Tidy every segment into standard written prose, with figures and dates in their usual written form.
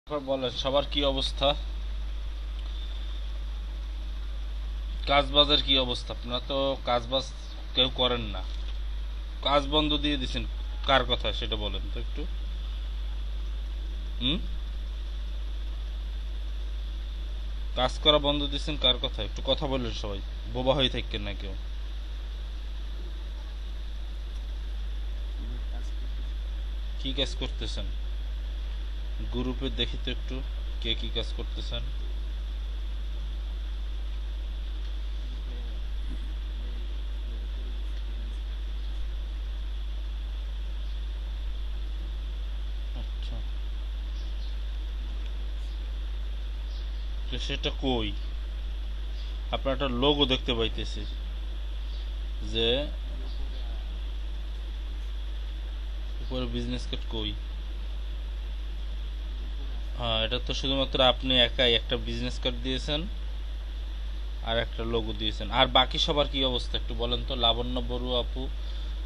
তারপর বলেন সবার কি অবস্থা? কাজ বাজের কি অবস্থা? আপনারা তো কাজ বাজ কেউ করেন না, কাজ বন্ধ দিয়ে দিছেন। কার কথা সেটা বলেন তো একটু। হুম, কাজ করা বন্ধ দিছেন কার কথা? একটু কথা বললেন সবাই, বোবা হয়ে থাকেন না কেউ। কি কাজ করতেছেন? গ্রুপে দেখি তো একটু, কে কি কাজ করতেছেন। আচ্ছা, তো সেটা কই? আপনার একটা লোগো দেখতে পাইতেছি যে উপরে বিজনেস কার্ড কই? হ্যাঁ, এটা তো শুধুমাত্র আপনি একাই একটা বিজনেস কার্ড দিয়েছেন আর একটা লোগো দিয়েছেন। আর বাকি সবার কি অবস্থা একটু বলেন তো। লাবণ্য বড়ুয়া আপু,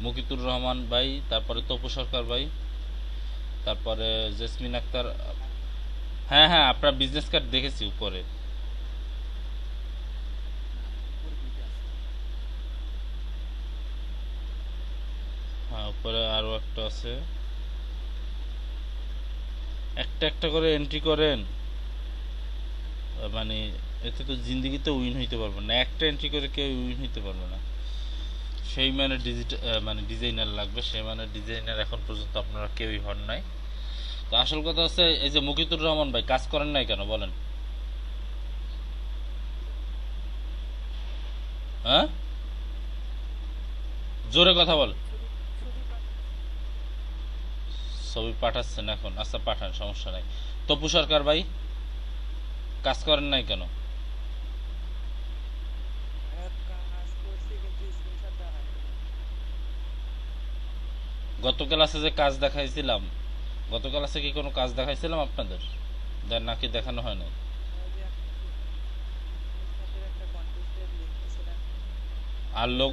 মুকিতুর রহমান ভাই, তারপরে তপু সরকার ভাই, তারপরে জেসমিন আক্তার। হ্যাঁ হ্যাঁ, আপনার বিজনেস কার্ড দেখেছি উপরে। হ্যাঁ, উপরে আরো একটা আছে। একটা একটা করে এন্ট্রি করেন। মানে এতে তো জিন্দিগিতে উইন হইতে পারবেন না, একটা এন্ট্রি করে কেউ উইন হইতে পারবে না। সেই মানে ডিজিটাল মানে ডিজাইনার লাগবে, সেই মানে ডিজাইনার এখন পর্যন্ত আপনারা কেউই হন নাই। তো আসল কথা হচ্ছে, এই যে মুকিতুর রহমান ভাই কাজ করেন নাই কেন বলেন? হ্যাঁ, জোরে কথা বল। ছবি পাঠাচ্ছেন এখন? আচ্ছা পাঠান, সমস্যা নাই। তপু সরকার ভাই কাজ করেন নাই কেন? গত ক্লাসে যে কাজ দেখাইছিলাম, গত ক্লাসে কি কোনো কাজ দেখাইছিলাম আপনাদের? দেন নাকি দেখানো হয় নাই? আর লোক,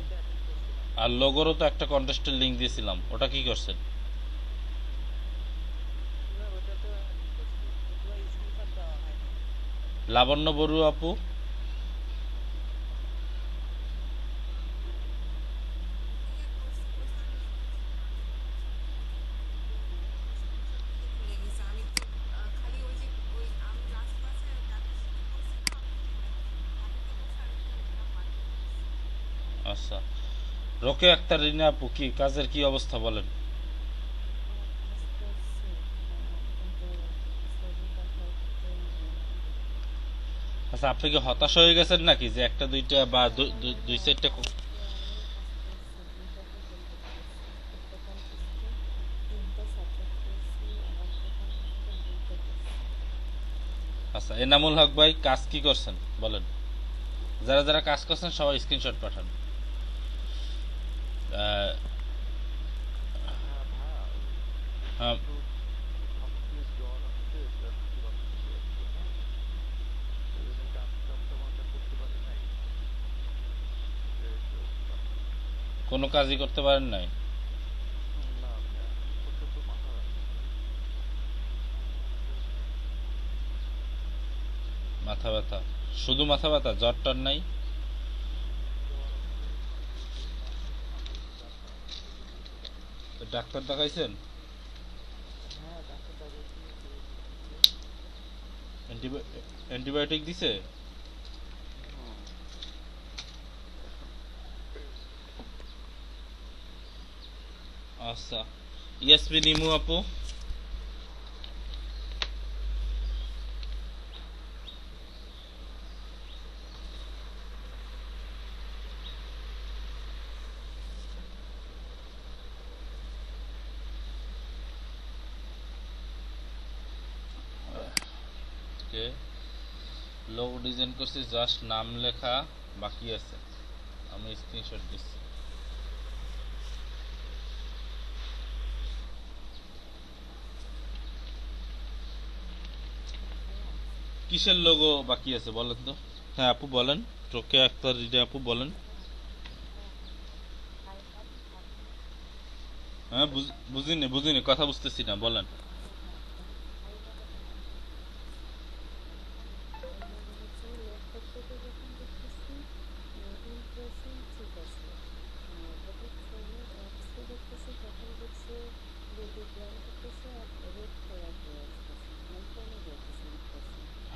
আর লোগোরও তো একটা কন্টেস্টের লিংক দিয়েছিলাম, ওটা কি করছেন? লাবণ্য বড়ুয়া আপু, আচ্ছা। রোকে আক্তার রিনা আপু কি কাজের কি অবস্থা বলেন? আচ্ছা, আপনি কি হতাশ হয়ে গেছেন নাকি যে একটা দুইটা বা দুই চারটা আচ্ছা, এনামুল হক ভাই কাজ কি করছেন বলেন? যারা যারা কাজ করছেন সবাই স্ক্রিনশট পাঠান। আহ, হ্যাঁ, কোনো কাজই করতে পারেন নাই? মাথা ব্যথা? শুধু মাথা ব্যথা, জ্বর টর নাই? তো ডাক্তার দেখাইছেন? অ্যান্টিবায়োটিক দিছে? আচ্ছা। ইয়াসমিন ইমু আপু, কে লোগো ডিজাইন করছি, জাস্ট নাম লেখা বাকি আছে, আমি স্ক্রিনশট দিচ্ছি। কিসের লোগো বাকি আছে বলেন তো? হ্যাঁ আপু বলেন, রোকেয়া আক্তার রিনা আপু বলেন। হ্যাঁ বুঝিনি বুঝিনি, কথা বুঝতেছি না, বলেন।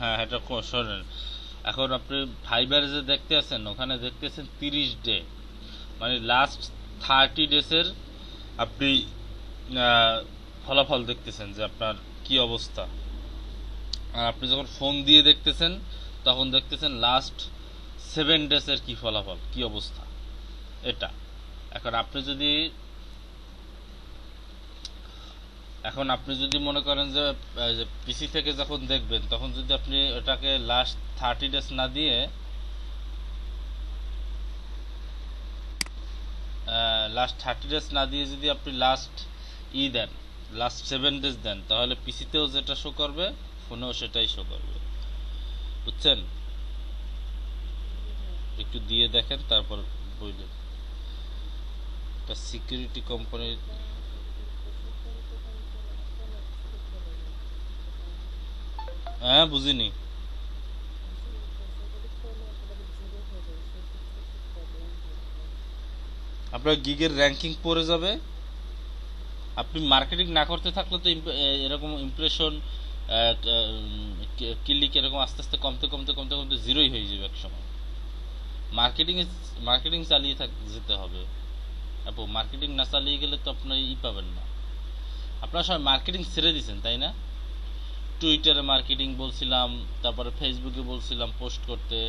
হ্যাঁ, এটা শোনেন, এখন আপনি ফাইবার যে দেখতে আছেন ওখানে দেখতেছেন 30 ডে, মানে লাস্ট 30 ডেজের আপনি আহ, ফলাফল দেখতেছেন যে আপনার কি অবস্থা। আর আপনি যখন ফোন দিয়ে দেখতেছেন তখন দেখতেছেন লাস্ট 7 ডেজের কি ফলাফল, কি অবস্থা এটা। এখন আপনি যদি এখন আপনি যদি মনে করেন যে পিসি থেকে যখন দেখবেন তখন যদি আপনি ওটাকে লাস্ট 30 ডেজ না দিয়ে যদি আপনি লাস্ট দেন, লাস্ট 7 ডেজ দেন, তাহলে পিসিতেও যেটা শো করবে ফোনেও সেটাই শো করবে। বুঝছেন? একটু দিয়ে দেখেন তারপর বললেন। এটা সিকিউরিটি কোম্পানির। হ্যাঁ, বুঝিনি। আপনার গিগের র্যাঙ্কিং পড়ে যাবে। আপনি মার্কেটিং না করতে থাকলে তো এরকম ইমপ্রেশন, ক্লিক এরকম আস্তে আস্তে কমতে কমতে কমতে কমতে জিরোই হয়ে যাবে এক সময়। মার্কেটিং মার্কেটিং চালিয়ে যেতে হবে আপু। মার্কেটিং না চালিয়ে গেলে তো আপনি পাবেন না। আপনারা সবাই মার্কেটিং ছেড়ে দিয়েছেন তাই না? টুইটারে মার্কেটিং বলছিলাম, তারপরে ফেসবুকে বলছিলাম পোস্ট করতে,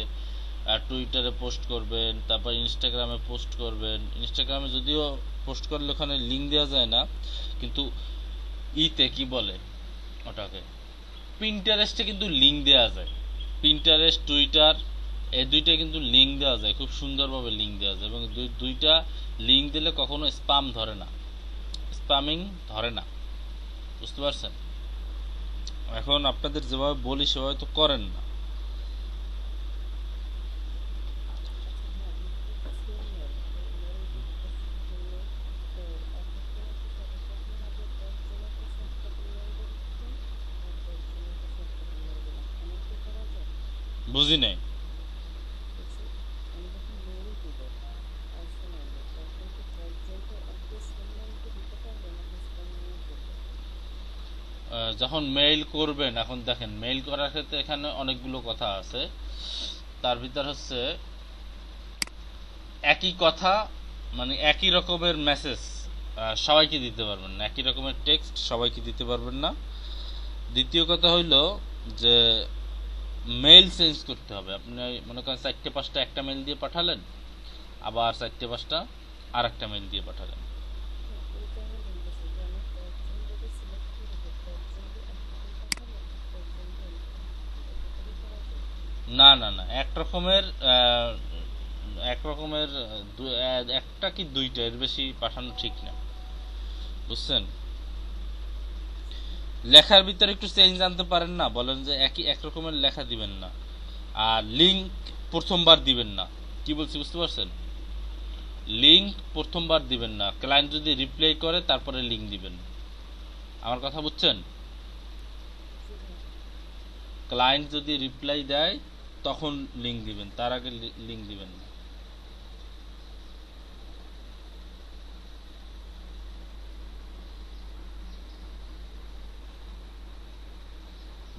টুইটারে পোস্ট করবেন, তারপর ইনস্টাগ্রামে পোস্ট করবেন। ইনস্টাগ্রামে যদিও পোস্ট করলে ওখানে লিঙ্ক দেওয়া যায় না, কিন্তু কি বলে ওটাকে, পিন্টারেস্টে কিন্তু লিঙ্ক দেওয়া যায়। পিন্টারেস্ট, টুইটার, এই দুইটা কিন্তু লিঙ্ক দেওয়া যায়, খুব সুন্দরভাবে লিঙ্ক দেওয়া যায়, এবং দুইটা লিঙ্ক দিলে কখনো স্পাম ধরে না, স্পামিং ধরে না। বুঝতে পারছেন? এখন আপনাদের যেভাবে বলি সেভাবে তো করেন না। বুঝি নাই। যখন মেইল করবেন, এখন দেখেন মেইল করার ক্ষেত্রে এখানে অনেকগুলো কথা আছে। তার ভিতর হচ্ছে একই কথা, মানে একই রকমের মেসেজ সবাইকে দিতে পারবেন না, একই রকমের টেক্সট সবাইকে দিতে পারবেন না। দ্বিতীয় কথা হইল যে মেইল চেঞ্জ করতে হবে। আপনি মনে করেন 4টে 5টা একটা মেইল দিয়ে পাঠালেন, আবার 4টে 5টা আর একটা মেইল দিয়ে পাঠালেন। না না না, এক রকমের একটা কি দুইটা, এর বেশি পাঠানো ঠিক না। বুঝছেন? লেখার ভিতরে একটু চেঞ্জ আনতে পারেন না? বলেন যে এক রকমের লেখা দিবেন না, আর লিঙ্ক প্রথমবার দিবেন না। কি বলছি বুঝতে পারছেন? লিঙ্ক প্রথমবার দিবেন না, ক্লায়েন্ট যদি রিপ্লাই করে তারপরে লিঙ্ক দিবেন। আমার কথা বুঝছেন? ক্লায়েন্ট যদি রিপ্লাই দেয় তখন লিঙ্ক দিবেন, তার আগে লিঙ্ক দিবেন না।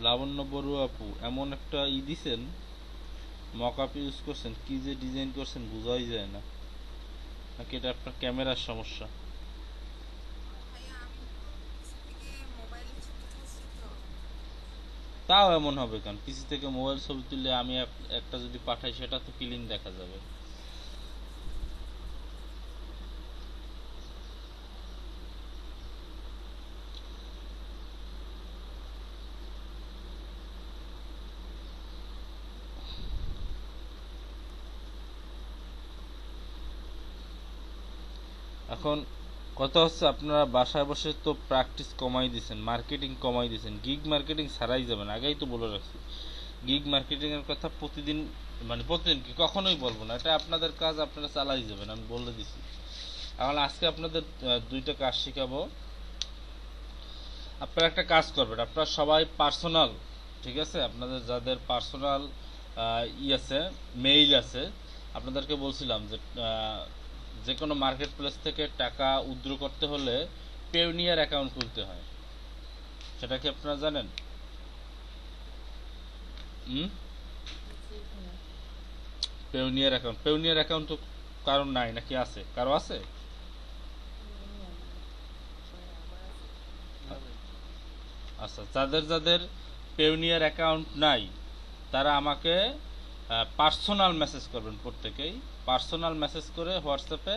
লাবণ্য বড়ুয়া আপু এমন একটা দিছেন, মকআপ ইউজ করছেন, কি যে ডিজাইন করছেন বোঝাই যায় না। নাকি এটা আপনার ক্যামেরার সমস্যা? তাও এমন হবে কেন? পিসি থেকে মোবাইল ছবি তুললে আমি একটা যদি পাঠাই সেটা তো ক্লিন দেখা যাবে। এখন কথা হচ্ছে, আপনারা বাসায় বসে তো প্র্যাকটিস কমাই দিয়েছেন, মার্কেটিং কমাই দিয়েছেন, গিগ মার্কেটিং ছাড়াই যাবেন। আগেই তো বলে রাখছি গিগ মার্কেটিং এর কথা প্রতিদিন, মানে প্রতিদিন কি কখনোই বলবো না, এটা আপনাদের কাজ, আপনারা চালাই যাবেন, আমি বলে দিছি। এখন আজকে আপনাদের দুইটা কাজ শিখাবো। আপনারা একটা কাজ করবেন, আপনারা সবাই পার্সোনাল, ঠিক আছে, আপনাদের যাদের পার্সোনাল আছে, মেইল আছে, আপনাদেরকে বলছিলাম যে যে কোনো মার্কেট প্লেস থেকে টাকা উইথড্র করতে হলে পেওনিয়ার অ্যাকাউন্ট খুলতে হয়। সেটা কি আপনারা জানেন? হুম, পেউনিয়ার অ্যাকাউন্ট তো কারণ নাই নাকি আছে, কারো আছে? আচ্ছা, যাদের যাদের পেউনিয়ার অ্যাকাউন্ট নাই তারা আমাকে পার্সোনাল মেসেজ করবেন প্রত্যেকেই। পার্সোনাল মেসেজ করে হোয়াটসঅ্যাপে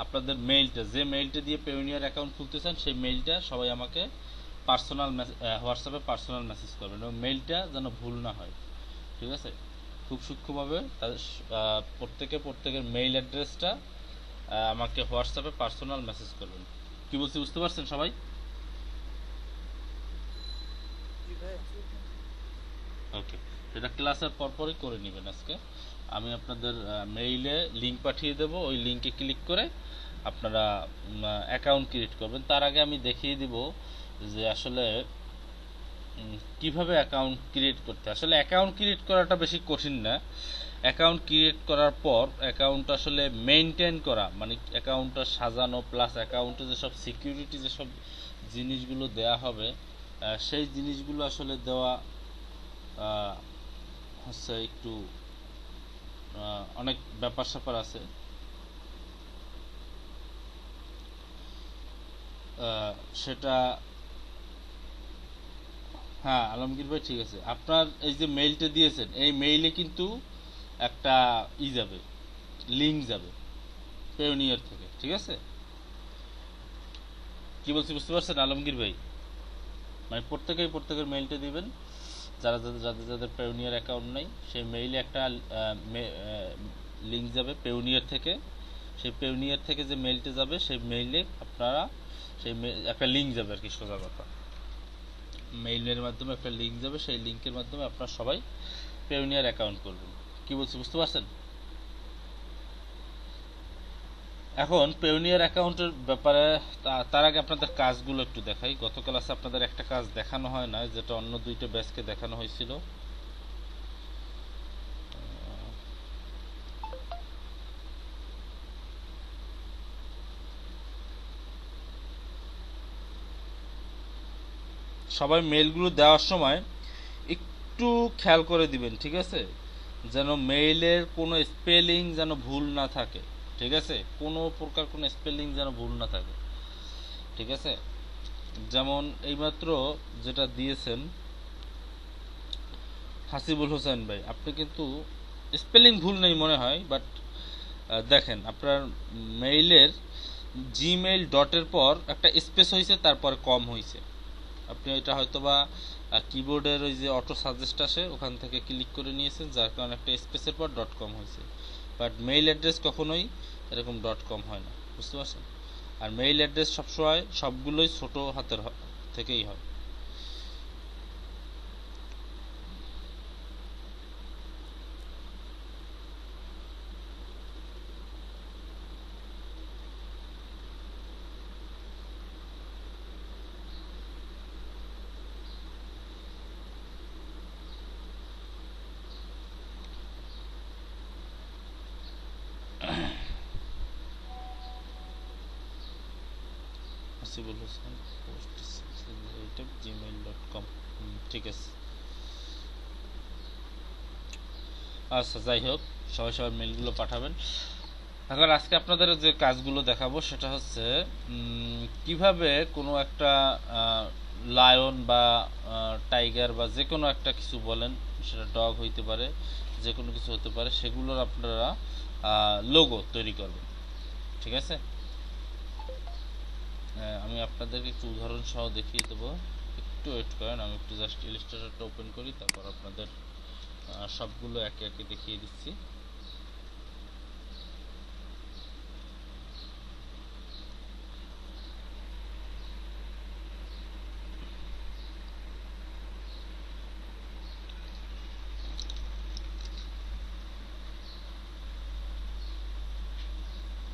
আপনাদের মেইলটা, যে মেইলটা দিয়ে পেউনিয়ার অ্যাকাউন্ট খুলতে চান সেই মেইলটা সবাই আমাকে পার্সোনাল হোয়াটসঅ্যাপে পার্সোনাল মেসেজ করবেন এবং মেইলটা যেন ভুল না হয়। ঠিক আছে? খুব সূক্ষ্মভাবে তাদের প্রত্যেকের মেইল অ্যাড্রেসটা আমাকে হোয়াটসঅ্যাপে পার্সোনাল মেসেজ করবেন। কি বলছি বুঝতে পারছেন সবাই? ওকে, সেটা ক্লাসের পরপরই করে নেবেন আজকে। আমি আপনাদের মেইলে লিংক পাঠিয়ে দেব, ওই লিংকে ক্লিক করে আপনারা অ্যাকাউন্ট ক্রিয়েট করবেন। তার আগে আমি দেখিয়ে দিব যে আসলে কিভাবে অ্যাকাউন্ট ক্রিয়েট করতে। আসলে অ্যাকাউন্ট ক্রিয়েট করাটা বেশি কঠিন না। অ্যাকাউন্ট ক্রিয়েট করার পর অ্যাকাউন্ট আসলে মেইনটেইন করা, মানে অ্যাকাউন্টটা সাজানো প্লাস অ্যাকাউন্টে যেসব সিকিউরিটি যেসব জিনিসগুলো দেয়া হবে সেই জিনিসগুলো আসলে দেওয়া হচ্ছে একটু অনেক ব্যাপার স্যাপার আছে। সেটা, হ্যাঁ আলমগীর ভাই ঠিক আছে, আপনার এই যে মেইলটা দিয়েছেন এই মেইলে কিন্তু একটা যাবে, লিংক যাবে পেওনিয়ার থেকে। ঠিক আছে? কি বলছি বুঝতে পারছেন আলমগীর ভাই? মানে প্রত্যেকের মেইলটা দিবেন, যারা যাদের যাদের যাদের পেওনিয়ার অ্যাকাউন্ট নেই সেই মেইলে একটা লিংক যাবে পেওনিয়ার থেকে। সেই পেওনিয়ার থেকে যে মেইলটা যাবে সেই মেইলে আপনারা সেই একটা লিংক যাবে আর কি, সোজা কথা মেইলের মাধ্যমে একটা লিংক যাবে, সেই লিংকের মাধ্যমে আপনারা সবাই পেওনিয়ার অ্যাকাউন্ট করবেন। কি বলছি বুঝতে পারছেন? এখন পেওনিয়ার অ্যাকাউন্টের ব্যাপারে তার আগে আপনাদের কাজগুলো একটু দেখাই। গত ক্লাসে আপনাদের একটা কাজ দেখানো হয় না, যেটা অন্য দুইটা ব্যাচকে দেখানো হয়েছিল। সবাই মেইলগুলো দেওয়ার সময় একটু খেয়াল করে দিবেন, ঠিক আছে? যেন মেইলের কোনো স্পেলিং যেন ভুল না থাকে। ঠিক আছে? কোনো প্রকার কোনো স্পেলিং যেন ভুল না থাকে। ঠিক আছে? যেমন এইমাত্র যেটা দিয়েছেন হাসিবুল হোসেন ভাই, আপনি কিন্তু স্পেলিং ভুল নেই মনে হয়, বাট দেখেন আপনার মেইলের জিমেইল ডটের পর একটা স্পেস হয়েছে, তারপর কম হয়েছে। আপনি এটা হয়তোবা কিবোর্ডের ওই যে অটো সাজেস্ট আসে ওখান থেকে ক্লিক করে নিয়েছেন, যার কারণে একটা স্পেসের পর ডট কম হয়েছে। বাট মেইল অ্যাড্রেস কখনোই এরকম ডট কম হয় না, বুঝতে পারছেন? আর মেইল অ্যাড্রেস সবসময় সবগুলোই ছোট হাতের থেকেই হয়। হাসিবুল হোসেন gmail.com, ঠিক আছে। আচ্ছা, যাই হোক, সবাই সবার মেলগুলো পাঠাবেন। এখন আজকে আপনাদের যে কাজগুলো দেখাবো সেটা হচ্ছে কিভাবে কোনো একটা লায়ন বা টাইগার বা যে কোনো একটা কিছু বলেন, সেটা ডগ হইতে পারে, যে কোনো কিছু হতে পারে, সেগুলোর আপনারা লোগো তৈরি করবেন। ঠিক আছে? আমি আপনাদেরকে একটু উদাহরণ সহ দেখিয়ে দেবো, একটু ওয়েট করেন। আমি একটু জাস্ট ইলাস্ট্রেটরটা ওপেন করি, তারপর আপনাদের সবগুলো একে একে দেখিয়ে দিচ্ছি।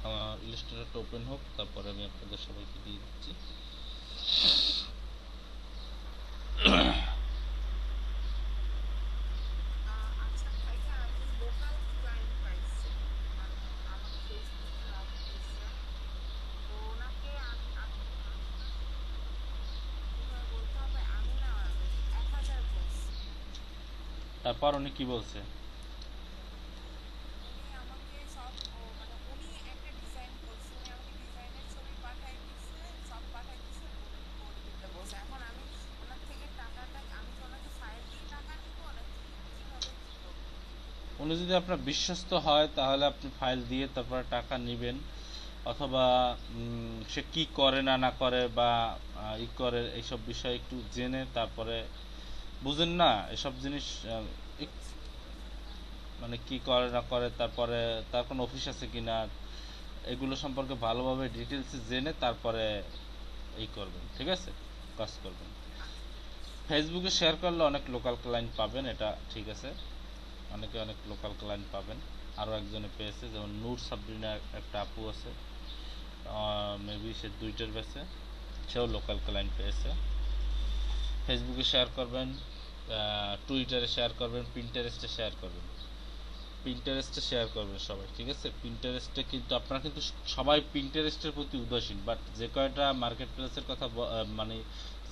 আমার ইলাস্ট্রেটরটা ওপেন হোক, তারপরে আমি আপনাদের সবাইকে দিয়ে দিচ্ছি। তারপর উনি কি বলছে? উনি আমাকে সব মানে উনি একটা ডিজাইন করছে, উনি আমাকে ডিজাইনের ছবি পাঠাই দিছে, সব পাঠাই দিছে, করে দিতে বলছে। এখন আমি ওনার থেকে টাকাটা, আমি কি ওনাকে ফাইল দিয়ে টাকা নিব নাকি কিভাবে কি করব? উনি যদি আপনার বিশ্বস্ত হয় তাহলে আপনি ফাইল দিয়ে তারপরে টাকা নেবেন, অথবা সে কি করে না না করে বা ই করে এইসব বিষয়ে একটু জেনে তারপরে, বুঝেন না এসব জিনিস, বুঝছি বুঝছি, হ্যাঁ। মানে কি করে না করে, তারপরে তার কোনো অফিস আছে কিনা, এগুলো সম্পর্কে ভালোভাবে ডিটেলসে জেনে তারপরে এই করবেন, ঠিক আছে, কাজ করবেন। আচ্ছা ঠিক আছে। ফেসবুকে শেয়ার করলে অনেক লোকাল ক্লায়েন্ট পাবেন, এটা ঠিক আছে, অনেকে অনেক লোকাল ক্লায়েন্ট পাবেন। আরও একজনে পেয়েছে, যেমন নূর সাবরিনা একটা আপু আছে, মেবি সে দুইটার বেছে, সেও লোকাল ক্লায়েন্ট পেয়েছে। ফেসবুকে শেয়ার করবেন, টুইটারে শেয়ার করবেন, পিন্টারেস্টে শেয়ার করবেন, পিন্টারেস্টে শেয়ার করবেন সবাই, ঠিক আছে। পিন্টারেস্টে কিন্তু আপনারা কিন্তু সবাই পিন্টারেস্টের প্রতি উদাসীন, বাট যে কয়টা মার্কেট প্লেসের কথা মানে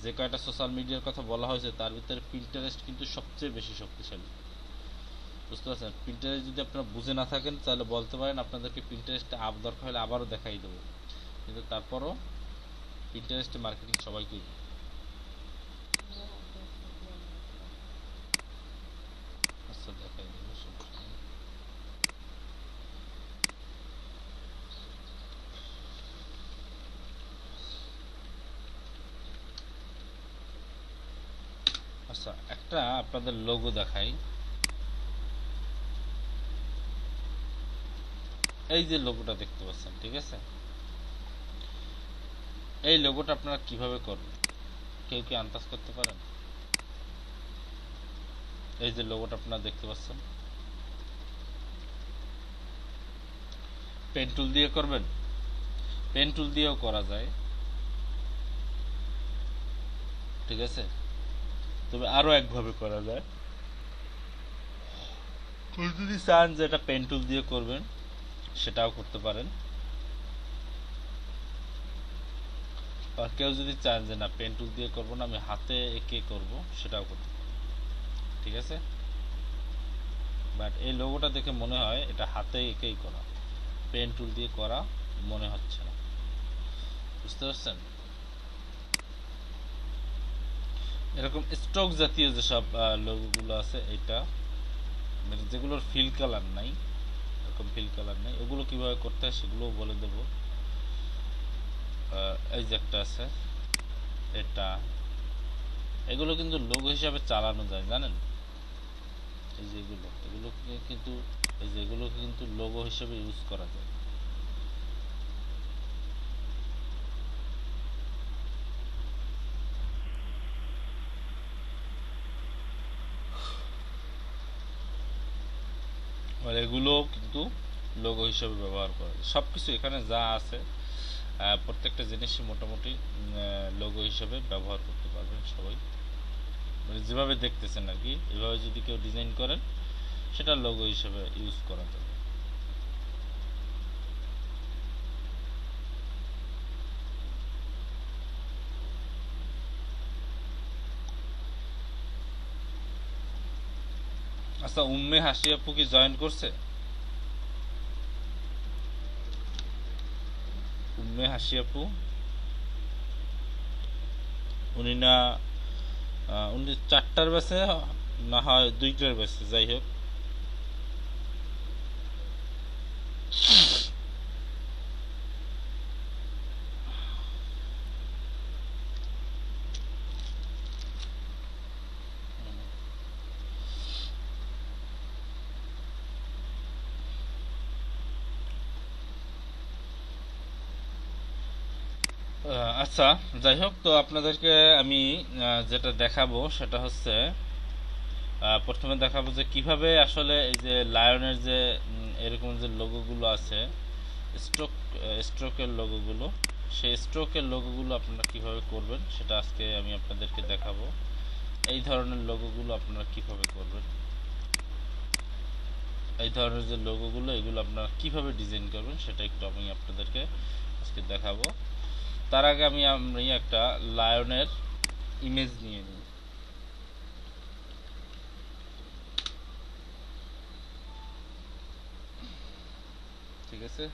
যে কয়টা সোশ্যাল মিডিয়ার কথা বলা হয়েছে তার ভিতরে পিন্টারেস্ট কিন্তু সবচেয়ে বেশি শক্তিশালী, বুঝতে পারছেন। পিন্টারেস্ট যদি আপনারা বুঝে না থাকেন তাহলে বলতে পারেন আপনাদেরকে পিন্টারেস্টে দরকার হলে আবারও দেখাই দেবো, কিন্তু তারপরও পিন্টারেস্টে মার্কেটিং সবাই করবে। আচ্ছা দেখাই দেবো, সমস্যা নেই। আচ্ছা একটা আপনাদের লোগো দেখাই, এই যে লোগোটা দেখতে পাচ্ছেন, ঠিক আছে, এই লোগোটা আপনারা কিভাবে করবেন, কেউ কি আন্দাজ করতে পারেন? এই যে লোগোটা আপনারা দেখতে পাচ্ছেন, পেন টুল দিয়ে করবেন, পেন টুল দিয়েও করা যায়, ঠিক আছে, তবে আরও একভাবে করা যায়। কেউ যদি চান যে এটা পেন টুল দিয়ে করবেন সেটাও করতে পারেন, আর কেউ যদি চান যে না পেন টুল দিয়ে করবো না, আমি হাতে এঁকে করব, সেটাও করতে পারেন, ঠিক আছে। বাট এই লোগোটা দেখে মনে হয় এটা হাতে এঁকেই করা, পেন টুল দিয়ে করা মনে হচ্ছে না, বুঝতে পারছেন। এরকম স্ট্রোক জাতীয় যেসব লোগোগুলো আছে, এটা মানে যেগুলোর ফিল কালার নাই, এরকম ফিল কালার নেই, ওগুলো কিভাবে করতে হয় সেগুলোও বলে দেবো। এই যে একটা আছে এটা, এগুলো কিন্তু লোগো হিসাবে চালানো যায় জানেন, এই যে এগুলোকে কিন্তু, এই যে এগুলোকে কিন্তু লোগো হিসেবে ইউজ করা যায়। আর এগুলো কিন্তু লোগো হিসেবে ব্যবহার করা যায়, সব কিছু এখানে যা আছে প্রত্যেকটা জিনিসই মোটামুটি লোগো হিসেবে ব্যবহার করতে পারবেন সবাই, মানে যেভাবে দেখতেছেন আর কি, এভাবে যদি কেউ ডিজাইন করেন সেটা লোগো হিসেবে ইউজ করা যাবে। আচ্ছা উম্মে হাসি আপু কি জয়েন করছে? উম্মে হাসি আপু, উনি না উনি 4টার ব্যাচে, না হয় 2টার ব্যাচে, যাই হোক। আচ্ছা যাই হোক, তো আপনাদেরকে আমি যেটা দেখাবো সেটা হচ্ছে, প্রথমে দেখাবো যে কিভাবে আসলে এই যে লায়নের যে এরকম যে লোগোগুলো আছে, স্ট্রোক স্ট্রোকের লোগোগুলো, সেই স্ট্রোকের লোগোগুলো আপনারা কিভাবে করবেন সেটা আজকে আমি আপনাদেরকে দেখাবো। এই ধরনের লোগোগুলো আপনারা কিভাবে করবেন, এই ধরনের যে লোগোগুলো এগুলো আপনারা কিভাবে ডিজাইন করবেন সেটা একটু আমি আপনাদেরকে আজকে দেখাবো। তার আগে আমি একটা লায়নের ইমেজ নিয়ে নিই। গেছে।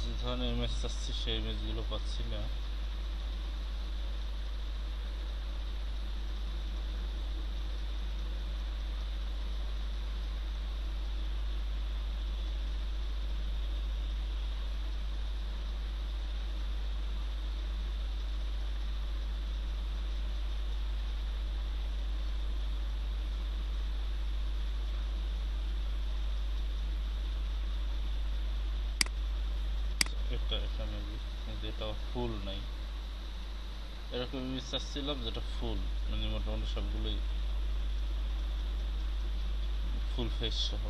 যে ধরনের ইমেজ চাচ্ছি সেই ইমেজগুলো পাচ্ছি না। এটা মেবি, কিন্তু এটা ফুল নাই। এরকম ইমেজ চাচ্ছিলাম যেটা ফুল, মানে মোটামুটি সবগুলোই ফুল ফেস সহ।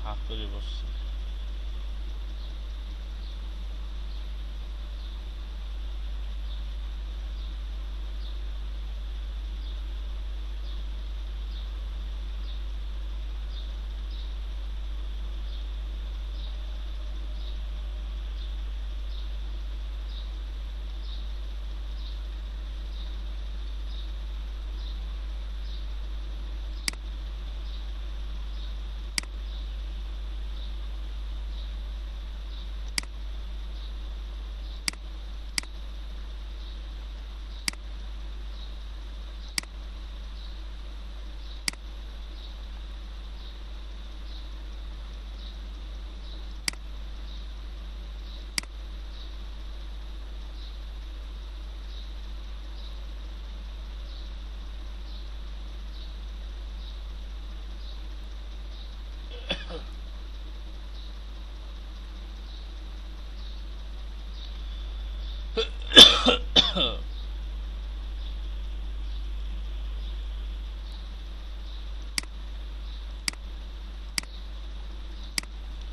হাফ করে বসছে।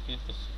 কি করছে?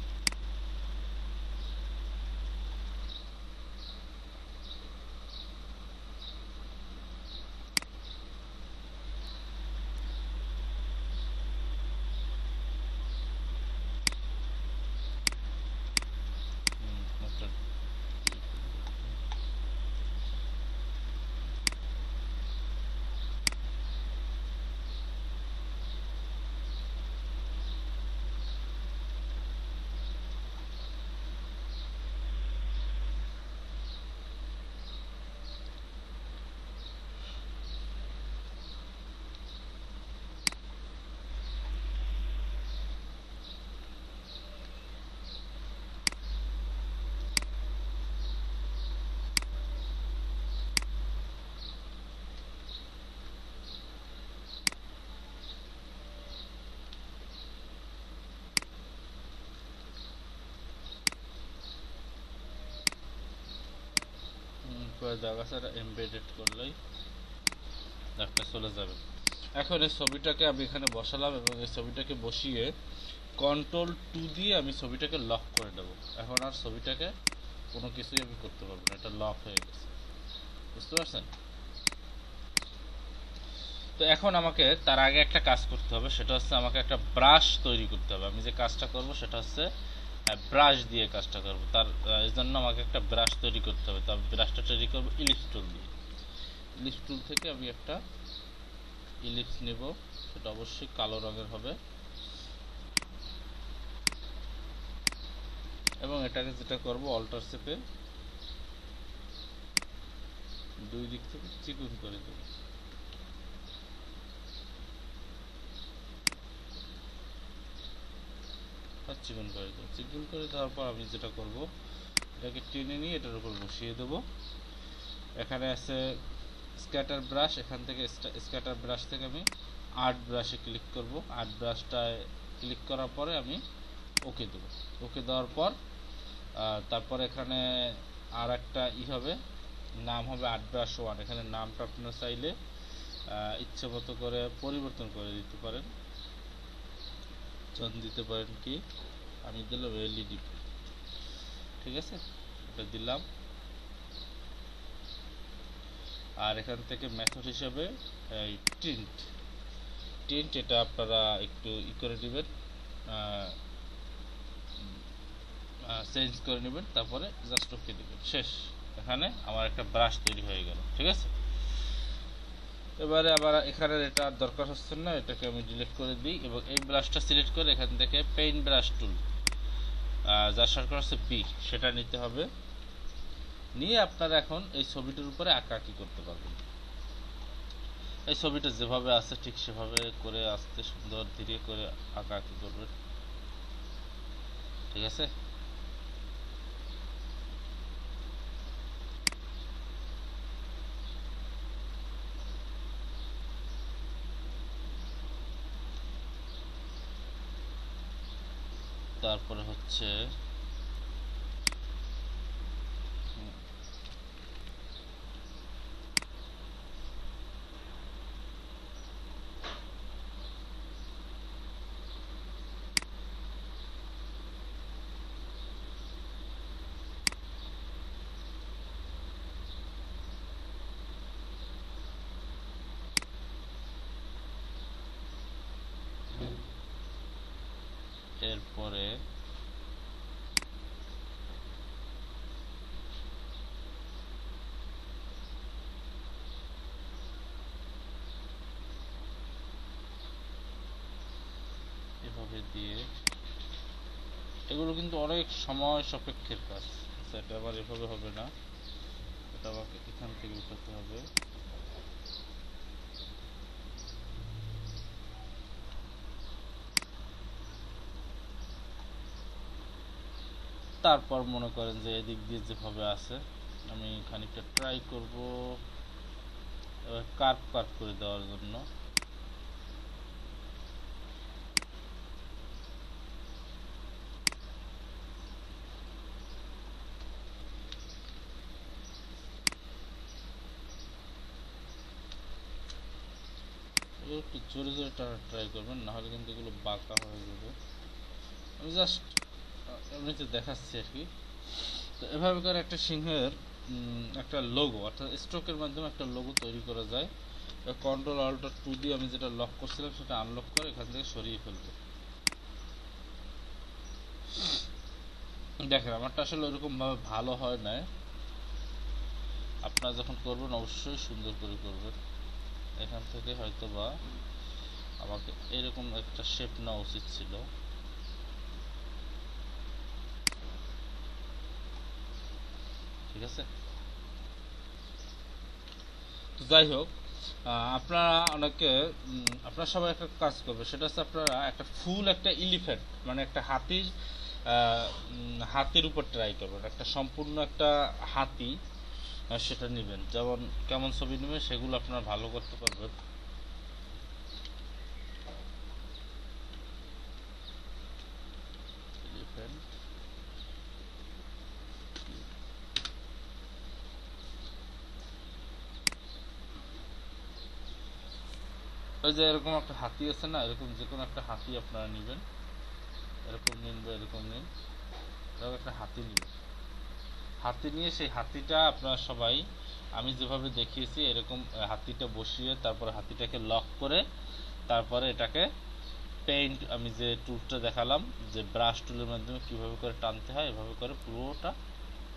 একটা জায়গা ছাড়া এমবেডেড করলেই একটা চলে যাবে। এখন এই ছবিটাকে আমি এখানে বসালাম এবং এই ছবিটাকে বসিয়ে Ctrl+2 দিয়ে আমি ছবিটাকে লক করে দেবো। এখন আর ছবিটাকে কোনো কিছুই আমি করতে পারবো না, এটা লক হয়ে গেছে। বুঝতে পারছেন? তো এখন আমাকে তার আগে একটা কাজ করতে হবে, সেটা হচ্ছে আমাকে একটা ব্রাশ তৈরি করতে হবে। আমি যে কাজটা করব সেটা হচ্ছে ব্রাশ দিয়ে কাজটা করব। তার এই জন্য আমাকে একটা ব্রাশ তৈরি করতে হবে। তো আমি ব্রাশটা তৈরি করব ইলিপস টুল দিয়ে। ইলিপস টুল থেকে আমি একটা ইলিপস নিব, সেটা অবশ্যই কালো রঙের হবে এবং এটাকে যেটা করব অল্টার শেপে দুই দিক থেকে চিকন করে দেব। চিকন করে দেবো, চিকন করে দেওয়ার পর আমি যেটা করব এটাকে টেনে নিয়ে এটার উপর বসিয়ে দেব। এখানে আছে স্ক্যাটার ব্রাশ, এখান থেকে স্ক্যাটার ব্রাশ থেকে আমি আর্ট ব্রাশে ক্লিক করব। আর্ট ব্রাশটায় ক্লিক করার পরে আমি ওকে দেব। ওকে দেওয়ার পর তারপর এখানে আর একটা হবে, নাম হবে আর্ট ব্রাশ 1। এখানে নামটা আপনারা চাইলে ইচ্ছে মতো করে পরিবর্তন করে দিতে পারেন। দিতে পারেন কি, আমি দিলাম এলইডি, ঠিক আছে, এটা দিলাম। আর এখান থেকে মেথড হিসাবে এই টিন্ট এটা আপনারা একটু করে নেবেন, চেঞ্জ করে নেবেন, তারপরে জাস্ট ওকে দেবেন, শেষ। এখানে আমার একটা ব্রাশ তৈরি হয়ে গেল, ঠিক আছে। এবারে আবার এখানে এটা দরকার হচ্ছে না, এটাকে আমি ডিলিট করে দিই এবং এই ব্রাশটা সিলেক্ট করে এখান থেকে পেইন্ট ব্রাশ টুল, যার শর্টকাট হচ্ছে বি, সেটা নিতে হবে। নিয়ে আপনারা এখন এই ছবিটার উপরে আঁকাআঁকি করতে পারবেন। এই ছবিটা যেভাবে আছে ঠিক সেভাবে করে আস্তে সুন্দর ধীরে করে আঁকাআঁকি করবেন, ঠিক আছে। তারপরে হচ্ছে এরপরে এভাবে দিয়ে, এগুলো কিন্তু অনেক সময় সাপেক্ষের কাজ, সেটা আবার এভাবে হবে না, এটা আমাকে এখান থেকে উঠাতে হবে। তারপর মনে করেন যে এদিক দিয়ে যেভাবে আছে আমি খানিকটা ট্রাই করব কার্ভ করে দেওয়ার জন্য। একটু জোরে জোরে টানা ট্রাই করবেন, নাহলে কিন্তু এগুলো বাঁকা হয়ে যাবে। আমি জাস্ট এমনিতে দেখাচ্ছি আর কি। তো এভাবে করে একটা সিংহের একটা লোগো, অর্থাৎ স্ট্রোকের মাধ্যমে একটা লোগো তৈরি করা যায়। কন্ট্রোল অল্টার 2 দিয়ে আমি যেটা লক করছিলাম সেটা আনলক করে এখান থেকে সরিয়ে ফেলবো। দেখেন আমারটা আসলে ওরকম ভাবে ভালো হয় না, আপনারা যখন করবেন অবশ্যই সুন্দর করে করবেন। এখান থেকে হয়তো বা আমাকে এরকম একটা শেপ নেওয়া উচিত ছিল, ঠিক আছে। তো যাই হোক, আপনারা অনেকে আপনারা সবাই একটা কাজ করবে, সেটা হচ্ছে আপনারা একটা ফুল একটা এলিফ্যান্ট মানে একটা হাতির উপর ট্রাই করবেন, একটা সম্পূর্ণ একটা হাতি সেটা নেবেন। যেমন কেমন ছবি নেবেন সেগুলো আপনারা ভালো করতে পারবেন। এলিফ্যান্ট, ওই যে এরকম একটা হাতি আছে না, এরকম যে কোনো একটা হাতি আপনারা নেবেন, এরকম নিন বা এরকম নিন, এরকম একটা হাতি নেবেন। হাতি নিয়ে সেই হাতিটা আপনারা সবাই আমি যেভাবে দেখিয়েছি এরকম হাতিটা বসিয়ে তারপরে হাতিটাকে লক করে তারপরে এটাকে পেইন্ট, আমি যে টুলটা দেখালাম যে ব্রাশ টুলের মাধ্যমে কিভাবে করে টানতে হয় এভাবে করে পুরোটা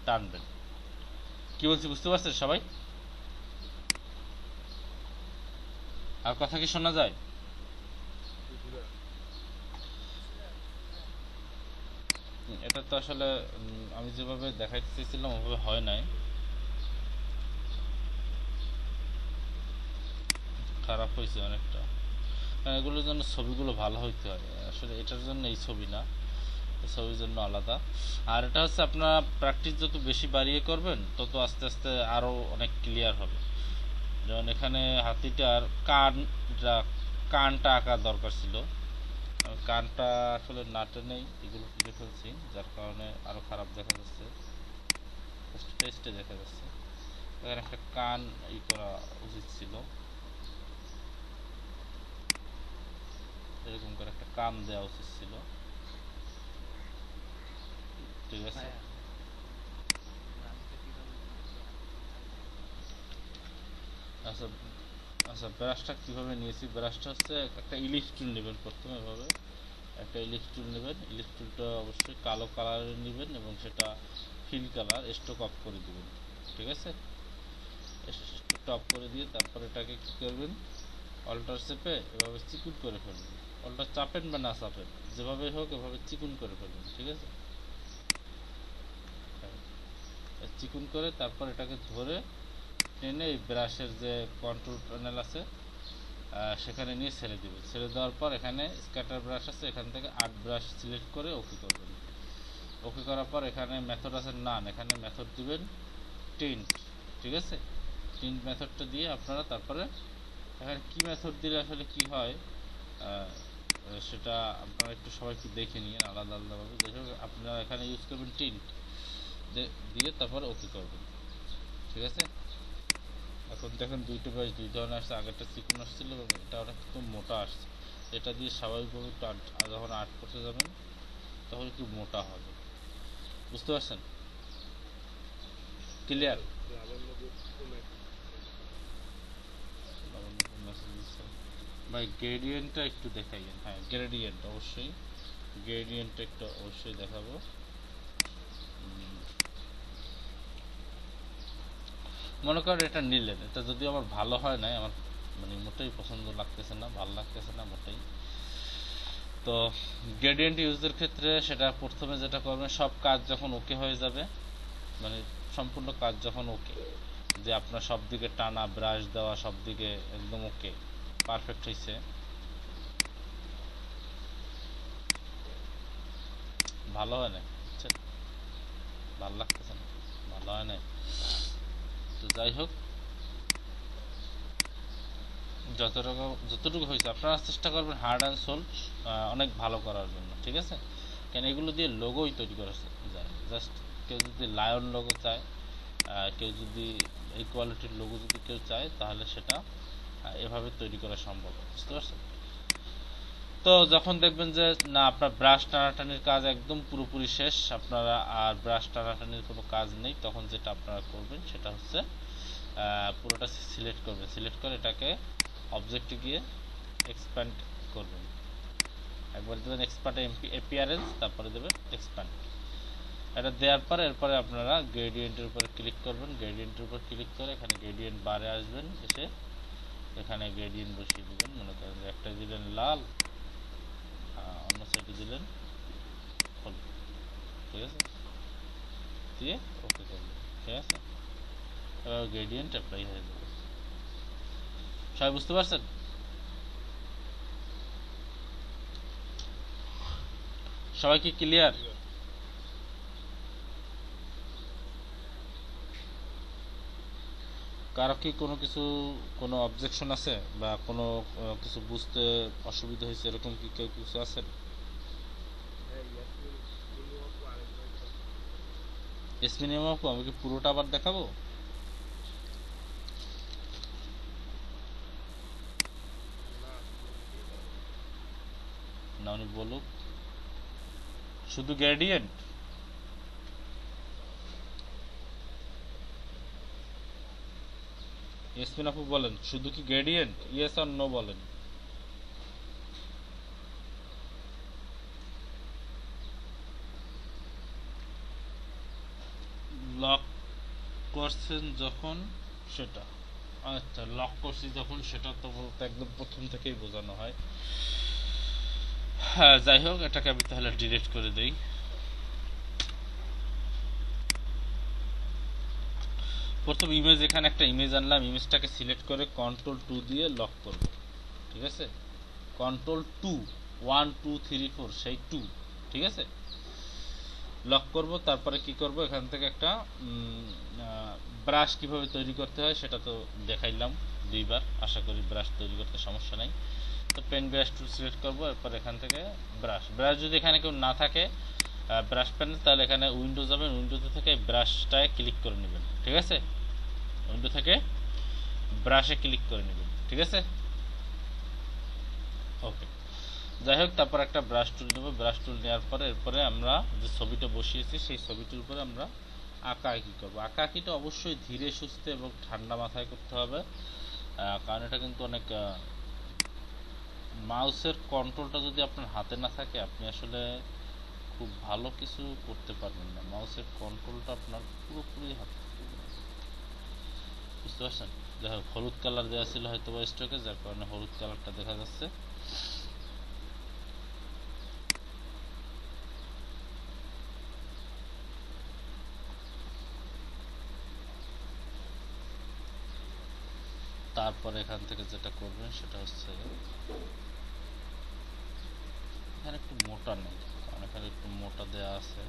টানবেন। কি বলছি বুঝতে পারছেন সবাই? আর কথা কি শোনা যায়? এটা তো আসলে আমি যেভাবে দেখাইতে চেয়েছিলাম ওভাবে হয় নাই, খারাপ হয়েছে অনেকটা। কারণ এগুলোর জন্য ছবিগুলো ভালো হইতে হয়, আসলে এটার জন্য এই ছবি না, এই ছবির জন্য আলাদা। আর এটা হচ্ছে আপনারা প্র্যাকটিস যত বেশি বাড়িয়ে করবেন তত আস্তে আস্তে আরও অনেক ক্লিয়ার হবে। যেমন এখানে হাতিটার কানটা আঁকা দরকার ছিল, আমি কানটা আসলে না টেনেই এগুলো তুলে ফেলছি, যার কারণে আরও খারাপ দেখা যাচ্ছে, টেস্টে দেখা যাচ্ছে। এখানে একটা কান করা উচিত ছিল, এরকম করে একটা কান দেওয়া উচিত ছিল। ঠিক আছে, আচ্ছা আচ্ছা ব্রাশটা কীভাবে নিয়েছি, ব্রাশটা হচ্ছে একটা ইলিশ টুল নেবেন প্রথমে, এভাবে একটা ইলিশ টুল নেবেন। ইলিশ টুলটা অবশ্যই কালো কালারের নেবেন এবং সেটা ফিল কালার স্টোক অফ করে দেবেন। ঠিক আছে, স্টোকটা অফ করে দিয়ে তারপর এটাকে কী করবেন, অল্টার চেপে এভাবে চিকুন করে ফেলবেন। অল্টার চাপেন বা না চাপেন, যেভাবে হোক এভাবে চিকুন করে ফেলবেন। ঠিক আছে, চিকুন করে তারপর এটাকে ধরে টেনে এই ব্রাশের যে কন্ট্রোল প্যানেল আছে সেখানে নিয়ে ছেড়ে দেবেন। ছেড়ে দেওয়ার পর এখানে স্ক্যাটার ব্রাশ আছে, এখান থেকে আর্ট ব্রাশ সিলেক্ট করে ওকে করবেন। ওকে করার পর এখানে মেথড আছে নান, এখানে মেথড দিবেন টিন্ট। ঠিক আছে, টিন্ট মেথডটা দিয়ে আপনারা তারপরে এখানে কি মেথড দিলে আসলে কি হয় সেটা আপনারা একটু সবাই একটু দেখে নিন আলাদা আলাদাভাবে। যাই হোক আপনারা এখানে ইউজ করবেন টিন্ট দিয়ে তারপর ওকে করবেন। ঠিক আছে, এখন দেখেন দুইটা ব্রাশ দুই ধরনের আসছে, আগেরটা চিকন আসছিল এবং এটা অনেক একটু মোটা আসছে। এটা দিয়ে স্বাভাবিকভাবে একটু যখন আর্ট করতে যাবেন তখন একটু মোটা হবে। বুঝতে পারছেন? ক্লিয়ার? ভাই গ্রেডিয়েন্টটা একটু দেখাইয়েন। হ্যাঁ গ্রেডিয়েন্ট অবশ্যই, গ্রেডিয়েন্টটা একটু অবশ্যই দেখাবো। মনে করেন এটা নিলেন, এটা যদি আমার ভালো হয় নাই, আমার মানে মোটেই পছন্দ লাগতেছে না, ভালো লাগতেছে না মোটেই। তো গ্রেডিয়েন্ট ইউজের ক্ষেত্রে সেটা প্রথমে যেটা করবেন, সব কাজ যখন ওকে হয়ে যাবে, মানে সম্পূর্ণ কাজ যখন ওকে, যে আপনার সব দিকে টানা ব্রাশ দেওয়া সব দিকে একদম ওকে পারফেক্ট হয়েছে, ভালো হয় না, বুঝছেন? ভালো লাগতেছে না, ভালো হয় না। তো যাই হোক, যতটুকু হয়েছে আপনারা চেষ্টা করবেন হার্ড অ্যান্ড সোল অনেক ভালো করার জন্য। ঠিক আছে, কেন এগুলো দিয়ে লোগোই তৈরি করা যায়। জাস্ট কেউ যদি লায়ন লোগো চায়, কেউ যদি এই কোয়ালিটির লোগো যদি কেউ চায়, তাহলে সেটা এভাবে তৈরি করা সম্ভব। বুঝতে পারছেন? তো যখন দেখবেন যে না আপনার ব্রাশ টানাটানির কাজ একদম পুরোপুরি শেষ, আপনারা আর ব্রাশ টানাটানির কোনো কাজ নেই, তখন যেটা আপনারা করবেন সেটা হচ্ছে পুরোটা সিলেক্ট করবেন। সিলেক্ট করে এটাকে অবজেক্টে গিয়ে এক্সপ্যান্ড করবেন। একবার দেবেন এক্সপার্ট অ্যাপিয়ারেন্স, তারপরে দেবেন এক্সপ্যান্ড। এটা দেওয়ার পরে এরপরে আপনারা গ্রেডিয়েন্টের উপর ক্লিক করবেন। গ্রেডিয়েন্টের উপর ক্লিক করে এখানে গ্রেডিয়েন্ট বারে আসবেন, এসে এখানে গ্রেডিয়েন্ট বসিয়ে দেবেন। মনে করেন যে একটা দিলেন লাল, অন্য সাইডে দিলেন হলুদ। ঠিক আছে, দিয়ে ওকে করবেন। ঠিক আছে, এবার গ্রেডিয়েন্ট অ্যাপ্লাই হয়ে যাবে। সবাই বুঝতে পারছেন? সবাই কি ক্লিয়ার? কারো কি কোনো কিছু, কোনো অবজেকশন আছে বা কোনো কিছু বুঝতে অসুবিধা হয়েছে, এরকম কি কেউ কিছু আছেন? এসমিনিয়াম আপু, আমি কি পুরোটা আবার দেখাবো? না উনি বলুক, শুধু গ্রেডিয়েন্ট। ইয়াসমিন আপু বলেন, শুধু কি গ্রেডিয়েন্ট? ইয়েস আর নো বলেন। লক করছেন যখন সেটা আচ্ছা, লক করছি যখন সেটা তো বলতে একদম প্রথম থেকেই বোঝানো হয়। হ্যাঁ, যাই হোক, এটাকে আমি তাহলে ডিলিট করে দেই। প্রথম ইমেজ, এখানে একটা ইমেজ আনলাম, ইমেজটাকে সিলেক্ট করে কন্ট্রোল 2 দিয়ে লক করব। ঠিক আছে, কন্ট্রোল 2, 1 2 3 4 সেই 2। ঠিক আছে, লক করব। তারপরে কি করব, এখান থেকে একটা ব্রাশ কিভাবে তৈরি করতে হয় সেটা তো দেখাইলাম দুইবার, আশা করি ব্রাশ তৈরি করতে সমস্যা নাই। তো পেন ব্রাশ টুল সিলেক্ট করব, এরপর এখান থেকে ব্রাশ ব্রাশ যদি এখানে কেউ না থাকে ব্রাশ প্যানেল, তাহলে এখানে উইন্ডো যাবেন, উইন্ডোতে থেকে ব্রাশটায় ক্লিক করে নেবেন। ঠিক আছে, উইন্ডো থেকে ব্রাশে ক্লিক করে নেবেন। ঠিক আছে, ওকে। যাই হোক, তারপর একটা ব্রাশ টুল নেব, ব্রাশ টুল নেওয়ার পরে এরপরে আমরা যে ছবিটা বসিয়েছি সেই ছবিটির উপরে আমরা আঁকা আঁকি করবো। আঁকা আঁকিটা অবশ্যই ধীরে সুস্থে এবং ঠান্ডা মাথায় করতে হবে, কারণ এটা কিন্তু অনেক মাউসের কন্ট্রোলটা যদি আপনার হাতে না থাকে আপনি আসলে খুব ভালো কিছু করতে পারবেন না। মাউসের কন্ট্রোলটা আপনার পুরোপুরি হাতে, বুঝতে পারছেন? যাই হোক, হলুদ কালার দেওয়া ছিল হয়তো বা স্টকে, যার কারণে হলুদ কালারটা দেখা যাচ্ছে। তারপর এখান থেকে যেটা করবেন সেটা হচ্ছে, এখানে একটু মোটা নেই, কারণ এখানে একটু মোটা দেওয়া আছে।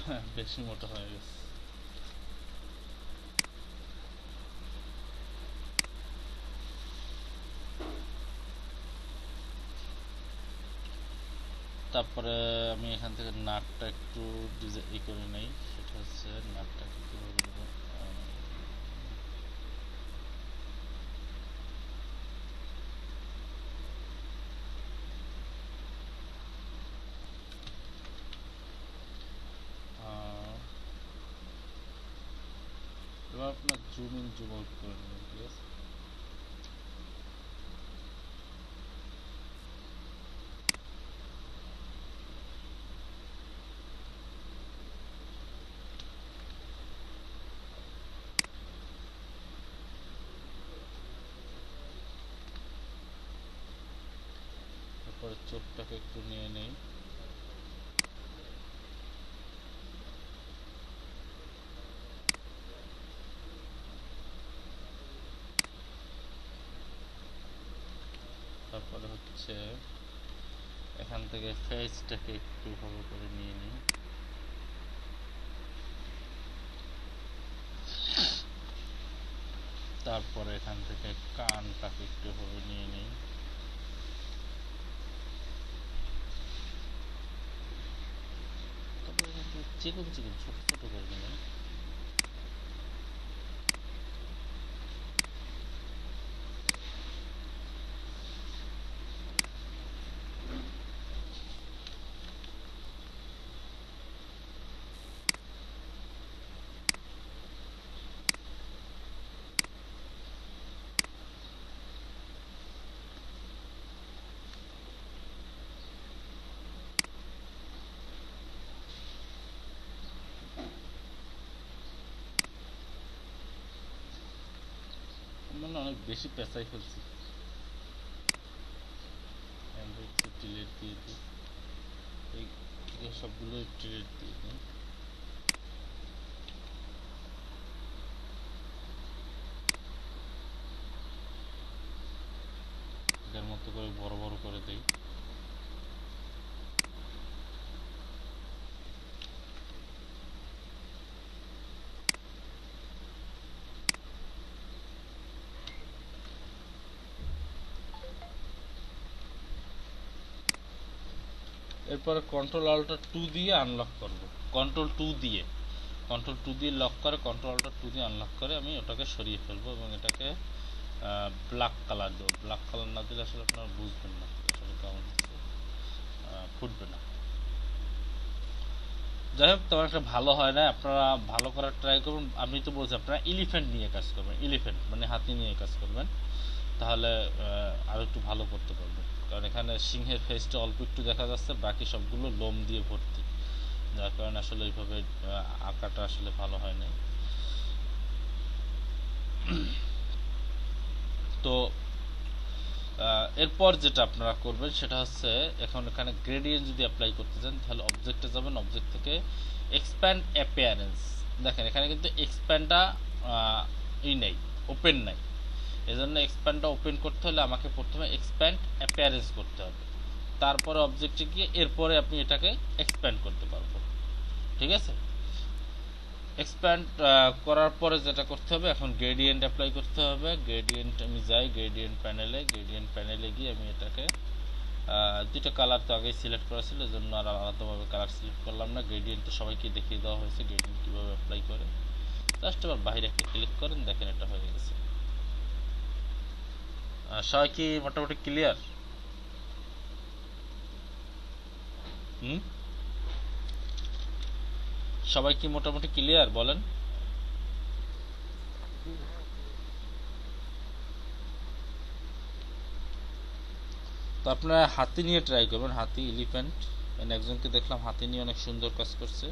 হ্যাঁ, বেশি মোটা হয়ে গেছে। তারপরে আমি এখান থেকে নাটটা একটু ই করে নেই, সেটা হচ্ছে নাটটা একটু এবার আপনার জুম ইন জুম আউট করে নেবেন। ঠিক আছে, তারপরে চোখটাকে একটু নিয়ে নেই। তারপরে হচ্ছে এখান থেকে ফেসটাকে একটু ভালো করে নিয়ে নিই। তারপরে এখান থেকে কানটাকে একটু ভাবে নিয়ে নিই। তারপরে এখান থেকে চিকন চিকন ছোট ছোট করে নেবেন। মানে অনেক বেশি পেঁচাই ফেলছি, ডিলেট দিয়ে দিই, এই সবগুলো ডিলেট দিয়ে দিই। এটার মতো করে বড় বড় করে দিই। এরপরে কন্ট্রোল-অল্টার-2 দিয়ে আনলক করব। কন্ট্রোল 2 দিয়ে, কন্ট্রোল 2 দিয়ে লক করে কন্ট্রোল-অল্টার-2 দিয়ে আনলক করে আমি ওটাকে সরিয়ে ফেলবো এবং এটাকে ব্ল্যাক কালার দেবো। ব্ল্যাক কালার না দিলে আসলে আপনারা বুঝবেন না আসলে কেমন হচ্ছে, ফুটবে না। যাই হোক, তেমন একটা ভালো হয় না, আপনারা ভালো করার ট্রাই করুন। আমি তো বলছি আপনারা এলিফ্যান্ট নিয়ে কাজ করবেন, এলিফ্যান্ট মানে হাতি নিয়ে কাজ করবেন। তাহলে আরো একটু ভালো করতে পারবেন। কারণ এখানে সিংহের ফেসটা অল্প একটু দেখা যাচ্ছে, বাকি সবগুলো লোম দিয়ে ভর্তি, যার কারণে আসলে এইভাবে আঁকাটা আসলে ভালো হয় না। তো এরপর যেটা আপনারা করবেন সেটা হচ্ছে, এখন এখানে গ্রেডিয়েন্ট যদি অ্যাপ্লাই করতে চান তাহলে অবজেক্টে যাবেন, অবজেক্ট থেকে এক্সপ্যান্ড অ্যাপিয়ারেন্স। দেখেন এখানে কিন্তু এক্সপ্যান্ডটা নেই, ওপেন নাই। এজন্য এক্সপ্যান্ডটা ওপেন করতে হলে আমাকে প্রথমে এক্সপ্যান্ড অ্যাপিয়ারেন্স করতে হবে, তারপরে অবজেক্টে গিয়ে এরপরে আপনি এটাকে এক্সপ্যান্ড করতে পারবেন। ঠিক আছে? এক্সপ্যান্ড করার পরে যেটা করতে হবে, এখন গ্রেডিয়েন্ট অ্যাপ্লাই করতে হবে। গ্রেডিয়েন্ট আমি যাই গ্রেডিয়েন্ট প্যানেলে, গ্রেডিয়েন্ট প্যানেলে গিয়ে আমি এটাকে দুইটা কালার তো আগেই সিলেক্ট করা ছিল, এজন্য আর আলাদাভাবে কালার সিলেক্ট করলাম না। গ্রেডিয়েন্ট তো সবাইকে দেখিয়ে দেওয়া হয়েছে গ্রেডিয়েন্ট কীভাবে অ্যাপ্লাই করে। জাস্ট আবার বাইরে একটা ক্লিক করেন, দেখেন এটা হয়ে গেছে। সবাই কি মোটামুটি ক্লিয়ার? হুম, সবাই কি মোটামুটি ক্লিয়ার বলেন? তো আপনারা হাতি নিয়ে ট্রাই করবেন, হাতি, এলিফ্যান্ট। একজনকে দেখলাম হাতি নিয়ে অনেক সুন্দর কাজ করছে।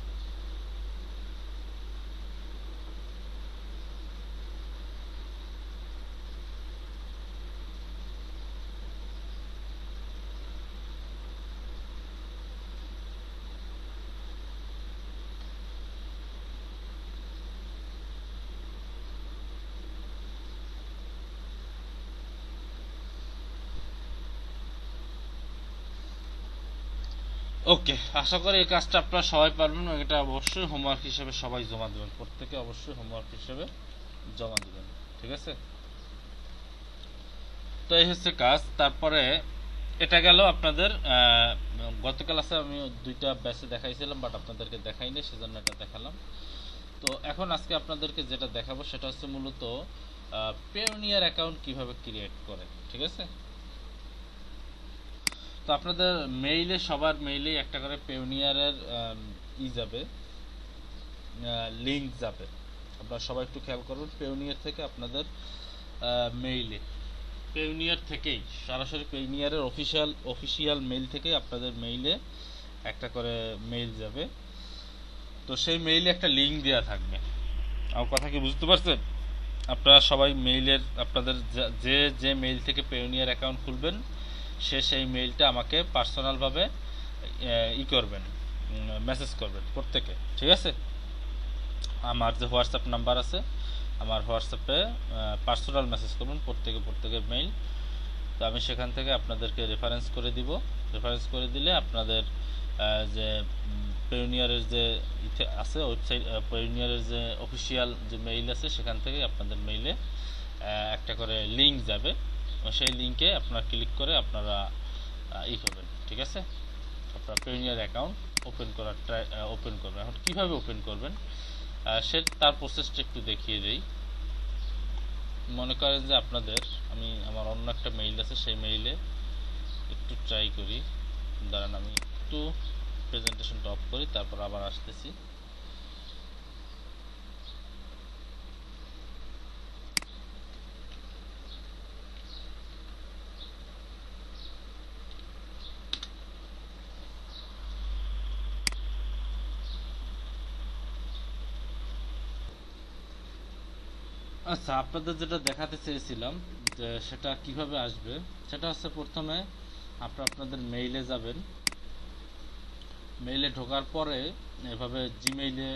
ওকে, আশা করি এই কাজটা আপনারা সবাই পারবেন। এটা অবশ্যই হোমওয়ার্ক হিসেবে সবাই জমা দেবেন, প্রত্যেকে অবশ্যই হোমওয়ার্ক হিসেবে জমা দেবেন। ঠিক আছে? তো এই হচ্ছে কাজ। তারপরে এটা গেল আপনাদের গত ক্লাসে আমি দুইটা ব্যাচে দেখাইছিলাম, বাট আপনাদেরকে দেখাইনি, সেজন্য এটা দেখালাম। তো এখন আজকে আপনাদেরকে যেটা দেখাবো সেটা হচ্ছে মূলত পেওনিয়ার অ্যাকাউন্ট কিভাবে ক্রিয়েট করে। ঠিক আছে? তো আপনাদের মেইলে, সবার মেইলে একটা করে পেওনিয়ারের যাবে, লিংক যাবে। আপনারা সবাই একটু খেয়াল করবেন, পেওনিয়ার থেকে আপনাদের মেইলে, পেওনিয়ার থেকেই সরাসরি পেওনিয়ারের অফিসিয়াল মেইল থেকে আপনাদের মেইলে একটা করে মেইল যাবে। তো সেই মেইলে একটা লিংক দেওয়া থাকবে। আমার কথা কি বুঝতে পারছেন? আপনারা সবাই মেইলের, আপনাদের যে যে মেইল থেকে পেওনিয়ার অ্যাকাউন্ট খুলবেন সে সেই মেইলটা আমাকে পার্সোনালভাবে করবেন, মেসেজ করবেন প্রত্যেকে। ঠিক আছে? আমার যে হোয়াটসঅ্যাপ নাম্বার আছে, আমার হোয়াটসঅ্যাপে পার্সোনাল মেসেজ করবেন প্রত্যেকের মেইল। তো আমি সেখান থেকে আপনাদেরকে রেফারেন্স করে দিব। রেফারেন্স করে দিলে আপনাদের যে পেওনিয়ারের যে আছে ওয়েবসাইট, পেওনিয়ারের যে অফিসিয়াল যে মেইল আছে সেখান থেকে আপনাদের মেইলে একটা করে লিংক যাবে। সেই লিংকে আপনারা ক্লিক করে আপনারা করবেন। ঠিক আছে? আপনারা পেওনিয়ার অ্যাকাউন্ট ওপেন করবেন। এখন কিভাবে ওপেন করবেন তার প্রসেসটা একটু দেখিয়ে দেই। মনে করেন যে আপনাদের, আমি আমার অন্য একটা মেইল আছে, সেই মেইলে একটু ট্রাই করি। দাঁড়ান আমি একটু প্রেজেন্টেশনটা অফ করি, তারপর আবার আসতেছি। আচ্ছা, আপনাদের যেটা দেখাতে চেয়েছিলাম যে সেটা কিভাবে আসবে, সেটা হচ্ছে প্রথমে আপনাদের মেইলে যাবেন। মেইলে ঢোকার পরে এভাবে জিমেইলে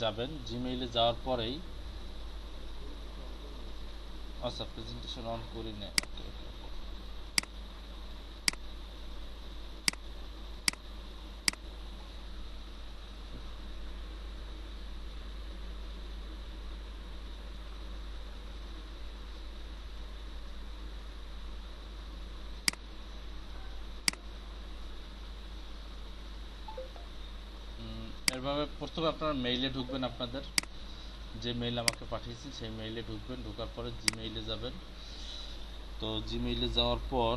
যাবেন। জিমেইলে যাওয়ার পরেই, আচ্ছা প্রেজেন্টেশন অন করি না, এভাবে প্রথমে আপনারা মেইলে ঢুকবেন। আপনাদের যে মেইল আমাকে পাঠিয়েছেন সেই মেইলে ঢুকবেন। ঢোকার পরে জিমেইলে যাবেন। তো জিমেইলে যাওয়ার পর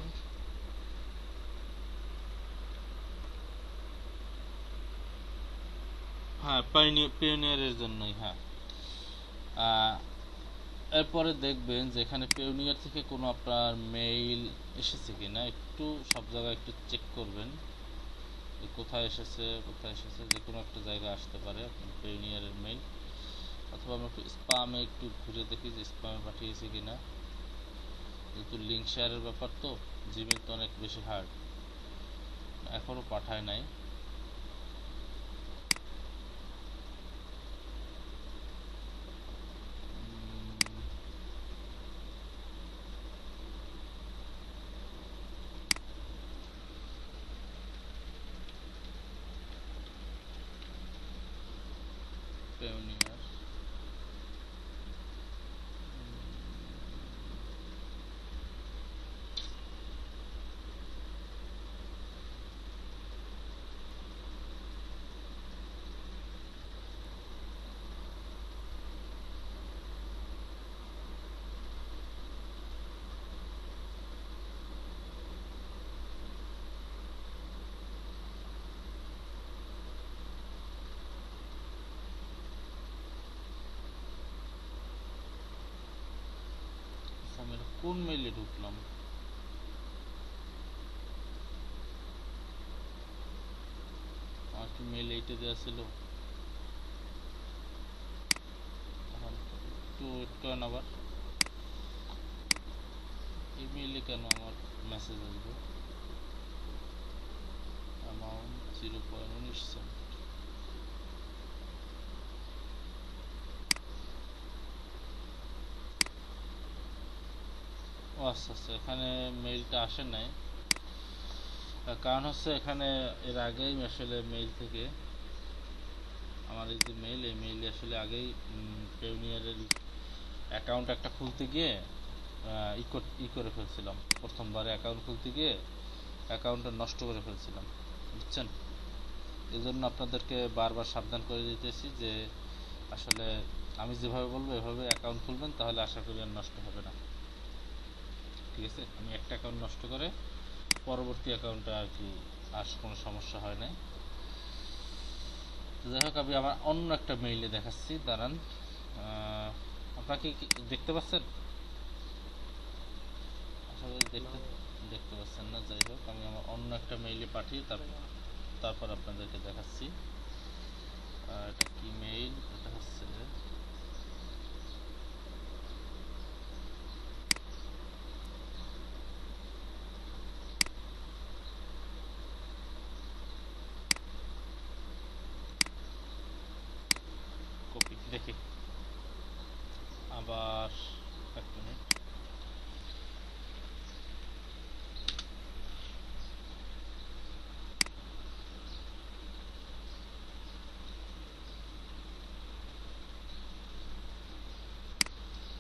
হ্যাঁ, পেওনিয়ারের জন্যই, হ্যাঁ এরপরে দেখবেন যে এখানে পেওনিয়ার থেকে কোনো আপনার মেইল এসেছে কিনা একটু সব জায়গায় একটু চেক করবেন যে কোথায় এসেছে যে কোনো একটা জায়গায় আসতে পারে আপনার পেওনিয়ারের মেইল, অথবা আমরা একটু স্পামে একটু ঘুরে দেখি যে স্পামে পাঠিয়েছে কিনা, যেহেতু লিঙ্ক শেয়ারের ব্যাপার তো জিমেল তো অনেক বেশি হার্ড, এখনও পাঠায় নাই। পেওনিয়ার আমি কোন মেইলে ঢুকলাম? আমার কি মেইল এইটা দেওয়া ছিল? এখন একটু ওয়েট করেন, আবার এই মেইলে কেন আমার মেসেজ আসবে অ্যামাউন্ট 0.19 সেন্ট? ও আচ্ছা আচ্ছা, এখানে মেইলটা আসে নাই। কারণ হচ্ছে এখানে এর আগেই আসলে মেইল থেকে আমার এই যে মেইল, এই মেইলে আসলে আগেই পেওনিয়ারের অ্যাকাউন্ট একটা খুলতে গিয়ে করে ফেলছিলাম, প্রথমবারে অ্যাকাউন্ট খুলতে গিয়ে অ্যাকাউন্টটা নষ্ট করে ফেলছিলাম, বুঝছেন? এই জন্য আপনাদেরকে বারবার সাবধান করে দিতেছি যে আসলে আমি যেভাবে বলবো এভাবে অ্যাকাউন্ট খুলবেন, তাহলে আশা করি আর নষ্ট হবে না। ঠিক আছে, আমি একটা অ্যাকাউন্ট নষ্ট করে পরবর্তী অ্যাকাউন্টে আর কি আর কোনো সমস্যা হয় নাই। তো যাই হোক, আমি আমার অন্য একটা মেইলে দেখাচ্ছি, দাঁড়ান। আপনারা কি দেখতে পাচ্ছেন? আশা করি দেখতে পাচ্ছেন না। যাই হোক, আমি আমার অন্য একটা মেইলে পাঠিয়ে তারপর আপনাদেরকে দেখাচ্ছি। এটা কি মেইল? এটা হচ্ছে কপি দেখি আবার, এক মিনিট।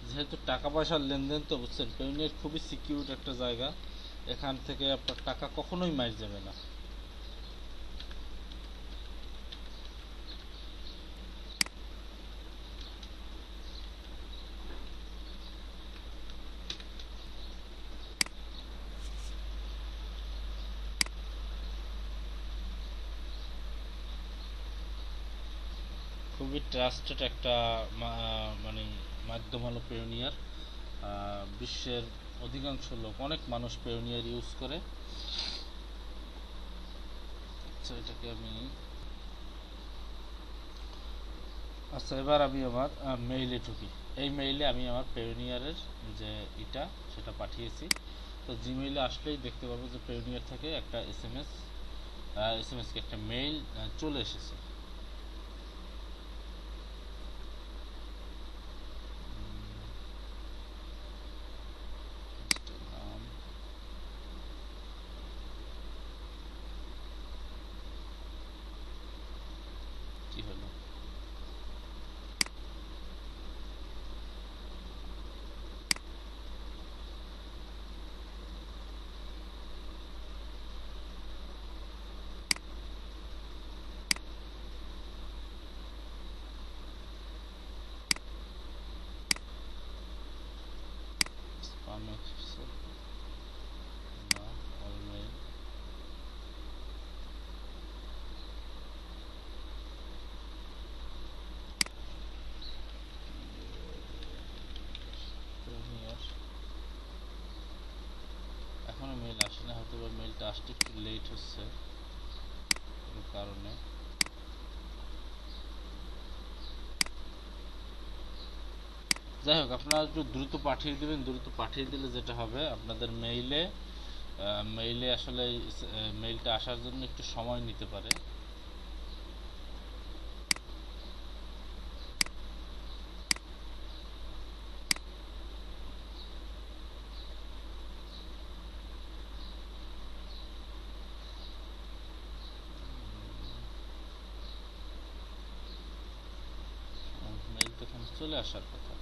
যেহেতু টাকা পয়সার লেনদেন তো বুঝছেন, পেইনের খুবই সিকিউর একটা জায়গা, এখান থেকে আপনার টাকা কখনোই মার যাবে না। খুবই ট্রাস্টেড একটা মানে মাধ্যম হলো পেওনিয়ার। বিশ্বের অধিকাংশ লোক, অনেক মানুষ পেওনিয়ার ইউজ করে। আচ্ছা, এটাকে আমি আচ্ছা, এবার আমি আমার মেইলে ঢুকি। এই মেইলে আমি আমার পেওনিয়ারের যে সেটা পাঠিয়েছি। তো জিমেইলে আসলেই দেখতে পাবো যে পেওনিয়ার থেকে একটা এসএমএস কি একটা মেইল চলে এসেছে। নাম কি হলো? আসতে একটু লেট হচ্ছে কোনো কারণে। যাই হোক, আপনারা একটু দ্রুত পাঠিয়ে দেবেন। দ্রুত পাঠিয়ে দিলে যেটা হবে, আপনাদের মেইলে আসলে মেইলটা আসার জন্য একটু সময় নিতে পারে। মেইল তো এখানে চলে আসার কথা।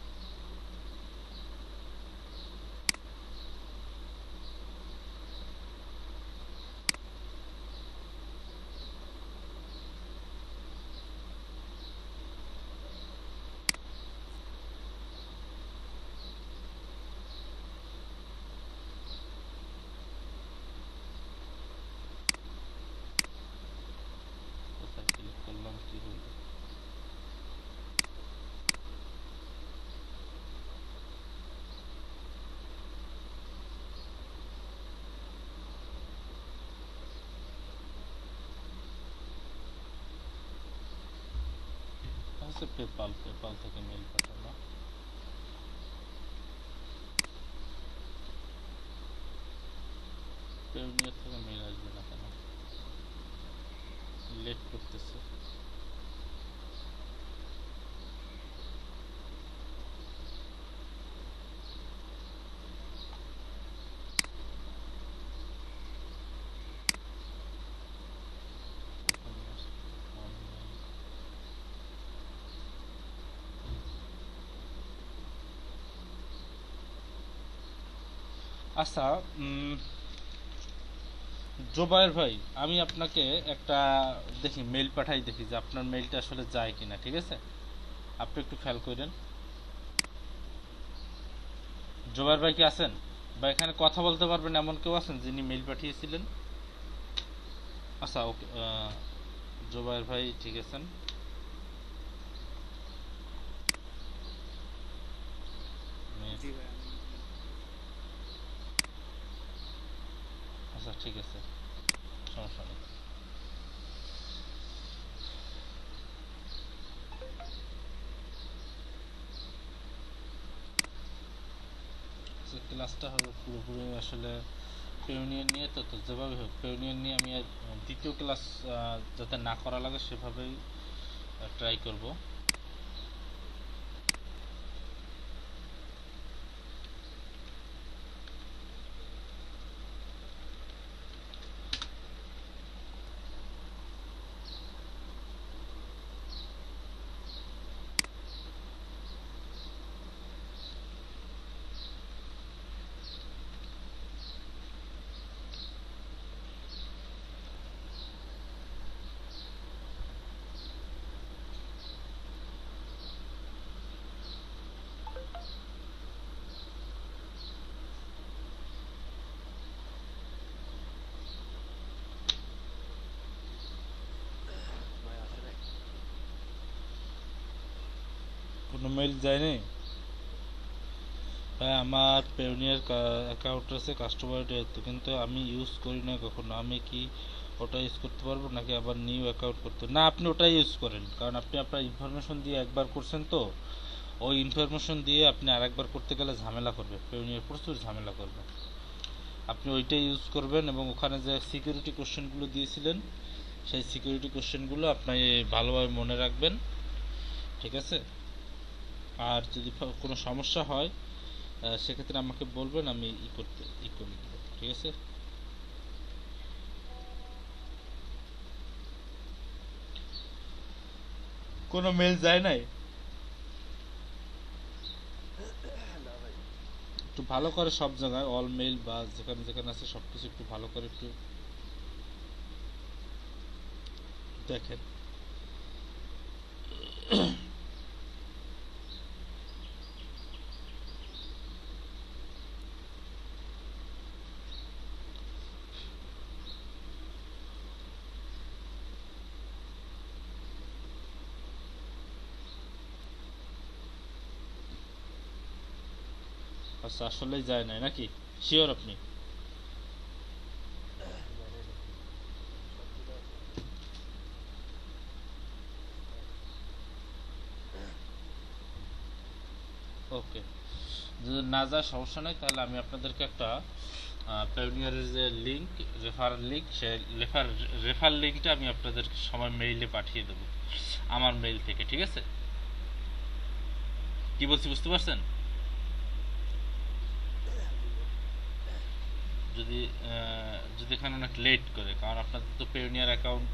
কোথায় ক্লিক করলাম, কি হলো? আচ্ছা, পেপাল থেকে মেইল পাঠানো। পেউনিয়ার থেকে মেইল আসবে না কেন? লেট করতেছে। আচ্ছা, জোবায়ের ভাই, আমি আপনাকে একটা দেখি মেইল পাঠাই, দেখি যে আপনার মেইলটা আসলে যায় কিনা। ঠিক আছে, আপনি একটু খেয়াল করেন। জোবায়ের ভাই কি আছেন? বা এখানে কথা বলতে পারবেন এমন কেউ আছেন যিনি মেইল পাঠিয়েছিলেন? আচ্ছা, ওকে। জোবায়ের ভাই ঠিক আছেন? জি ভাই, আমি আচ্ছা, ঠিক আছে, সমস্যা নেই। আচ্ছা, ক্লাসটা হবে পুরোপুরি আসলে পেউনিয়ার নিয়ে। তো যেভাবে হোক পেউনিয়ার নিয়ে আমি আর দ্বিতীয় ক্লাস যাতে না করা লাগে সেভাবেই ট্রাই করব। ভাই আসে নাই। কোনো মেইল যায়নি ভাই। আমার পেউনিয়ার অ্যাকাউন্ট আছে, কাস্টমার তো, কিন্তু আমি ইউজ করি না কখনো। আমি কি ওটা ইউজ করতে পারবো নাকি আবার নিউ অ্যাকাউন্ট করতে? না, আপনি ওটাই ইউজ করেন, কারণ আপনি আপনার ইনফরমেশন দিয়ে একবার করছেন তো। ওই ইনফরমেশন দিয়ে আপনি আরেকবার করতে গেলে ঝামেলা করবে, পেউনিয়ার প্রচুর ঝামেলা করবে। আপনি ওইটাই ইউজ করবেন এবং ওখানে যে সিকিউরিটি কোশ্চেনগুলো দিয়েছিলেন সেই সিকিউরিটি কোশ্চেনগুলো আপনি ভালোভাবে মনে রাখবেন। ঠিক আছে? আর যদি কোনো সমস্যা হয় সেক্ষেত্রে আমাকে বলবেন, আমি করে দেবো। ঠিক আছে? কোনো মেল যায় নাই? না ভাই। একটু ভালো করে সব জায়গায় অল মেল বা যেখানে যেখানে আছে সব কিছু একটু ভালো করে একটু দেখেন। আচ্ছা, আসলেই যায় নাই নাকি? শিওর আপনি? না ওকে, যদি না যায় সমস্যা নেই, তাহলে আমি আপনাদেরকে একটা পেওনিয়ারের যে লিঙ্ক, রেফার লিঙ্ক, সে রেফার লিঙ্কটা আমি আপনাদেরকে সময় মেইলে পাঠিয়ে দেবো আমার মেইল থেকে, ঠিক আছে? কি বলছি বুঝতে পারছেন? যদি যদি এখানে অনেক লেট করে, কারণ আপনাদের তো পেওনিয়ার অ্যাকাউন্ট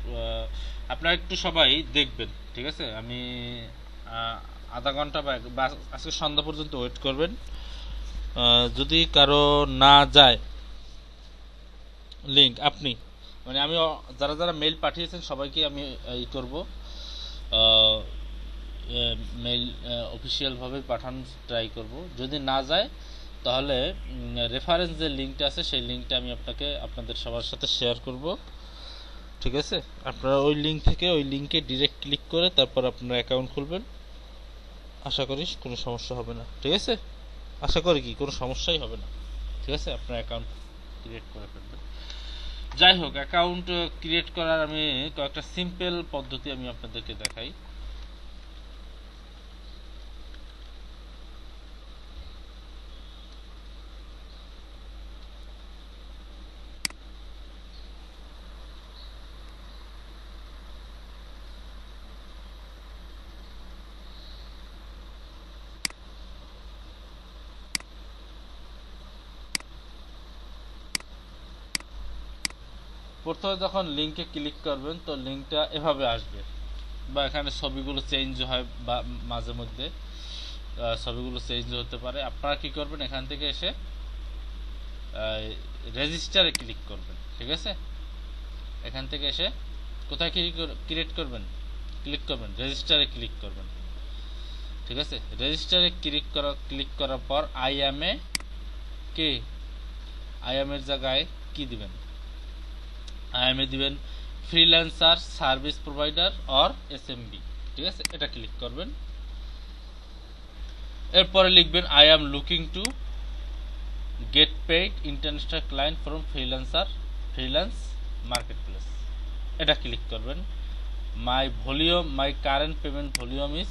আপনারা একটু সবাই দেখবেন, ঠিক আছে? আমি আধা ঘন্টা বা আজকে সন্ধ্যা পর্যন্ত ওয়েট করবেন। যদি কারো না যায় লিঙ্ক, আপনি মানে আমি যারা যারা মেইল পাঠিয়েছেন সবাইকে আমি ই করব, মেইল অফিসিয়ালভাবে পাঠানোর ট্রাই করব। যদি না যায় তাহলে রেফারেন্স যে লিঙ্কটা আছে সেই লিঙ্কটা আমি আপনাদের সবার সাথে শেয়ার করব, ঠিক আছে? আপনারা ওই লিঙ্ক থেকে ওই লিঙ্কে ডিরেক্ট ক্লিক করে তারপর আপনারা অ্যাকাউন্ট খুলবেন। আশা করি কোনো সমস্যা হবে না, ঠিক আছে? আশা করি কি কোনো সমস্যাই হবে না, ঠিক আছে? আপনার অ্যাকাউন্ট ক্রিয়েট করে ফেলবেন। যাই হোক, অ্যাকাউন্ট ক্রিয়েট করার আমি কয়েকটা সিম্পল পদ্ধতি আমি আপনাদেরকে দেখাই। প্রথমে যখন লিঙ্কে ক্লিক করবেন তো লিঙ্কটা এভাবে আসবে, বা এখানে ছবিগুলো চেঞ্জ হয় বা মাঝে মধ্যে ছবিগুলো চেঞ্জ হতে পারে। আপনারা কি করবেন, এখান থেকে এসে রেজিস্টারে ক্লিক করবেন, ঠিক আছে? এখান থেকে এসে কোথায় ক্রিয়েট করবেন, ক্লিক করবেন, রেজিস্টারে ক্লিক করবেন, ঠিক আছে? রেজিস্টারে ক্লিক করার পর আই এম এ এর জায়গায় কি দিবেন, আইএমএ দিবেন freelancer service provider or SMB, ঠিক আছে? এটা ক্লিক করবেন। এরপরে লিখবেন I am looking to gate paid international client from freelance marketplace, এটা ক্লিক করবেন। মাই current payment volume is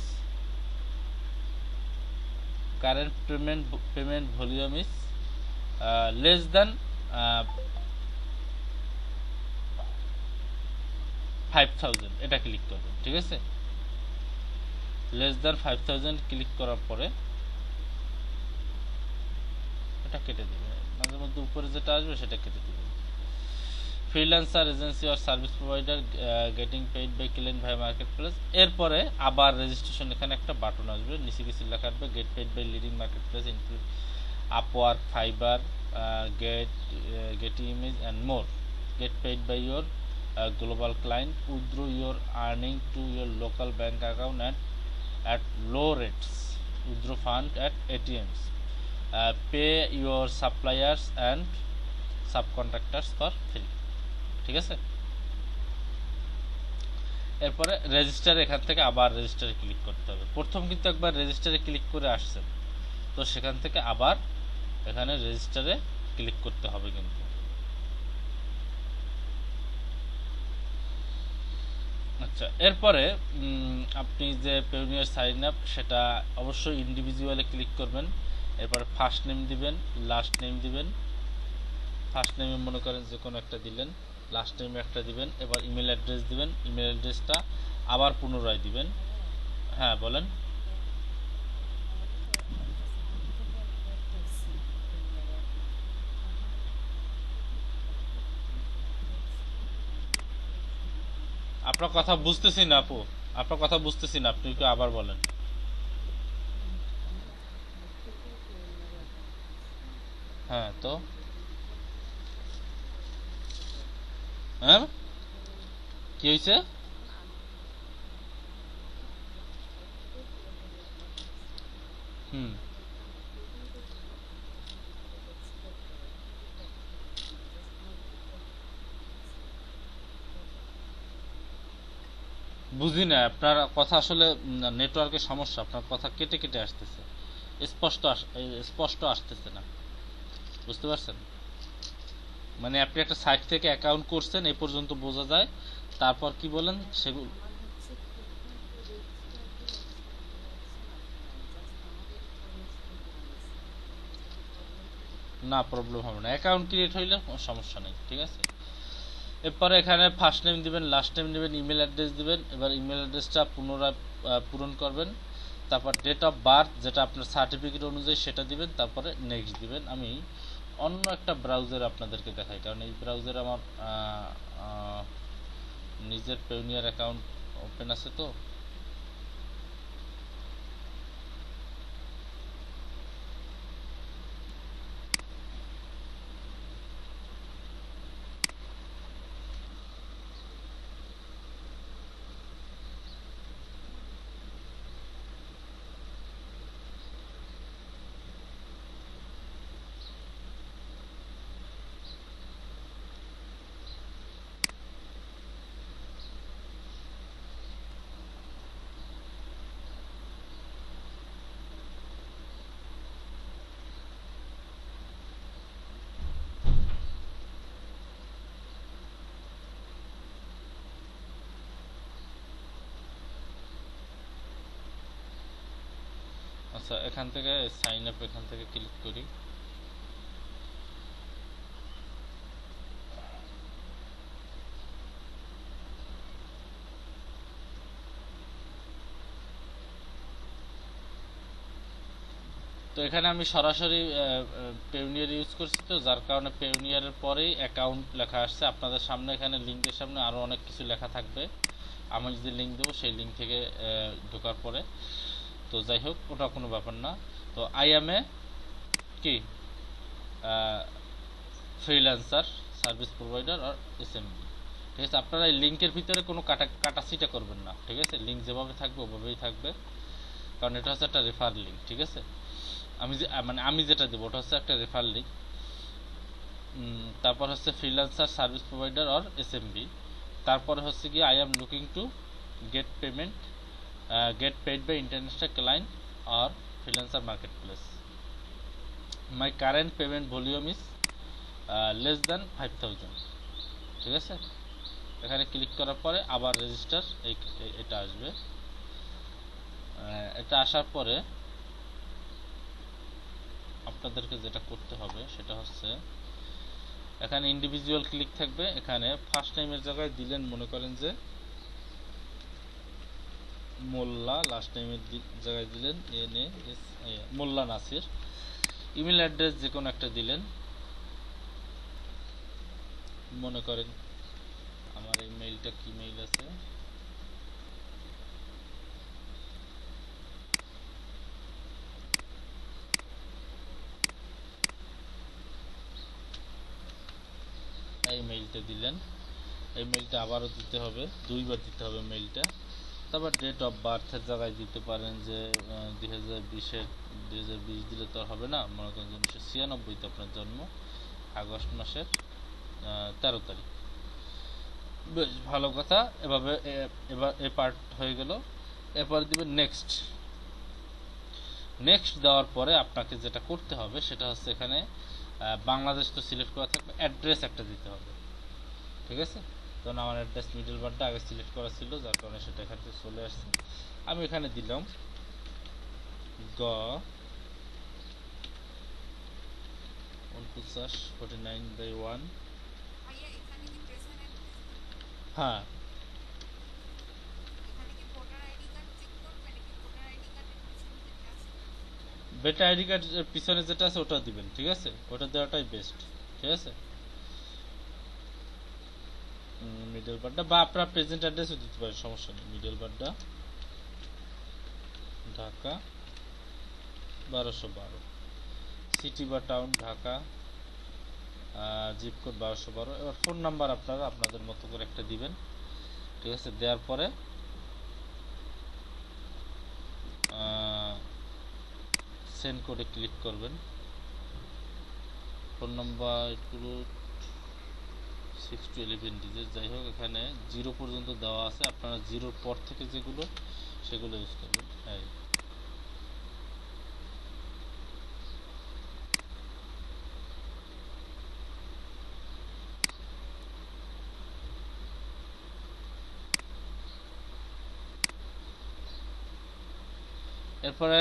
less than 5000, এটা ক্লিক করবেন, ঠিক আছে? লেস দ্যান 5000 ক্লিক করার পরে এটা কেটে দিবেন, মাঝে মধ্যে উপরে যেটা আসবে সেটা কেটে দিবেন। Freelancer agency or service provider getting paid by client via market. এরপরে আবার রেজিস্ট্রেশন, এখানে একটা বাটন আসবে, নিচে কিছু লেখা আসবে get paid by leading market include Upwork, Fiverr, Getty image and more. Get paid by your global client, withdraw your earning to your local bank account at low rates, withdraw fund at ATMs, pay your suppliers and subcontractors for free, ঠিক আছে? এরপরে register, এখান থেকে আবার রেজিস্টারে click করতে হবে। প্রথম কিন্তু একবার রেজিস্টারে ক্লিক করে আসছেন, তো সেখান থেকে আবার এখানে রেজিস্টারে ক্লিক করতে হবে কিন্তু। আচ্ছা, এরপরে আপনি যে পেওনিয়ার সাইন আপ সেটা অবশ্যই ইন্ডিভিজুয়ালে ক্লিক করবেন। এরপরে ফার্স্ট নেম দিবেন, লাস্ট নেম দিবেন। ফার্স্ট নেমে মনে করেন যে কোনো একটা দিলেন, লাস্ট নেমে একটা দিবেন। এবার ইমেল অ্যাড্রেস দিবেন, ইমেল অ্যাড্রেসটা আবার পুনরায় দিবেন। হ্যাঁ বলেন। আপনার কথা বুঝতেছি না আপু, আপনার কথা বুঝতেছি না, আপনি একটু আবার বলেন। হ্যাঁ তো হ্যাঁ কি হয়েছে? হুম, বুঝি না আপনার কথা, আসলে নেটওয়ার্কের সমস্যা, আপনার কথা কেটে কেটে আসতেছে, স্পষ্ট আসতেছে না, বুঝতে পারছেন? মানে আপনি একটা সাইট থেকে অ্যাকাউন্ট করছেন এই পর্যন্ত বোঝা যায়, তারপর কি বলেন সেগুলো। আমার হচ্ছে কোথায় রেজিস্টার দিয়ে আসছেন আপনারা, জাস্ট আমাকে ইনফরমেশন না, প্রবলেম হবে না, অ্যাকাউন্ট ক্রিয়েট হইলে কোনো সমস্যা নেই, ঠিক আছে। এরপরে এখানে ফার্স্ট নেম দিবেন, লাস্ট নেম দিবেন, ইমেল অ্যাড্রেস দিবেন। এবার ইমেল অ্যাড্রেসটা পুনরায় পূরণ করবেন। তারপর ডেট অফ বার্থ যেটা আপনার সার্টিফিকেট অনুযায়ী সেটা দিবেন, তারপরে নেক্সট দিবেন। আমি অন্য একটা ব্রাউজারে আপনাদেরকে দেখাই, কারণ এই ব্রাউজারে আমার নিজের পেউনিয়ার অ্যাকাউন্ট ওপেন আছে তো। আচ্ছা, এখান থেকে সাইন আপ এখান থেকে ক্লিক করি। তো এখানে আমি সরাসরি পেউনিয়ার ইউজ করছি, তো যার কারণে পেউনিয়ারের পরেই অ্যাকাউন্ট লেখা আসছে। আপনাদের সামনে এখানে লিঙ্কের সামনে আরও অনেক কিছু লেখা থাকবে, আমি যে লিঙ্ক দেবো সেই লিঙ্ক থেকে ঢোকার পরে। তো যাই হোক, ওটা কোনো ব্যাপার না। তো আই এম এ কি ফ্রিল্যান্সার সার্ভিস প্রোভাইডার আর এসএমবি, ঠিক আছে। আপনারা এই লিঙ্কের ভিতরে কোনো কাটাছিটা করবেন না, ঠিক আছে। লিঙ্ক যেভাবে থাকবে ওভাবেই থাকবে, কারণ এটা হচ্ছে একটা রেফার লিঙ্ক, ঠিক আছে। আমি যেটা দেবো ওটা হচ্ছে একটা রেফার লিঙ্ক। তারপর হচ্ছে freelancer service provider or SMB. তারপরে হচ্ছে কি I am looking to get payment get paid by international client or freelancer market. My current payment volume is less than 5000, ঠিক আছে। এখানে ক্লিক করার পরে আবার রেজিস্টার এটা আসবে। এটা আসার পরে আপনাদেরকে যেটা করতে হবে সেটা হচ্ছে এখানে ইন্ডিভিজুয়াল ক্লিক থাকবে। এখানে ফার্স্ট নেমের জায়গায় দিলেন মনে করেন যে মোল্লা, লাস্ট নেমের জায়গায় দিলেন NAS মোল্লা নাসির। ইমেল অ্যাড্রেস যে কোনো একটা দিলেন, মনে করেন আমার এই মেইলটা কি মেইল আছে, এই মেইলটা দিলেন। এই মেইলটা আবারও দিতে হবে, দুইবার দিতে হবে মেইলটা। তারপর ডেট অফ বার্থের জায়গায় দিতে পারেন যে 2020-এর 2020 দিলে তো আর হবে না, মনে করেন 1996-তে আপনার জন্ম, আগস্ট মাসের 13 তারিখ। বেশ ভালো কথা। এভাবে এবার এ পার্ট হয়ে গেল। এরপরে দিবেন নেক্সট। নেক্সট দেওয়ার পরে আপনাকে যেটা করতে হবে সেটা হচ্ছে এখানে বাংলাদেশ তো সিলেক্ট করা থাকবে, অ্যাড্রেস একটা দিতে হবে, ঠিক আছে। তখন আমার অ্যাড্রেস মিডল বারটা আগে সিলেক্ট করা ছিল, যার কারণে সেটা এখান থেকে চলে আসছে। আমি এখানে দিলাম গ 49/1। ভাইয়া এখানে কি প্রেজেন্ট অ্যাড্রেস দিবেন? হ্যাঁ, এখানে কি ভোটার আইডি কার্ড চেক করবে নাকি ভোটার আইডি কার্ডের পিছনে যেটা আছে ওটা দিবেন? বেটা আইডি কার্ড পিছনে যেটা আছে ওটা দিবেন, ঠিক আছে। ওটা দেওয়াটাই বেস্ট, ঠিক আছে। মিডল বারটা বা আপনার প্রেজেন্ট অ্যাড্রেসও দিতে পারেন, সমস্যা নেই। মিডল বারটা ঢাকা 1212, সিটি বা টাউন ঢাকা, জিপ কোড 1212। এবার ফোন নাম্বার আপনারা আপনাদের মতো করে একটা দিবেন, ঠিক আছে। দেওয়ার পরে সেন্ড কোডে ক্লিক করবেন। ফোন নাম্বার এগুলো 6 to 11 ডিজিট, যাই হোক এখানে 0 পর্যন্ত দেওয়া আছে, আপনারা 0-র পর থেকে যেগুলো সেগুলো ইউজ করবেন। হ্যাঁ, এরপরে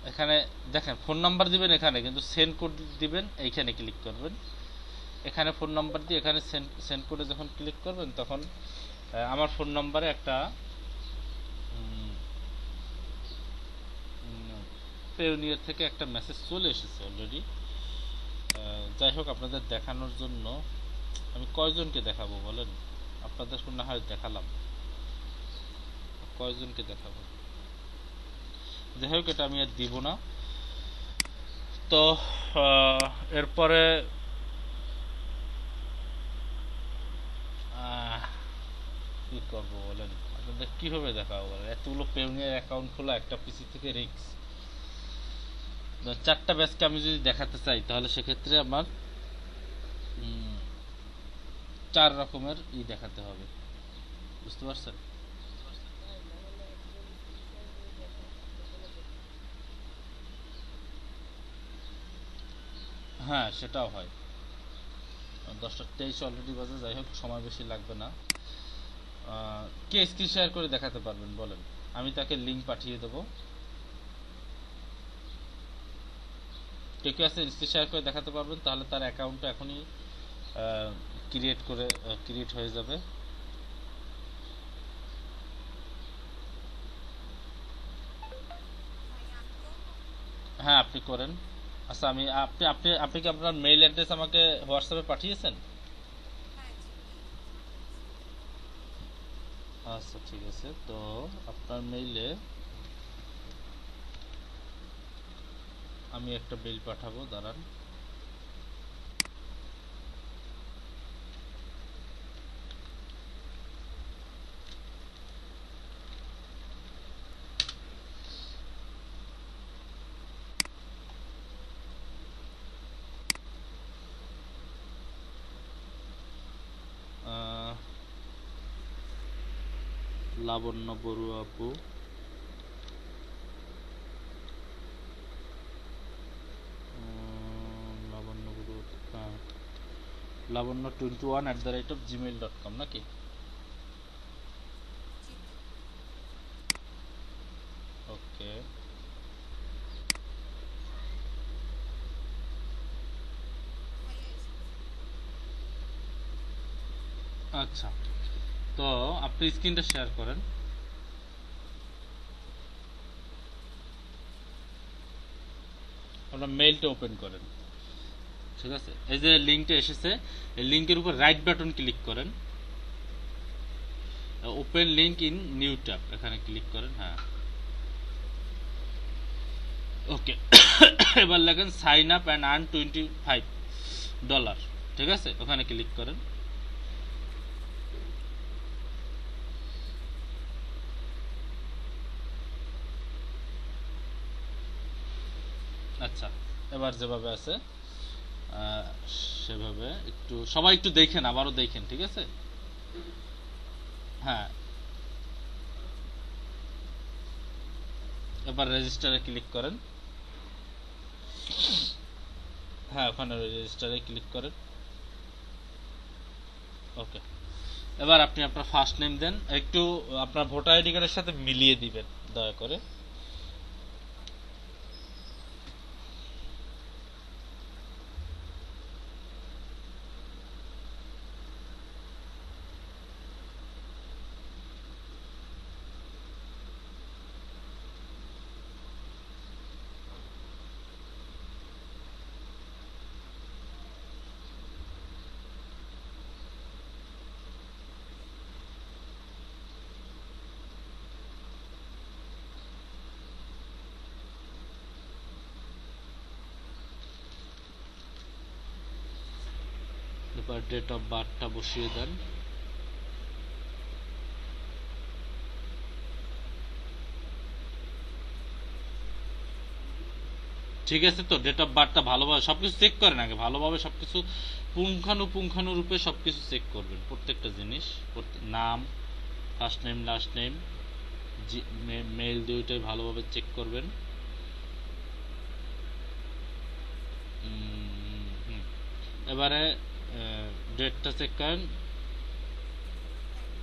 এখানে দেখেন ফোন নাম্বার দিবেন এখানে, কিন্তু সেন্ড কোড দিবেন এইখানে ক্লিক করবেন। এখানে ফোন নাম্বার দিয়ে এখানে সেন্ড কোডে যখন ক্লিক করবেন তখন আমার ফোন নাম্বারে একটা পেওনিয়ার থেকে একটা মেসেজ চলে এসেছে অলরেডি। যাই হোক, আপনাদের দেখানোর জন্য আমি কয়জনকে দেখাবো বলেন? আপনাদের না হয় দেখালাম, কয়জনকে দেখাবো? যাই হোক, এটা আমি আর দিব না। তো এরপরে কি করবো বলেন? আপনাদের কিভাবে দেখাবো বলেন? এতগুলো পেওনিয়ার অ্যাকাউন্ট খোলা একটা পিসি থেকে রিস্ক। 4টা ব্যাচকে আমি যদি দেখাতে চাই তাহলে সেক্ষেত্রে আমার 4 রকমের দেখাতে হবে, বুঝতে পারছেন? হ্যাঁ, সেটাও হয়। 10:23 অলরেডি বাজে। যাই হোক, সময় বেশি লাগবে না। কে স্ক্রিন শেয়ার করে দেখাতে পারবেন বলেন? আমি তাকে লিঙ্ক পাঠিয়ে দেবো। কে কে আছে স্ক্রিন শেয়ার করে দেখাতে পারবেন? তাহলে তার অ্যাকাউন্টটা এখনই ক্রিয়েট হয়ে যাবে। ভাই আমি করবো? হ্যাঁ, আপনি করেন। আচ্ছা, আমি আপনি আপনি আপনি কি আপনার মেইল অ্যাড্রেস আমাকে হোয়াটসঅ্যাপে পাঠিয়েছেন? হ্যাঁ জি পাঠিয়েছি। আচ্ছা, ঠিক আছে। তো আপনার মেইলে আমি একটা মেইল পাঠাবো, দাঁড়ান। আহ, লাবণ্য বড়ুয়া আপু, লাবণ্য বড়ুয়া, হ্যাঁ, লাবণ্য21@gmail.com নাকি? জি জি ওকে, ভাইয়া এসেছে। আচ্ছা। তো আপনি স্ক্রিনটা শেয়ার করেন। আপনার মেইলটা ওপেন করেন, ঠিক আছে? এই যে লিঙ্কটা এসেছে, এই লিঙ্কের উপর রাইট বাটন ক্লিক করেন, open link in new tab, এখানে ক্লিক করেন। হ্যাঁ, ওকে। এবার লেখেন সাইন আপ অ্যান্ড আর্ন $25, ঠিক আছে? ওখানে ক্লিক করেন। আচ্ছা, এবার যেভাবে আছে আহ, সেভাবে একটু সবাই একটু দেখেন, আবারও দেখেন, ঠিক আছে? হ্যাঁ, এবার রেজিস্টারে ক্লিক করেন। হ্যাঁ, ওখানে রেজিস্টারে ক্লিক করেন। ওকে, এবার আপনি আপনার ফার্স্ট নেম দেন, একটু আপনার ভোটার আইডি কার্ডের সাথে মিলিয়ে দিবেন দয়া করে। এবার ডেট অফ বার্থটা বসিয়ে দেন। ঠিক আছে, তো ডেট অফ বার্থটা ভালোভাবে সবকিছু চেক করেন আগে, ভালোভাবে সবকিছু পুঙ্খানুপুঙ্খানুরূপে সবকিছু চেক করবেন, প্রত্যেকটা জিনিস, নাম, first name, last name, mail, দুইটাই ভালোভাবে চেক করবেন। হুম। এবারে ডেটটা চেক করেন। হ্যাঁ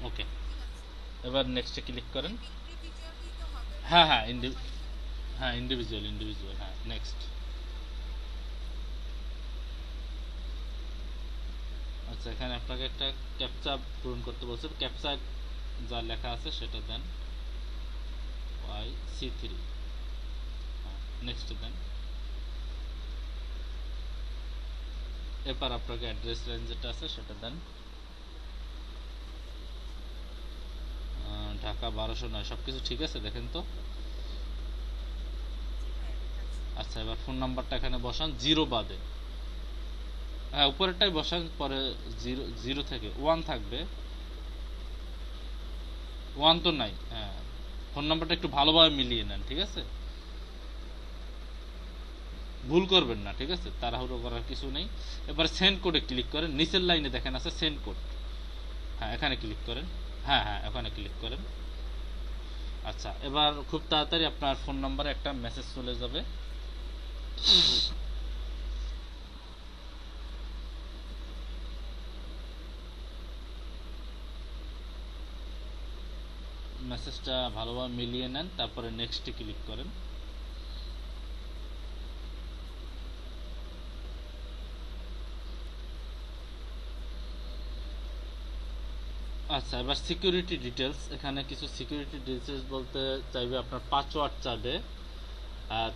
ওকে, ঠিক আছে। এবার নেক্সটে ক্লিক করেন। ইন্ডিভিজুয়ালি তো হবে না, হ্যাঁ হ্যাঁ, সবাইকে হ্যাঁ ইন্ডিভিজুয়াল হ্যাঁ নেক্সট। আচ্ছা এখানে আপনাকে একটা ক্যাপচা পূরণ করতে বলছে, ক্যাপচা যা লেখা আছে সেটা দেন, Y C3, হ্যাঁ নেক্সট দেন। এরপর আপনাকে অ্যাড্রেস রেঞ্জ যেটা আছে সেটা দেন, ঢাকা 1209, সব কিছু ঠিক আছে দেখেন তো। জি ভাইয়া ঠিক আছে। আচ্ছা এবার ফোন নাম্বারটা এখানে বসান জিরো বাদে, হ্যাঁ উপরেরটাই বসান, পরে জিরো জিরো থেকে ওয়ান থাকবে, ওয়ান তো নাই, হ্যাঁ ফোন নাম্বারটা একটু ভালোভাবে মিলিয়ে নেন, ঠিক আছে, ভুল করবেন না, ঠিক আছে, তাড়াহুড়ো করার কিছু নেই। এবার সেন্ড কোডে ক্লিক করেন, নিচের লাইনে দেখেন আছে সেন্ড কোড, হ্যাঁ এখানে ক্লিক করেন, হ্যাঁ ওখানে ক্লিক করেন। আচ্ছা এবার খুব তাড়াতাড়ি আপনার ফোন নাম্বারে একটা মেসেজ চলে যাবে, মেসেজটা ভালোভাবে মিলিয়ে নেন, তারপরে নেক্সটে ক্লিক করেন। আচ্ছা এবার সিকিউরিটি ডিটেলস, এখানে কিছু সিকিউরিটি ডিটেলস বলতে চাইবে, আপনার পাসওয়ার্ড চাইবে।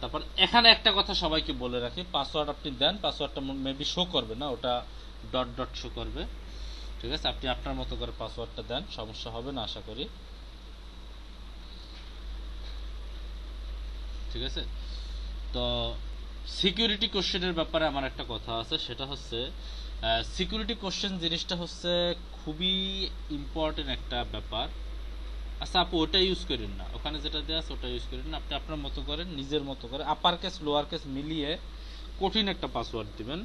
তারপর এখানে একটা কথা সবাইকে বলে রাখি, পাসওয়ার্ড আপনি দেন, পাসওয়ার্ডটা মেবি শো করবে না, ওটা ডট ডট শো করবে, ঠিক আছে, আপনি আপনার মতো করে পাসওয়ার্ডটা দেন, সমস্যা হবে না আশা করি, ঠিক আছে। তো সিকিউরিটি কোশ্চেনের ব্যাপারে আমার একটা কথা আছে, সেটা হচ্ছে সিকিউরিটি কোশ্চেন জিনিসটা হচ্ছে খুবই ইম্পর্টেন্ট একটা ব্যাপার। আচ্ছা আপু ওটা ইউজ করেন না, ওখানে যেটা দেওয়া আছে ওটা ইউজ করেন না, আপনি আপনার মতো করেন, নিজের মতো করে আপার কেস লোয়ার কেস মিলিয়ে কঠিন একটা পাসওয়ার্ড দিবেন,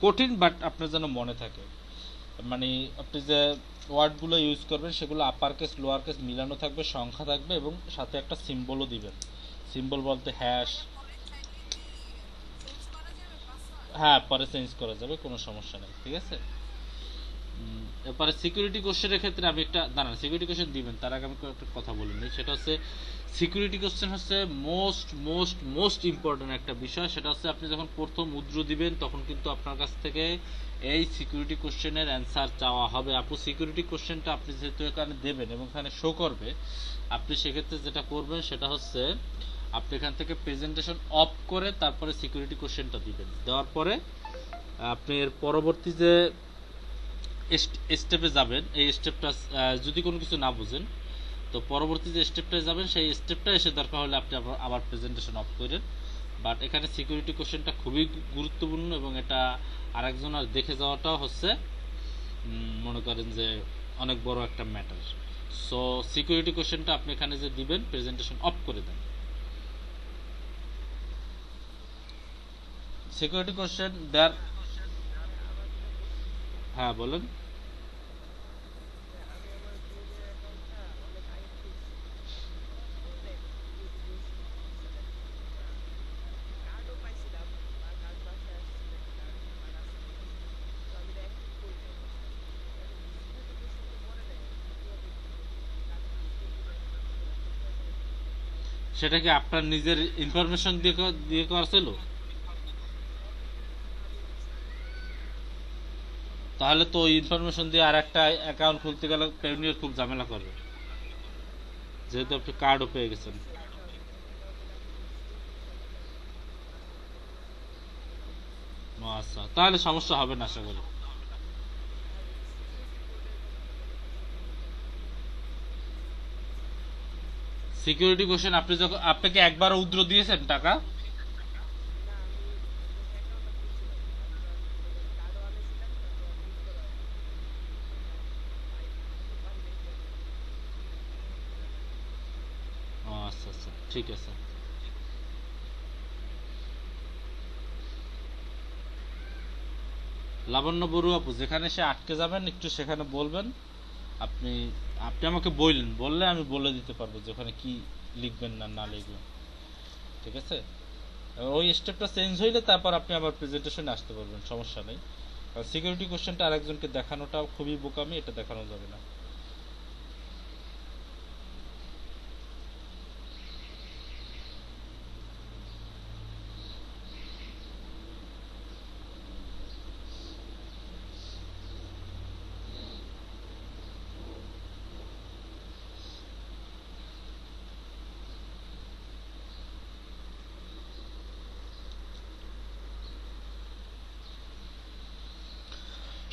কঠিন বাট আপনার যেন মনে থাকে, মানে আপনি যে ওয়ার্ডগুলো ইউজ করবেন সেগুলো আপার কেস লোয়ার কেস মিলানো থাকবে, সংখ্যা থাকবে এবং সাথে একটা সিম্বলও দিবেন, সিম্বল বলতে হ্যাশ। ভাইয়া পরে চাইলে কি চেঞ্জ করা যাবে পাসওয়ার্ড? হ্যাঁ পরে চেঞ্জ করা যাবে, কোনো সমস্যা নেই, ঠিক আছে। এরপরে সিকিউরিটি কোশ্চেনের ক্ষেত্রে আমি একটা দাঁড়ান, সিকিউরিটি কোশ্চেন দিবেন তার আগে আমি একটা কথা বলে নিই, সেটা হচ্ছে সিকিউরিটি কোশ্চেন হচ্ছে মোস্ট মোস্ট মোস্ট ইম্পর্টেন্ট একটা বিষয়, সেটা হচ্ছে আপনি যখন প্রথম উদ্র দিবেন তখন কিন্তু আপনার কাছ থেকে এই সিকিউরিটি কোশ্চেনের অ্যান্সার চাওয়া হবে। আপু সিকিউরিটি কোশ্চেনটা আপনি যেহেতু এখানে দেবেন এবং এখানে শো করবে, আপনি সেক্ষেত্রে যেটা করবেন সেটা হচ্ছে আপনি এখান থেকে প্রেজেন্টেশন অফ করে তারপরে সিকিউরিটি কোশ্চেনটা দিবেন, দেওয়ার পরে আপনি এর পরবর্তী যে স্টেপে যাবেন, এই স্টেপটা যদি কোনো কিছু না বুঝেন তো পরবর্তী যে স্টেপটায় যাবেন সেই স্টেপটা এসে দরকার হলে আপনি আবার প্রেজেন্টেশন অফ করেন। বাট এখানে সিকিউরিটি কোশ্চেনটা খুবই গুরুত্বপূর্ণ এবং এটা আরেকজন আর দেখে যাওয়াটাও হচ্ছে মনে করেন যে অনেক বড় একটা ম্যাটার। সো সিকিউরিটি কোশ্চেনটা আপনি এখানে যে দিবেন প্রেজেন্টেশন অফ করে দেন। সিকিউরিটি কোশ্চেন দেয়ার, হ্যাঁ বলেন। আমি আমার জিমেইলের অ্যাকাউন্টটা অনেক আগে খুলছি, বুঝলেন, সিকিউরিটি জিনিস দিছে নাকি, কার্ডও পাইছিলাম, আর কার্ড বাসায় আসছে নাকি, কার্ড কার্ড আছে ঠিক আছে, তো আমি এটা অ্যাক্টিভ করি নাই। এখন সিকিউরিটি কোশ্চেন তো পরে দেয়, আমি কিভাবে কি করবো, এই কার্ডটা রিসেন্ট দিলে এখন আমি কি অ্যাক্টিভ করা যাবে কিনা? সেটা কি আপনার নিজের ইনফরমেশন দিয়ে দিয়ে করছিল? হ্যাঁ আমি সিকিউরিটি কোশ্চেন দিছি। তাহলে তো ওই ইনফরমেশন দিয়ে আর একটা অ্যাকাউন্ট খুলতে গেলে পেউনিয়ার খুব ঝামেলা করবে, যেহেতু আপনি কার্ডও পেয়ে গেছেন। সেই অ্যাকাউন্টে আমি খুলছি, সমস্যা নাই। ও আচ্ছা তাহলে সমস্যা হবে না আশা করি। আর সিকিউরিটি কোডের ব্যাপারটা বলেন তো, সিকিউরিটি কোড কিভাবে দিতে হয়? সিকিউরিটি কোশ্চেন আপনি যখন, আপনাকে একবার উদ্র দিয়েছেন টাকা? না আমি জাস্ট অ্যাকাউন্টটা খুলছিলাম, আমি তো আর মনে করেন কার্ডও আনাইছিলাম, তারপর আর ইউজ করা হয় নাই, করতে পারি নাই তেমন। ও আচ্ছা আচ্ছা ঠিক আছে। লাবণ্য বড়ুয়া আপু যেখানে সে আটকে যাবেন একটু সেখানে বলবেন, আপনি আপনি আমাকে বললেন, বললে আমি বলে দিতে পারবো যে ওখানে কি লিখবেন না না লিখবেন, ঠিক আছে। ওই স্টেপটা চেঞ্জ হইলে তারপর আপনি আবার প্রেজেন্টেশনে আসতে পারবেন, সমস্যা নেই। কারণ সিকিউরিটি কোশ্চেনটা আরেকজনকে দেখানোটা খুবই বোকামি, এটা দেখানো যাবে না।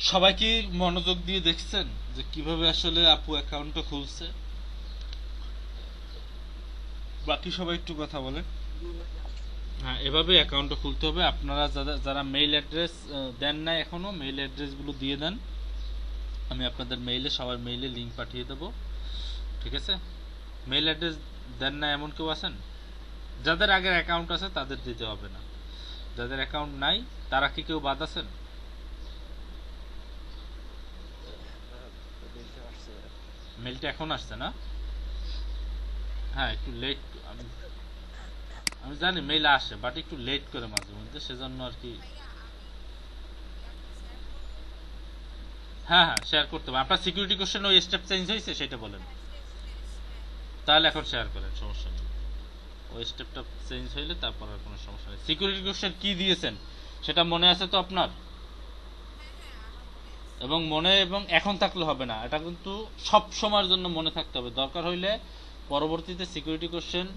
সবাই কি মনোযোগ দিয়ে দেখছেন যে কিভাবে আসলে আপু অ্যাকাউন্টটা খুলছে? বাকি সবাই একটু কথা বলেন। জি ভাইয়া। হ্যাঁ, এভাবে অ্যাকাউন্টটা খুলতে হবে। আপনারা যারা যারা মেইল অ্যাড্রেস দেন নাই এখনো, মেইল অ্যাড্রেসগুলো দিয়ে দেন। আমি আপনাদের মেইলে, সবার মেইলে লিংক পাঠিয়ে দেবো। ঠিক আছে? মেইল অ্যাড্রেস দেন না এমন কেউ আছেন? যাদের আগের অ্যাকাউন্ট আছে তাদের দিতে হবে না, যাদের অ্যাকাউন্ট নাই তারা কি কেউ বাদ আছেন? মেলটা আসছে ভাইয়া। মেইলটা এখন আসছে না? হ্যাঁ, একটু লেট। আমি আমি জানি মেইল আসে, বাট একটু লেট করে মাঝে মধ্যে, সেজন্য আর কি। ভাইয়া আমি আপনি শেয়ার করবো। হ্যাঁ হ্যাঁ, শেয়ার করতে হবে। আপনার সিকিউরিটি কোশ্চেন ওই স্টেপ চেঞ্জ হয়েছে সেটা বলেন। হ্যাঁ শেষ শেষ, হ্যাঁ হ্যাঁ। তাহলে এখন শেয়ার করেন, সমস্যা নেই। ওই স্টেপটা চেঞ্জ হইলে তারপর আর কোনো সমস্যা নেই। সিকিউরিটি কোশ্চেন কি দিয়েছেন সেটা মনে আছে তো আপনার? হ্যাঁ হ্যাঁ আমার মনে আছে। এবং এখন থাকলে হবে না, এটা কিন্তু সব সময়ের জন্য মনে থাকতে হবে। দরকার হইলে পরবর্তীতে সিকিউরিটি কোশ্চেন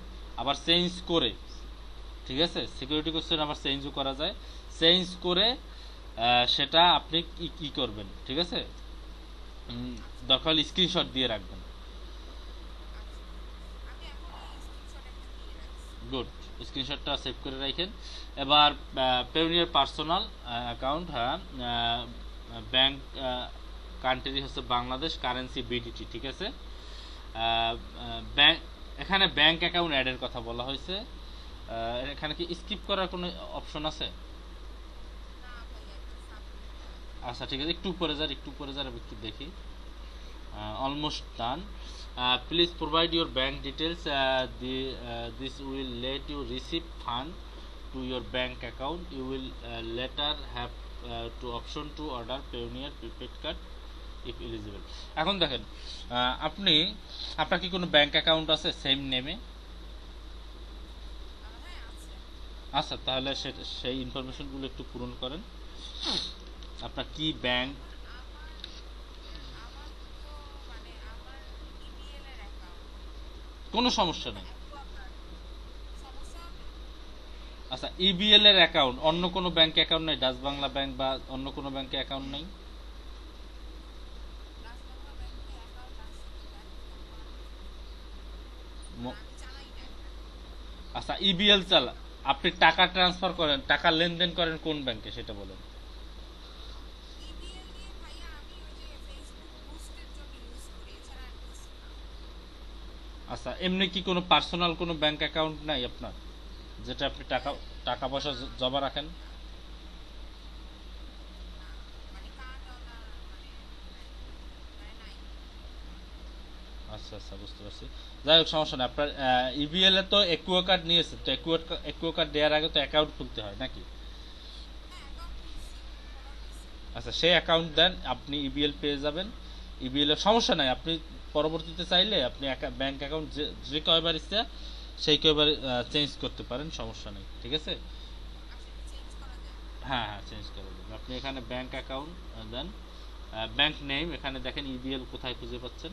আবার চেঞ্জ করে, ঠিক আছে, সিকিউরিটি কোশ্চেন আবার চেঞ্জও করা যায়। চেঞ্জ করে সেটা আপনি কি করবেন, ঠিক আছে? দরকার হলে স্ক্রিনশট দিয়ে রাখবেন। আচ্ছা আমি এখনই স্ক্রিনশট একটা দিয়ে রাখছি। গুড, স্ক্রিনশটটা সেভ করে রাখেন। এবার পেওনিয়ার পার্সোনাল অ্যাকাউন্ট, হ্যাঁ, ব্যাংক কান্ট্রি হচ্ছে বাংলাদেশ, কারেন্সি বিডিটি, ঠিক আছে? ব্যাংক, এখানে ব্যাংক অ্যাকাউন্ট অ্যাডের কথা বলা হয়েছে। এখানে কি স্কিপ করার কোনো অপশন আছে? না ভাইয়া একটু সাবমিট করা যায়। আচ্ছা ঠিক আছে, একটু উপরে যান, একটু উপরে যান, আমি একটু দেখি। Almost done. Please provide your bank details. This will let you receive fund to your bank account. You will later have to option to order Payoneer prepaid card if eligible. এখন দেখেন, আপনার কি কোনো ব্যাংক অ্যাকাউন্ট আছে same নেমে? হ্যাঁ আছে। আচ্ছা, তাহলে সেই ইনফরমেশনগুলো একটু পূরণ করেন। আপনার কি ব্যাংক? আমার আমার তো মানে আমার ইবিএল এর অ্যাকাউন্ট, কোনো সমস্যা নেই। অ্যাকোয়াগার্ড। সমস্যা হবে? আচ্ছা, ইবিএল এর অ্যাকাউন্ট, অন্য কোনো ব্যাংক অ্যাকাউন্ট নেই? ডাচ বাংলা ব্যাংক বা অন্য কোনো ব্যাংকে অ্যাকাউন্ট নেই? ডাচ বাংলা ব্যাংকে অ্যাকাউন্ট আছে তো ব্যাংক এখন ম- আমি চালাই না এটা। আচ্ছা, ইবিএল চালা, আপনি টাকা ট্রান্সফার করেন, টাকা লেনদেন করেন কোন ব্যাংকে সেটা বলেন। ইবিএল দিয়ে ভাইয়া আমি ওই যে ফেসবুক বুস্টের জন্য ইউজ করি, এছাড়া আর কিছু না। আচ্ছা, এমনি কি কোনো পার্সোনাল কোনো ব্যাংক অ্যাকাউন্ট নাই আপনার, যেটা আপনি টাকা টাকা পয়সা জমা রাখেন? না মানে কার্ডওয়ালা মানে নাই, মানে নাই। আচ্ছা আচ্ছা, বুঝতে পারছি। যাই হোক, সমস্যা নেই। আপনার ইবিএল এ তো একুয়া কার্ড নিয়েছেন, তো একুয়া কার্ড দেওয়ার আগে তো অ্যাকাউন্ট খুলতে হয় নাকি? হ্যাঁ অ্যাকাউন্ট খুলছি, খোলা হয়েছে। আচ্ছা, সেই অ্যাকাউন্ট দেন, আপনি ইবিএল পেয়ে যাবেন। ইবিএল এর সমস্যা নাই, আপনি পরবর্তীতে চাইলে আপনি ব্যাংক অ্যাকাউন্ট যে কয়বার ইচ্ছা সেই কয়বার চেঞ্জ করতে পারেন, সমস্যা নেই, ঠিক আছে? আসলে চেঞ্জ করা যায়? হ্যাঁ হ্যাঁ, চেঞ্জ করে দেবেন। আপনি এখানে ব্যাংক অ্যাকাউন্ট দেন, ব্যাংক নেম, এখানে দেখেন ইবিএল কোথায় খুঁজে পাচ্ছেন।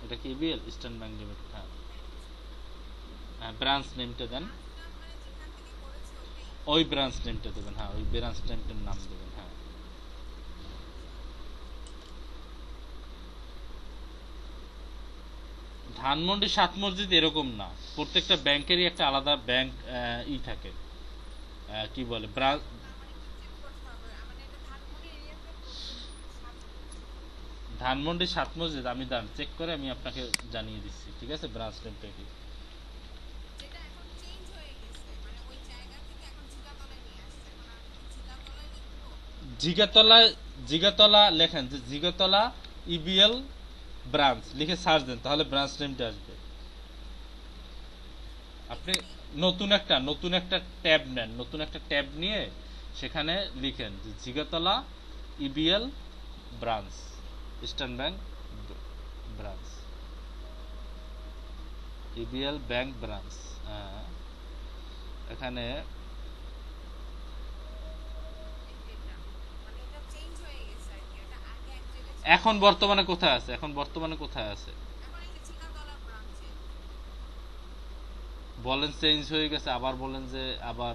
এটা কি ইবিএল? ইস্টার্ন ব্যাংক লিমিটেড, হ্যাঁ। ব্রাঞ্চ নেমটা দেন, ব্রাঞ্চ নাম মানে যেখান থেকে করেছে ওটাই? ওই ব্রাঞ্চ নেমটা দেবেন, হ্যাঁ, ওই ব্রাঞ্চ নেমটার নাম দেবেন, হ্যাঁ। ধানমন্ডি সাত মসজিদ এরকম না, প্রত্যেকটা ব্যাংকেরই একটা আলাদা ব্যাংক থাকে, কি বলে, তার মানে একটু চেক করতে হবে, মানে এটা ধানমন্ডি এরিয়াতে পড়ছে নাকি সাত মসজিদ? ধানমন্ডি সাত মসজিদ, আমি দাঁড়ান চেক করে আমি আপনাকে জানিয়ে দিচ্ছি, ঠিক আছে, ব্রাঞ্চ নেমটা কি। যেটা এখন চেঞ্জ হয়ে গেছে মানে ওই জায়গা থেকে এখন জিগাতলায় নিয়ে আসছে, এখন আমি কি জিগাতলায় লিখবো? জিগাতলায়, জিগাতলা লেখেন যে জিগাতলা ইবিএল ব্রাঞ্চ লিখে সার্চ দেন, তাহলে ব্রাঞ্চ নেমটা আসবে। আপনি নতুন একটা ট্যাব নেন, নতুন একটা ট্যাব নিয়ে সেখানে লিখেন যে Jigatola EBL branch, eastern bank branch, EBL bank branch. এখানে এই যে এটা মানে এটা চেঞ্জ হয়ে গেছে আর কি, এটা আগে এক জায়গায় ছিল। এখন বর্তমানে কোথায় আছে? এখন বর্তমানে কোথায় আছে? এখন এই যে জিগাতলা ব্রাঞ্চে। বলেন চেঞ্জ হয়ে গেছে, আবার বলেন যে আবার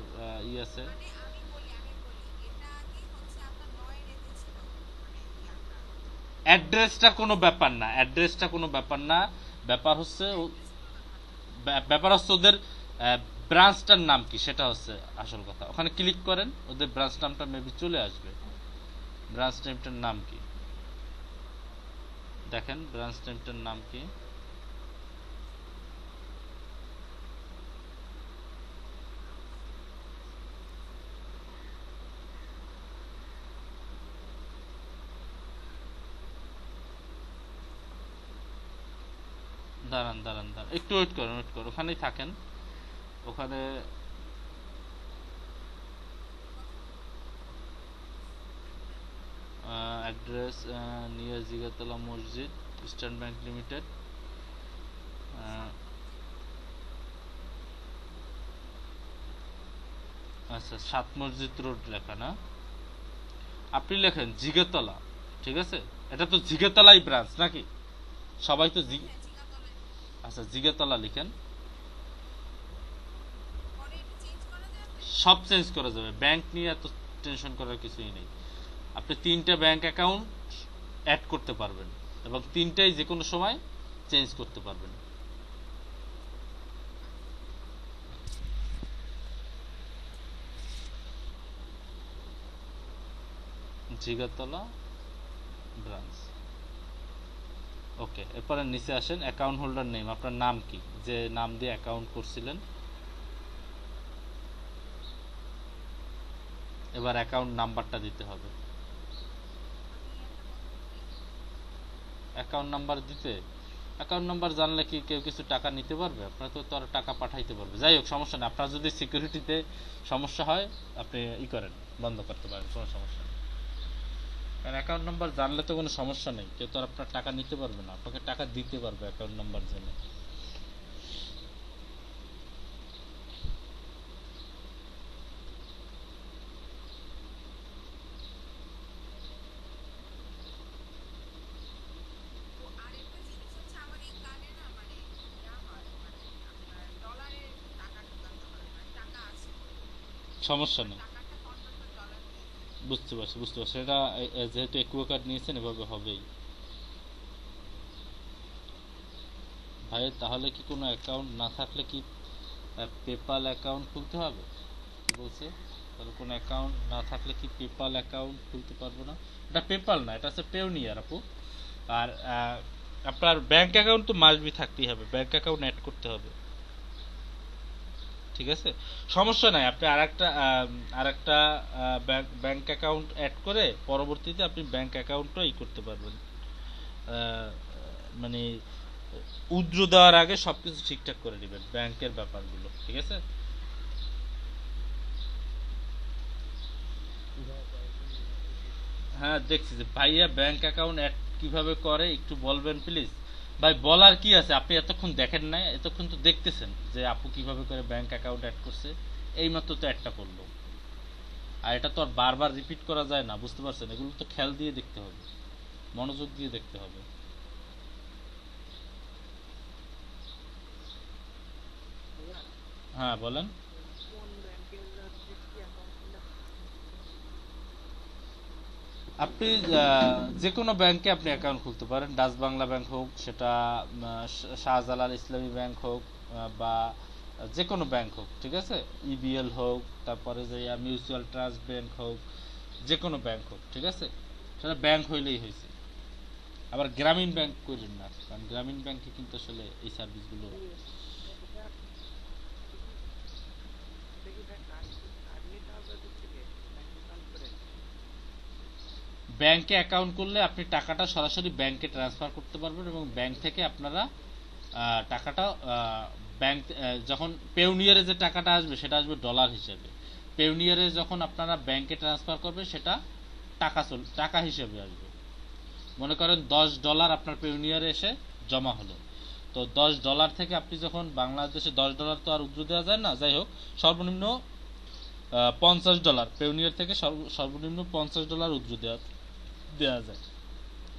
ই আছে। মানে আমি বলি এটা আগে হচ্ছে আপনার নয়ডাতে ছিল মানে ইয়াটা অ্যাড্রেসটা কোনো ব্যাপার না, অ্যাড্রেসটা কোনো ব্যাপার না। ব্যাপার হচ্ছে অ্যাড্রেস কোনো ব্যাপার না। ব্যাপার হচ্ছে ওদের ব্রাঞ্চটার নাম কি, সেটা হচ্ছে আসল কথা। ওখানে ক্লিক করেন, ওদের ব্রাঞ্চ নামটা মেবি চলে আসবে। ব্রাঞ্চ নেমটার নাম কি দেখেন, ব্রাঞ্চ নেমটার নাম কি। দাঁড়ান দাঁড়ান দাঁড়ান, একটু ওয়েট করেন, ওয়েট করেন, ওখানেই থাকেন। ওখানে অ্যাড্রেস নিয়ার জিগাতলা মসজিদ, ইস্টার্ন ব্যাংক লিমিটেড। আচ্ছা, সাত মসজিদ রোড লেখা না, আপনি লেখেন জিগাতলা। ঠিক আছে, এটা তো জিগাতলাই ব্রাঞ্চ নাকি? সবাই তো হ্যাঁ হ্যাঁ জিগাতলায়। আচ্ছা, জিগাতলা লিখেন। পরে এটা চেঞ্জ করা যাবে? সব চেঞ্জ করা যাবে, ব্যাংক নিয়ে এত টেনশন করার কিছুই নেই। আপনি 3টা ব্যাংক অ্যাকাউন্ট অ্যাড করতে পারবেন এবং 3টাই যে কোনো সময় চেঞ্জ করতে পারবেন। জিগাতলা ব্রাঞ্চ। ওকে, এরপরে নিচে আসেন, অ্যাকাউন্ট হোল্ডার নেম, আপনার নাম কি, যে নাম দিয়ে অ্যাকাউন্ট করছিলেন। এবার অ্যাকাউন্ট নাম্বারটা দিতে হবে। আমি একটা কথা বলি, অ্যাকাউন্ট নাম্বার দিতে, অ্যাকাউন্ট নাম্বার জানলে কি কেউ কিছু টাকা নিতে পারবে? আপনার তো আর টাকা পাঠাইতে পারবে। যাই হোক, সমস্যা নেই, আপনার যদি সিকিউরিটিতে সমস্যা হয় আপনি ই করেন, বন্ধ করতে পারেন, কোনো সমস্যা নেই। কারণ অ্যাকাউন্ট নাম্বার জানলে তো কোনো সমস্যা নেই, কেউ তো আর আপনার টাকা নিতে পারবে না, আপনাকে টাকা দিতে পারবে অ্যাকাউন্ট নাম্বার জেনে। তো আরেকটা জিনিস হচ্ছে আমার এই কার্ডে না মানে ইয়া হয় মানে আপনার ডলারের টাকা ঢোকাতে হয় মানে টাকা আছে সমস্যা আমার নেই, টাকাটা কনভার্ট করে ডলার হয়ে যায়। বুঝতে পারছি, বুঝতে পারছি। এটা যেহেতু একুয়া কার্ড নিয়েছেন এভাবে হবেই। ভাই তাহলে কি কোনো অ্যাকাউন্ট না থাকলে কি পেপাল অ্যাকাউন্ট খুলতে হবে? কি বলছে? তাহলে কোনো অ্যাকাউন্ট না থাকলে কি পেপাল অ্যাকাউন্ট খুলতে পারবো না? এটা পেপাল না, এটা হচ্ছে পেওনিয়ার আপু। আর আপনার ব্যাংক অ্যাকাউন্ট তো মাস্ট বি থাকতেই হবে, ব্যাংক অ্যাকাউন্ট অ্যাড করতে হবে। ঠিক আছে, সমস্যা নাই। আপনি আরেকটা ব্যাংক অ্যাকাউন্ট অ্যাড করে পরবর্তীতে আপনি ব্যাংক অ্যাকাউন্টও ই করতে পারবেন। আহ, মানে উদ্র দেওয়ার আগে সবকিছু ঠিকঠাক করে নেবেন ব্যাংকের ব্যাপারগুলো। ঠিক আছে, ভাইয়া কয়েকদিন দেখতেছি। হ্যাঁ দেখছি যে ভাইয়া ব্যাংক অ্যাকাউন্ট অ্যাড কিভাবে করে একটু বলবেন প্লিজ। ভাই বলার কি আছে, আপনি এতক্ষণ দেখেন না, এতক্ষণ তো দেখতেছেন যে আপু কিভাবে করে ব্যাংক অ্যাকাউন্ট অ্যাড করছে। এইমাত্র তো একটা করলো, আর এটা তো আর বারবার রিপিট করা যায় না, বুঝতে পারছেন? এগুলো তো খেয়াল দিয়ে দেখতে হবে, মনোযোগ দিয়ে দেখতে হবে। ভাইয়া হ্যাঁ বলেন। কোন ব্যাংকের হচ্ছে কি অ্যাকাউন্ট খুললে ভালো? আপনি যে কোনো ব্যাংকে আপনি অ্যাকাউন্ট খুলতে পারেন, ডাচ বাংলা ব্যাংক হোক, সেটা শাহজালাল ইসলামী ব্যাংক হোক, বা যে কোনো ব্যাংক হোক। ঠিক আছে, ইবিএল হোক, তারপরে যে মিউচুয়াল ট্রাস্ট ব্যাংক হোক, যে কোনো ব্যাংক হোক। ঠিক আছে, সেটা ব্যাংক হইলেই হয়েছে। আবার গ্রামীণ ব্যাংক করেন না, কারণ গ্রামীণ ব্যাংকে কিন্তু আসলে এই সার্ভিসগুলো। এই এটা এটা কি এটা কি ভাই কার্ড কার্ড নিতে হবে ওদের থেকে ব্যাংক অ্যাকাউন্ট করে? ব্যাংকে অ্যাকাউন্ট করলে আপনি টাকাটা সরাসরি ব্যাংকে ট্রান্সফার করতে পারবেন এবং ব্যাংক থেকে আপনারা টাকাটা ব্যাংক যখন পেউনিয়ারে যে টাকাটা আসবে সেটা আসবে ডলার হিসেবে। পেউনিয়ারে যখন আপনারা ব্যাংকে ট্রান্সফার করবে সেটা টাকা হিসেবে আসবে। মনে করেন $10 আপনার পেউনিয়ারে এসে জমা হলো, তো $10 থেকে আপনি যখন বাংলাদেশে $10 তো আর উদ্র দেওয়া যায় না, যাই হোক সর্বনিম্ন $50 পেউনিয়ার থেকে সর্বনিম্ন $50 উদ্র দেওয়া যায়।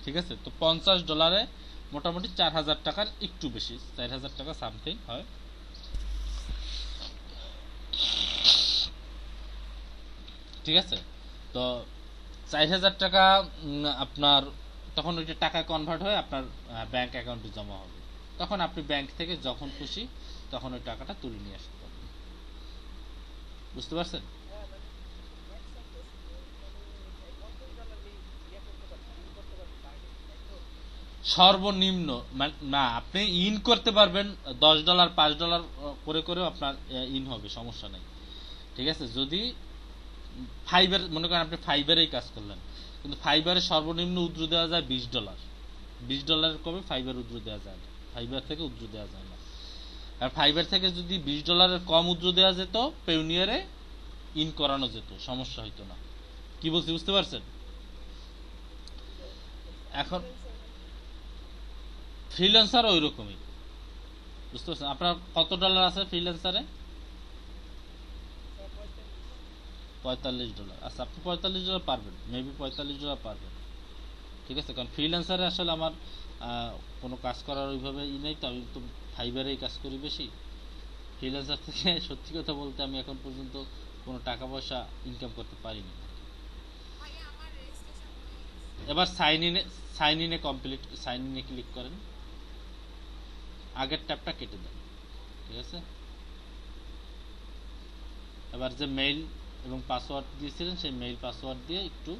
ঠিক আছে, তো $50 মোটামুটি 4,000 টাকার একটু বেশি, 4,000 টাকা সামথিং হয়। ঠিক আছে? তো 4,000 টাকা আপনার তখন ওইটা টাকা কনভার্ট হয়ে আপনার ব্যাংক অ্যাকাউন্টে জমা হবে। তখন আপনি ব্যাংক থেকে যখন খুশি তখন ওই টাকাটা তুলে নিয়ে আসতে পারবেন। বুঝতে পারছেন? হ্যাঁ মানে নেট সাকসেসফুল মানে $50 ইয়ে করতে পারছি, ইন করতে পারছি টার্গেট, তাই তো? সর্বনিম্ন না, আপনি ইন করতে পারবেন $10 $5 করে করেও আপনার ইন হবে, সমস্যা নেই। ঠিক আছে? যদি ফাইবার মনে করেন আপনি ফাইবারেই কাজ করলেন, কিন্তু ফাইবারে সর্বনিম্ন উদ্রু দেওয়া যায় $20। $20 কমে ফাইবার উদ্রু দেওয়া যায় না, ফাইবার থেকে উদ্রু দেওয়া যায় না। আর ফাইবার থেকে যদি $20 কম উদ্রু দেওয়া যেত, পেউনিয়ারে ইন করানো যেত, সমস্যা হইতো না। কি বলছি বুঝতে পারছেন? এখন ফ্রিল্যান্সার নাকি? ফ্রিল্যান্সার ওই রকমই, বুঝতে পারছেন? আপনার কত ডলার আছে ফ্রিল্যান্সারে? স্যার 45। $45। আচ্ছা, আপনি $45 পারবেন, মেবি $45 পারবেন। ঠিক আছে? কারণ ফ্রিল্যান্সারে আসলে আমার কোনো কাজ করার ওইভাবে নেই, তো আমি তো ফাইবারেই কাজ করি বেশি। ফ্রিল্যান্সার থেকে সত্যি কথা বলতে আমি এখন পর্যন্ত কোনো টাকা পয়সা ইনকাম করতে পারিনি। ভাইয়া আমার রেজিস্ট্রেশন হয়ে গেছে। এবার সাইন ইনে ক্লিক করেন, আগের ট্যাবটা কেটে দেন। ঠিক আছে? এবার যে মেইল এবং পাসওয়ার্ড দিয়েছিলেন সেই মেইল পাসওয়ার্ড দিয়ে একটু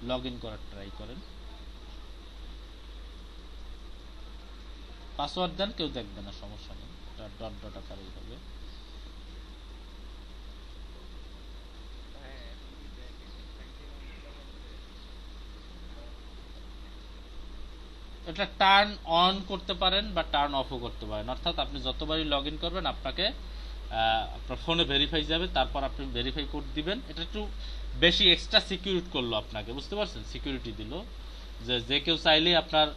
লগ ইন করার ট্রাই করেন। পাসওয়ার্ড দেন, কেউ দেখবে না, সমস্যা নেই, এটা ডট ডট আকারেই হবে। হ্যাঁ এখন কি ব্যাংকে অনেক জমা দিতে? এটা টার্ন অন করতে পারেন বা টার্ন অফও করতে পারেন, অর্থাৎ আপনি যতবারই লগ ইন করবেন আপনাকে আপনার ফোনে ভেরিফাই যাবে, তারপর আপনি ভেরিফাই কোড দিবেন। এটা একটু বেশি এক্সট্রা সিকিউরিটি করলো আপনাকে, বুঝতে পারছেন? সিকিউরিটি দিল যে যে কেউ চাইলেই আপনার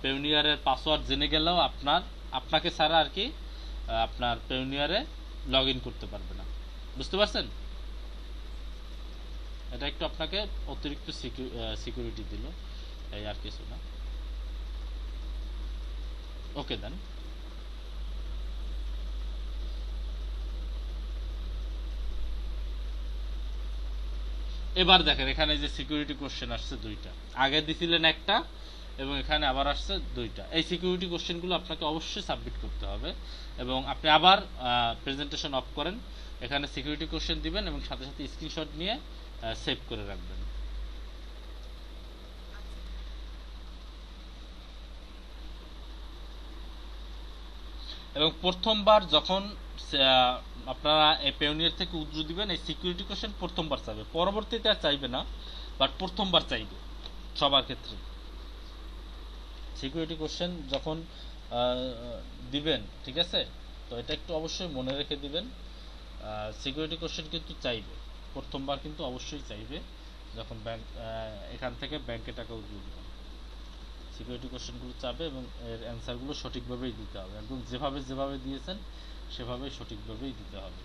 পেউনিয়ারের পাসওয়ার্ড জেনে গেলেও আপনাকে ছাড়া আর কি আপনার পেউনিয়ারে লগ ইন করতে পারবে না। বুঝতে পারছেন? এটা একটু আপনাকে অতিরিক্ত সিকিউরিটি দিল, এই আর কিছু না। ওকে দেন। এবার দেখেন এখানে যে সিকিউরিটি কোশ্চেন আসছে দুইটা, আগে দিছিলেন একটা এবং এখানে আবার আসছে দুইটা। এই সিকিউরিটি কোশ্চেনগুলো আপনাকে অবশ্যই সাবমিট করতে হবে এবং আপনি আবার প্রেজেন্টেশন অফ করেন, এখানে সিকিউরিটি কোশ্চেন দিবেন এবং সাথে সাথে স্ক্রিনশট নিয়ে সেভ করে রাখবেন। এবং প্রথমবার যখন আপনারা এই পেওনিয়ার থেকে উদ্রু দিবেন, এই সিকিউরিটি কোশ্চেন প্রথমবার চাইবে, পরবর্তীতে আর চাইবে না, বাট প্রথমবার চাইবে সবার ক্ষেত্রে। সিকিউরিটি কোশ্চেন যখন দিবেন, ঠিক আছে, তো এটা একটু অবশ্যই মনে রেখে দিবেন। সিকিউরিটি কোশ্চেন কিন্তু চাইবে প্রথমবার, কিন্তু অবশ্যই চাইবে যখন ব্যাংক এখান থেকে ব্যাংকে টাকা উদ্রু দিবেন। সিকিউরিটি কোশ্চেনগুলো চাবে এবং এর অ্যান্সারগুলো সঠিকভাবেই দিতে হবে, একদম যেভাবে যেভাবে দিয়েছেন সেভাবেই সঠিকভাবেই দিতে হবে,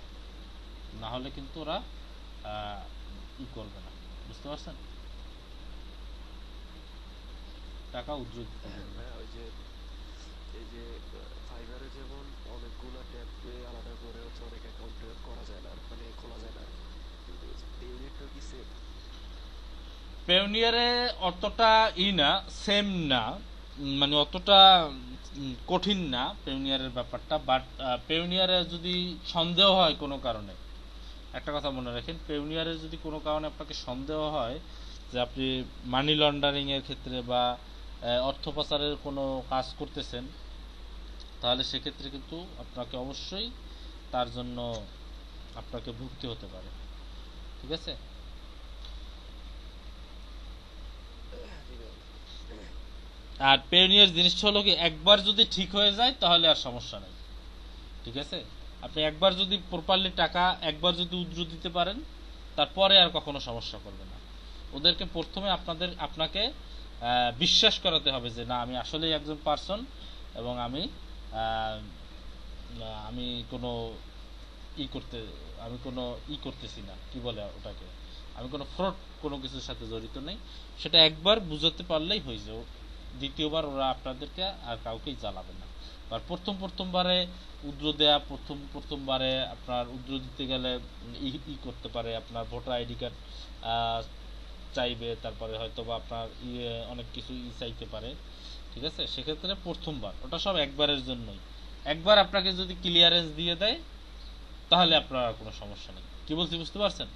না হলে কিন্তু ওরা ই করবে না। বুঝতে পারছেন? টাকা উদ্রু দিতে পারবে না। হ্যাঁ ওই যে এই যে ফাইবারে যেমন অনেকগুলো ট্যাবে আলাদা করে হচ্ছে অনেক অ্যাকাউন্ট করা যায় না, মানে খোলা যায় না, কিন্তু পেইউনিটটা কি সেম? পেওনিয়ারে অতটা না, সেম না, মানে অতটা কঠিন না পেওনিয়ারের ব্যাপারটা, বাট পেওনিয়ারে যদি সন্দেহ হয় কোনো কারণে, একটা কথা মনে রাখেন, পেওনিয়ারে যদি কোনো কারণে আপনাকে সন্দেহ হয় যে আপনি মানি লন্ডারিং এর ক্ষেত্রে বা অর্থ পাচারের কোনো কাজ করতেছেন, তাহলে সেক্ষেত্রে কিন্তু আপনাকে অবশ্যই তার জন্য আপনাকে ভুগতে হতে পারে। ঠিক আছে? জি ভাই। আর পেওনিয়ার জিনিসটা হলো কি, একবার যদি ঠিক হয়ে যায় তাহলে আর সমস্যা নেই। ঠিক আছে? আপনি একবার যদি প্রপারলি টাকা একবার যদি উদ্রু দিতে পারেন, তারপরে আর কখনো সমস্যা করবে না। ওদেরকে প্রথমে আপনাকে বিশ্বাস করাতে হবে যে না, আমি আসলেই একজন পার্সন এবং আমি আহ, আমি কোনো ই করতে আমি কোনো করতেছি না, কি বলে ওটাকে, আমি কোনো ফ্রড কোনো কিছুর সাথে জড়িত নেই, সেটা একবার বুঝাতে পারলেই হয়ে যাবে। দ্বিতীয়বার ওরা আপনাদেরকে আর কাউকেই জ্বালাবে না। আর প্রথমবারে উদ্র দেয়া, প্রথমবারে আপনার উদ্র দিতে গেলে ই করতে পারে, আপনার ভোটার আইডি কার্ড চাইবে, তারপরে হয়তো বা আপনার অনেক কিছু চাইতে পারে, ঠিক আছে। সেক্ষেত্রে প্রথমবার ওটা সব একবারের জন্যই। একবার আপনাকে যদি ক্লিয়ারেন্স দিয়ে দেয় তাহলে আপনার আর কোনো সমস্যা নেই। কি বলছি বুঝতে পারছেন?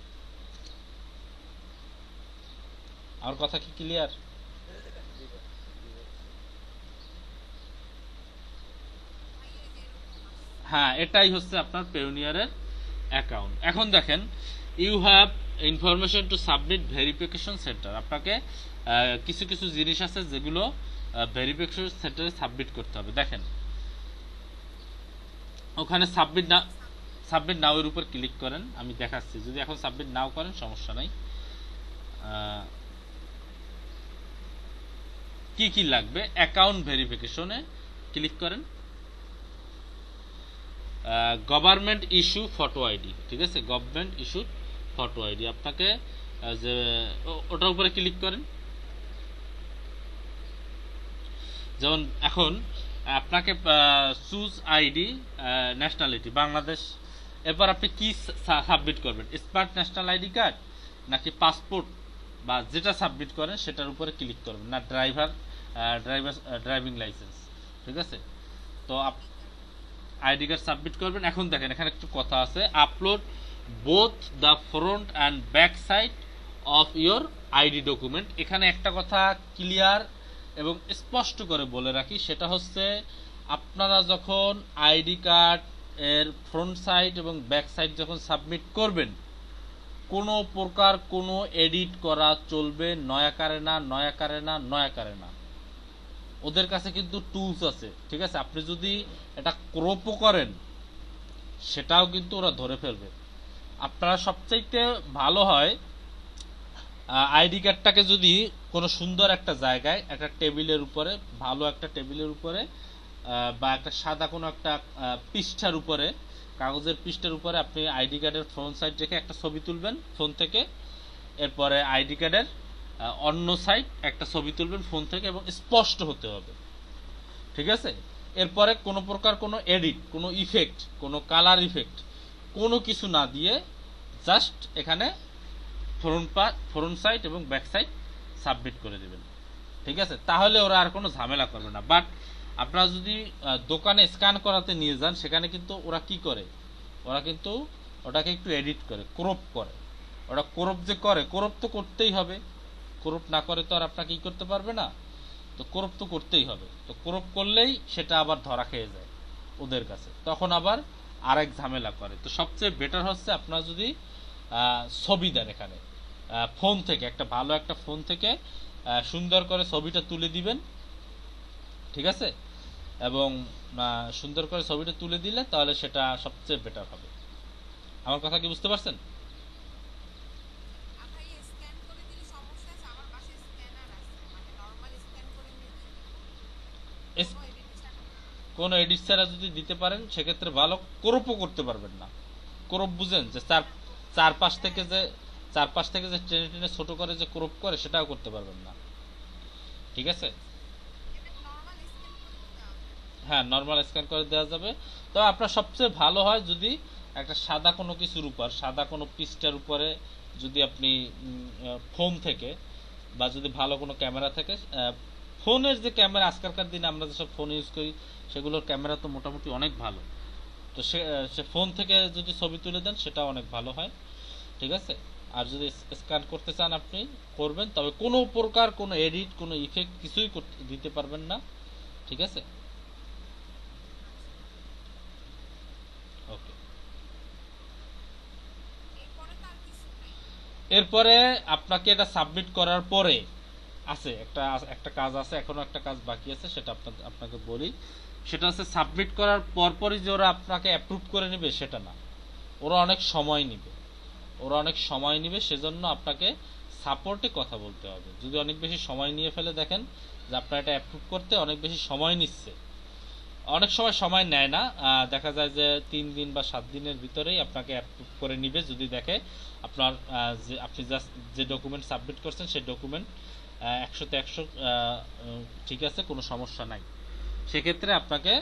আমার কথা কি ক্লিয়ার? জি ভাই, জি ভাই। ভাইয়া যে এরকম আসছে হ্যাঁ, এটাই হচ্ছে আপনার পেওনিয়ারের অ্যাকাউন্ট। এখন দেখেন, you have information to submit verification centre. আপনাকে কিছু কিছু জিনিস আছে যেগুলো ভেরিফিকেশন সেন্টারে সাবমিট করতে হবে। দেখেন ওখানে সাবমিট নাও এর উপর ক্লিক করেন, আমি দেখাচ্ছি। যদি এখন সাবমিট নাও করেন সমস্যা নাই। কি কি লাগবে, অ্যাকাউন্ট ভেরিফিকেশনে ক্লিক করেন। গভর্নমেন্ট ইস্যু ফটো আইডি, ঠিক আছে, গভর্নমেন্ট ইস্যু ফটো আইডি আপনাকে যে ওটার উপরে ক্লিক করেন। যেমন এখন আপনাকে চুজ আইডি, ন্যাশনালিটি বাংলাদেশ। এরপর আপনি কি সাবমিট করবেন, স্মার্ট ন্যাশনাল আইডি কার্ড নাকি পাসপোর্ট, বা যেটা সাবমিট করেন সেটার উপরে ক্লিক করবেন, না ড্রাইভিং লাইসেন্স, ঠিক আছে। তো আইডি কার্ড সাবমিট করবেন। এখন দেখেন এখানে একটু কথা আছে, upload both the front and back side of your ID document. এখানে একটা কথা ক্লিয়ার এবং স্পষ্ট করে বলে রাখি, সেটা হচ্ছে আপনারা যখন আইডি কার্ড এর ফ্রন্ট সাইড এবং ব্যাক সাইড যখন সাবমিট করবেন, কোনো প্রকার কোনো এডিট করা চলবে নয়াকারে না। ওদের কাছে কিন্তু টুলস আছে, ঠিক আছে। আপনি যদি এটা ক্রপও করেন সেটাও কিন্তু ওরা ধরে ফেলবে। আপনারা সবচাইতে ভালো হয় আইডি কার্ডটাকে যদি কোনো সুন্দর একটা জায়গায়, একটা টেবিলের উপরে, ভালো একটা টেবিলের উপরে বা একটা সাদা কোনো একটা পৃষ্ঠার উপরে, কাগজের পৃষ্ঠার উপরে আপনি আইডি কার্ডের ফ্রন্ট সাইড রেখে একটা ছবি তুলবেন ফোন থেকে। এরপরে আইডি কার্ডের অন্য সাইড একটা ছবি তুলবেন ফোন থেকে, এবং স্পষ্ট হতে হবে, ঠিক আছে। এরপরে কোনো প্রকার কোনো এডিট, কোনো ইফেক্ট, কোনো কালার ইফেক্ট কোনো কিছু না দিয়ে জাস্ট এখানে ফ্রন্ট সাইড এবং ব্যাক সাইড সাবমিট করে দেবেন, ঠিক আছে। তাহলে ওরা আর কোনো ঝামেলা করবে না। বাট আপনারা যদি দোকানে স্ক্যান করাতে নিয়ে যান, সেখানে কিন্তু ওরা কি করে, ওরা কিন্তু ওটাকে একটু এডিট করে, ক্রপ করে। ওরা ক্রপ যে করে, ক্রপ তো করতেই হবে, ক্রপ না করে তো আর আপনাকে কি করতে পারবে না। তো ক্রপ তো করতেই হবে, তো ক্রপ করলেই সেটা আবার ধরা খেয়ে যায় ওদের কাছে, তখন আবার আরেক ঝামেলা করে। তো সবচেয়ে বেটার হচ্ছে আপনারা যদি ছবি দেন, এখানে ফোন থেকে, একটা ভালো একটা ফোন থেকে সুন্দর করে ছবিটা তুলে দিবেন, ঠিক আছে। এবং সুন্দর করে ছবিটা তুলে দিলে তাহলে সেটা সবচেয়ে বেটার হবে। আমার কথা কি বুঝতে পারছেন? ভাইয়া স্ক্যান করে দিলে সমস্যা আছে, আমার বাসায় স্ক্যানার আছে, মানে নর্মাল স্ক্যান করে নিতে কোনো এডিট ছাড়া। কোন এডিট ছাড়া যদি দিতে পারেন সেক্ষেত্রে ভালো। ক্রপও করতে পারবেন না। ক্রপ বুঝেন, যে চারপাশ থেকে যে টেনে টেনে ছোট করে যে ক্রপ করে, সেটাও করতে পারবেন না, ঠিক আছে। এটা নর্মাল স্ক্যান করে তো দেওয়া যায়। হ্যাঁ, নর্মাল স্ক্যান করে দেওয়া যাবে। তবে আপনার সবচেয়ে ভালো হয় যদি একটা সাদা কোনো কিছুর উপর, সাদা কোনো পৃষ্ঠার উপরে যদি আপনি ফোন থেকে, বা যদি ভালো কোনো ক্যামেরা থাকে, ফোনের যে ক্যামেরা আজকালকার দিনে আমরা যেসব ফোন ইউজ করি সেগুলোর ক্যামেরা তো মোটামুটি অনেক ভালো। তো সে ফোন থেকে যদি ছবি তুলে দেন সেটা অনেক ভালো হয়, ঠিক আছে। আর যদি স্ক্যান করতে চান আপনি করবেন, তবে কোনো প্রকার কোনো এডিট, কোনো ইফেক্ট কিছুই দিতে পারবেন না, ঠিক আছে। ওকে। এরপরে তো আর কিছু নাই। এরপরে আপনাকে এটা সাবমিট করার পরে আছে একটা কাজ আছে, এখনো একটা কাজ বাকি আছে, সেটা আপনাকে বলি। সেটা হচ্ছে সাবমিট করার পরপরই যে ওরা আপনাকে অ্যাপ্রুভ করে নেবে সেটা না, ওরা অনেক সময় নিবে। সেজন্য আপনাকে সাপোর্টে কথা বলতে হবে। যদি অনেক বেশি সময় নিয়ে ফেলে, দেখেন যে আপনার এটা অ্যাপ্রুভ করতে অনেক বেশি সময় নিচ্ছে, অনেক সময় নেয় না, দেখা যায় যে 3 দিন বা 7 দিনের ভিতরেই আপনাকে অ্যাপ্রুভ করে নিবে, যদি দেখে আপনার যে আপনি জাস্ট যে ডকুমেন্ট সাবমিট করছেন সেই ডকুমেন্ট 100-তে 100 ঠিক আছে, কোনো সমস্যা নাই। সেক্ষেত্রে আপনাকে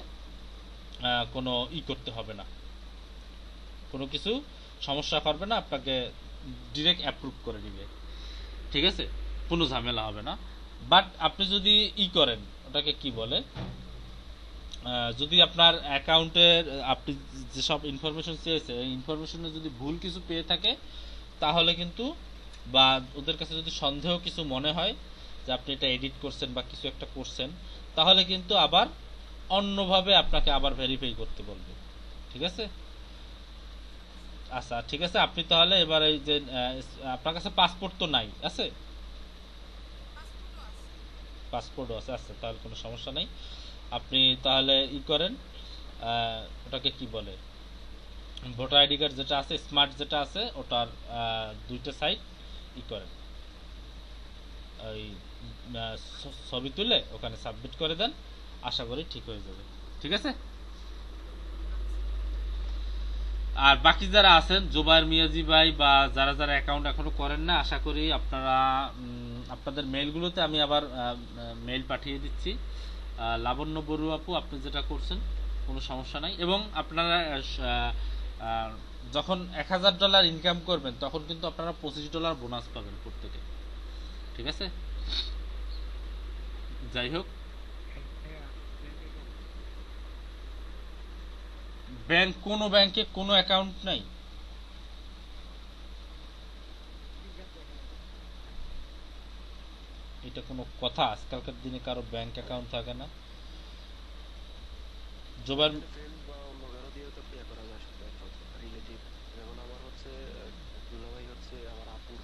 কোনো করতে হবে না, কোনো কিছু সমস্যা করবে না, আপনাকে ডিরেক্ট অ্যাপ্রুভ করে দিবে। ঠিক আছে, কোনো ঝামেলা হবে না। বাট আপনি যদি করেন, ওটাকে কি বলে, যদি আপনার অ্যাকাউন্টের আপনি যেসব ইনফরমেশন চেয়েছে এই ইনফরমেশনে যদি ভুল কিছু পেয়ে থাকে, তাহলে কিন্তু, বা ওদের কাছে যদি সন্দেহ কিছু মনে হয় যে আপনি এটা এডিট করছেন বা কিছু একটা করছেন, তাহলে কিন্তু আবার অন্যভাবে আপনাকে আবার ভেরিফাই করতে বলবে। ঠিক আছে? আচ্ছা ঠিক আছে, আপনি তাহলে এবার এই যে আপনার কাছে পাসপোর্ট তো নাই, আছে? পাসপোর্টও আছে। পাসপোর্টও আছে, আচ্ছা তাহলে কোনো সমস্যা নেই। আপনি তাহলে করেন, ওটাকে কি বলে, ভোটার আইডি কার্ড যেটা আছে, স্মার্ট যেটা আছে, ওটার দুইটা সাইড করেন, ওই ছবি তুলে ওখানে সাবমিট করে দেন, আশা করি ঠিক হয়ে যাবে। ঠিক আছে? আর বাকি যারা আছেন, জুবায়ের মিয়াজি ভাই বা যারা যারা অ্যাকাউন্ট এখনো করেন না, আশা করি আপনারা আপনাদের মেইলগুলোতে আমি আবার মেইল পাঠিয়ে দিচ্ছি। লাবণ্য বড়ুয়া আপু, আপনি যেটা করছেন কোনো সমস্যা নাই। এবং আপনারা যখন $1000 ইনকাম করবেন, তখন কিন্তু আপনারা $25 বোনাস পাবেন প্রত্যেকে। ঠিক আছে? যাই হোক, কোনো ব্যাংকে কোনো অ্যাকাউন্ট নাই? এটা কোনো কথা? আজকালকার দিনে কারো ব্যাংক অ্যাকাউন্ট থাকে না? জোবার ফ্রেন্ড বা অন্য কারো দিয়েও তো পে করা যায় আসলে, রিলেটিভ। যেমন আমার হচ্ছে দুলাভাই হচ্ছে আমার আপুর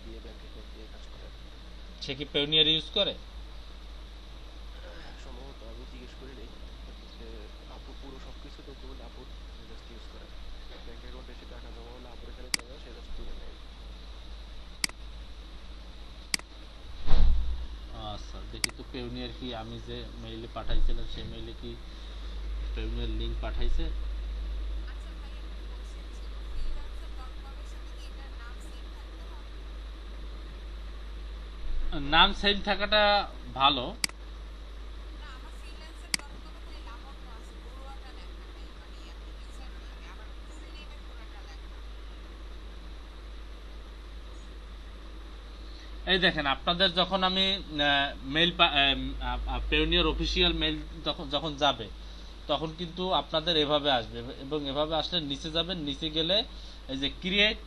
দিয়ে ব্যাংক অ্যাকাউন্ট দিয়ে কাজ করে। সে কি পেউনিয়ার ইউজ করে? সম্ভবত আমি জিজ্ঞেস করি নাই, হচ্ছে আপু পুরো সবকিছু ডকুমেন্ট আপুর, জাস্ট ইউজ করে। ব্যাংক অ্যাকাউন্টে এসে টাকা জমা হলে আপুর এখানে জমা, সে জাস্ট তুলে নেয়। আচ্ছা দেখি তো, পেউনিয়ার কি আমি যে মেইলে পাঠাইছিলাম সেই মেইলে কি পেউনিয়ার লিঙ্ক পাঠাইছে? আচ্ছা ভাই, একটা কোশ্চেন ছিল, ফ্রিল্যান্সার ডট কমের সাথে কি এটার নাম সেম থাকতে হবে? নাম সেম থাকাটা ভালো। না, আমার ফ্রিল্যান্সার ডট কমে খালি লাবণ্য আছে, বড়ুয়াটা লেখা নেই, মানে ইউজার নেমে আবার ফুল নেমে পুরাটা লেখা। এই দেখেন, আপনাদের যখন আমি মেইল পেউনিয়ার অফিসিয়াল মেইল যখন যখন যাবে, তখন কিন্তু আপনাদের এভাবে আসবে, এবং এভাবে আসলে নিচে যাবেন, নিচে গেলে এই যে ক্রিয়েট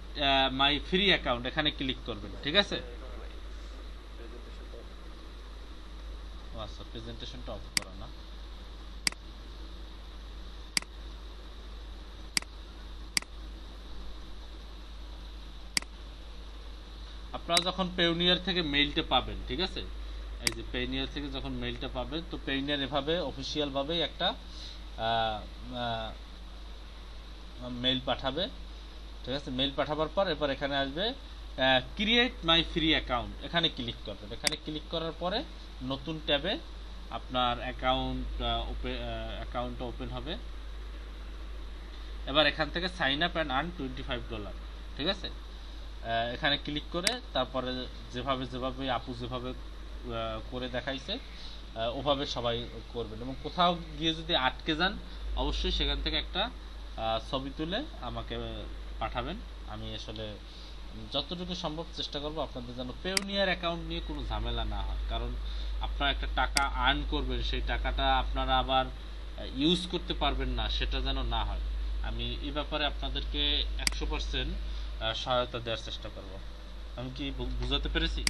মাই ফ্রি অ্যাকাউন্ট, এখানে ক্লিক করবেন। ঠিক আছে? এখানে নাই, প্রেজেন্টেশনটা অফ। আচ্ছা, প্রেজেন্টেশনটা অফ করা না? আপনারা যখন পেউনিয়ার থেকে মেইলটা পাবেন, ঠিক আছে, এই যে পেউনিয়ার থেকে যখন মেইলটা পাবেন, তো পেউনিয়ার এভাবে অফিসিয়াল ভাবে একটা মেইল পাঠাবে। ঠিক আছে? মেইল পাঠাবার পর এবার এখানে আসবে ক্রিয়েট মাই ফ্রি অ্যাকাউন্ট, এখানে ক্লিক করবেন। এখানে ক্লিক করার পরে নতুন ট্যাবে আপনার অ্যাকাউন্টটা ওপেন হবে। এবার এখান থেকে সাইন আপ অ্যান্ড আর্ন $25। ঠিক আছে? এখানে ক্লিক করে তারপরে যেভাবে যেভাবে আপু যেভাবে করে দেখাইছে, ওভাবে সবাই করবেন। এবং কোথাও গিয়ে যদি আটকে যান, অবশ্যই সেখান থেকে একটা ছবি তুলে আমাকে পাঠাবেন। আমি আসলে যতটুকু সম্ভব চেষ্টা করব আপনাদের যেন পেউনিয়ার অ্যাকাউন্ট নিয়ে কোনো ঝামেলা না হয়। কারণ আপনারা একটা টাকা আর্ন করবেন, সেই টাকাটা আপনারা আবার ইউজ করতে পারবেন না, সেটা যেন না হয়। আমি এই ব্যাপারে আপনাদেরকে 100% সহায়তা দেওয়ার চেষ্টা করব। আমি কি বুঝাতে পেরেছি?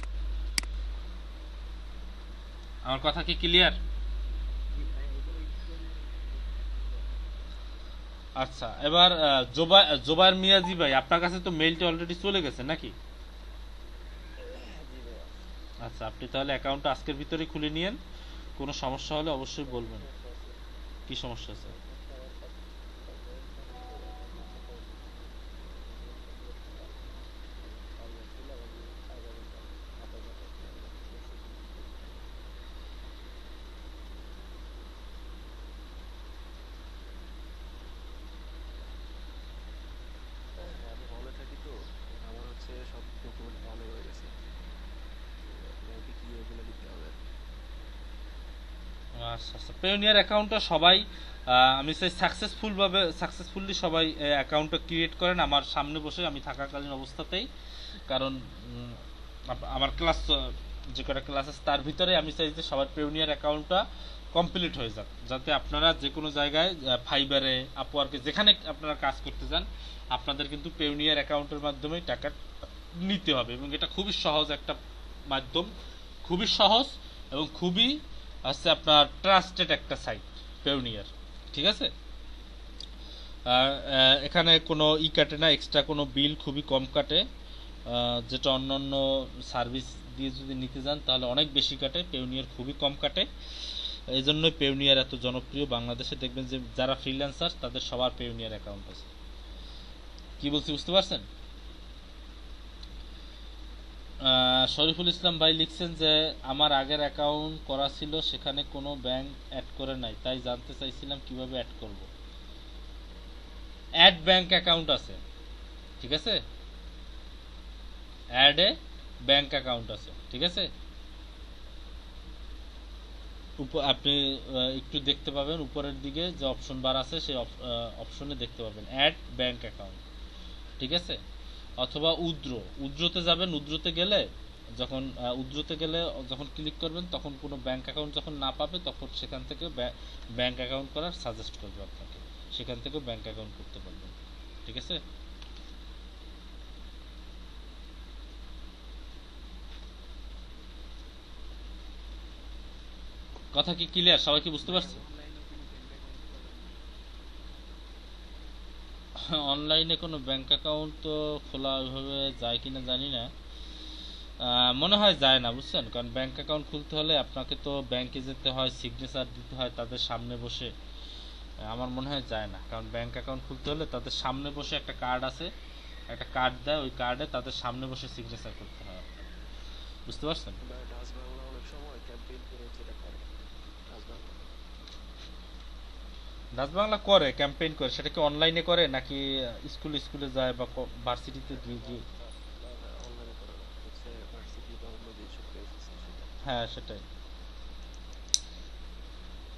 আমার কথা কি ক্লিয়ার? আচ্ছা, এবার জোবায়ের মিয়াজি ভাই, আপনার কাছে তো মেইলটা অলরেডি চলে গেছে নাকি? জি ভাইয়া। আচ্ছা, আপনি তাহলে অ্যাকাউন্টটা আজকের ভিতরে খুলে নিয়েন। কোনো সমস্যা হলে অবশ্যই বলবেন। সমস্যা আছে। কি সমস্যা আছে? সমস্যা আমার পাসপোর্ট করা হচ্ছে, হয়নি। পেমেন্ট করা টার্গেট ছিল, আমি আগামীকাল 28,000 টাকা প্রসেসিং ফি। আমি হলে থাকি তো, আমার হচ্ছে সব ডকুমেন্ট ভালো হয়ে গেছে, ব্যাংকে গিয়ে ওগুলো নিতে হবে আর কি। আচ্ছা আচ্ছা, পেওনিয়ার অ্যাকাউন্টটা সবাই আমি চাই সাকসেসফুলি সবাই অ্যাকাউন্টটা ক্রিয়েট করেন আমার সামনে বসে, আমি থাকাকালীন অবস্থাতেই। কারণ আমার ক্লাস যে কটা ক্লাস আছে তার ভিতরে আমি চাই যে সবার পেওনিয়ার অ্যাকাউন্টটা কমপ্লিট হয়ে যাক, যাতে আপনারা যে কোনো জায়গায় ফাইবারে, আপওয়ার্কে, যেখানে আপনারা কাজ করতে যান, আপনাদের কিন্তু পেওনিয়ার অ্যাকাউন্টের মাধ্যমেই টাকা নিতে হবে। এবং এটা খুবই সহজ একটা মাধ্যম, খুবই সহজ এবং খুবই হচ্ছে আপনার ট্রাস্টেড একটা সাইট পেওনিয়ার। ঠিক আছে, এখানে কোনো কাটে না, এক্সট্রা কোনো বিল খুবই কম কাটে, যেটা অন্যান্য সার্ভিস দিয়ে যদি নিতে যান তাহলে অনেক বেশি কাটে, পেওনিয়ার খুবই কম কাটে। এই জন্যই পেওনিয়ার এত জনপ্রিয় বাংলাদেশে। দেখবেন যে যারা ফ্রিল্যান্সার তাদের সবার পেওনিয়ার অ্যাকাউন্ট আছে। কি বলছি বুঝতে পারছেন? শরীফুল ইসলাম ভাই লিখছেন যে আমার আগের অ্যাকাউন্ট করা ছিল, সেখানে কোনো ব্যাংক অ্যাড করে নাই, তাই জানতে চাইছিলাম কিভাবে অ্যাড করব। অ্যাড ব্যাংক অ্যাকাউন্ট আছে, ঠিক আছে, অ্যাড এ ব্যাংক অ্যাকাউন্ট আছে, ঠিক আছে। আপনি একটু দেখতে পাবেন উপরের দিকে যে অপশন বার আছে, সেই অপশনে দেখতে পাবেন অ্যাড ব্যাংক অ্যাকাউন্ট, ঠিক আছে। অথবা উদ্রতে যাবেন, উদ্রতে গেলে যখন ক্লিক করবেন তখন কোনো ব্যাংক অ্যাকাউন্ট যখন না পাবে তখন সেখান থেকে ব্যাংক অ্যাকাউন্ট করার সাজেস্ট করবে আপনাকে, সেখান থেকে ব্যাংক অ্যাকাউন্ট করতে পারবেন, ঠিক আছে। কথা কি ক্লিয়ার? সবাই কি বুঝতে পারছে? অনলাইনে কোনো ব্যাংক অ্যাকাউন্ট তো খোলা ওইভাবে যায় কিনা জানি না, মনে হয় যায় না, বুঝছেন। কারণ ব্যাংক অ্যাকাউন্ট খুলতে হলে আপনাকে তো ব্যাংকে যেতে হয়, সিগনেচার দিতে হয় তাদের সামনে বসে। আমার মনে হয় যায় না, কারণ ব্যাংক অ্যাকাউন্ট খুলতে হলে তাদের সামনে বসে একটা কার্ড আছে, একটা কার্ড দেয়, ওই কার্ডে তাদের সামনে বসে সিগনেচার করতে হয়, বুঝতে পারছেন? ডাচ বাংলা অনেক সময় ক্যাম্পেইন করে যেটা করে ডাচ বাংলা। ডাচ বাংলা করে ক্যাম্পেইন করে, সেটা কি অনলাইনে করে নাকি স্কুলে যায় বা ভার্সিটিতে গিয়ে গিয়ে? না না, অনলাইনে করে না, হচ্ছে ভার্সিটি বা অন্য যেসব পেজ আছে সেটা। হ্যাঁ সেটাই।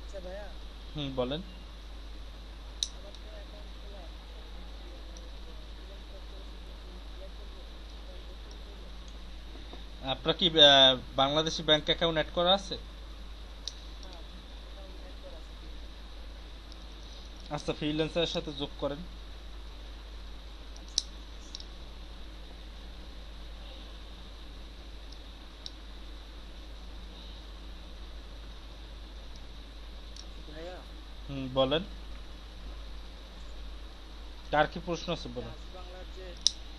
আচ্ছা ভাইয়া, বলেন। আমার তো অ্যাকাউন্ট খোলা, আমি কি ফ্রিল্যান্সার করে শুধু কি ইয়া করবো, অ্যাকাউন্ট ওপেন করবো? আপনার কি বাংলাদেশি ব্যাংক অ্যাকাউন্ট অ্যাড করা আছে? হ্যাঁ, অ্যাকাউন্ট অ্যাড করা আছে ফ্রিল্যান্সার। আচ্ছা, ফ্রিল্যান্সারের সাথে যোগ করেন। আচ্ছা করতেছি। ভাইয়া, বলেন, কার কি প্রশ্ন আছে বলেন। ডাচ বাংলার যে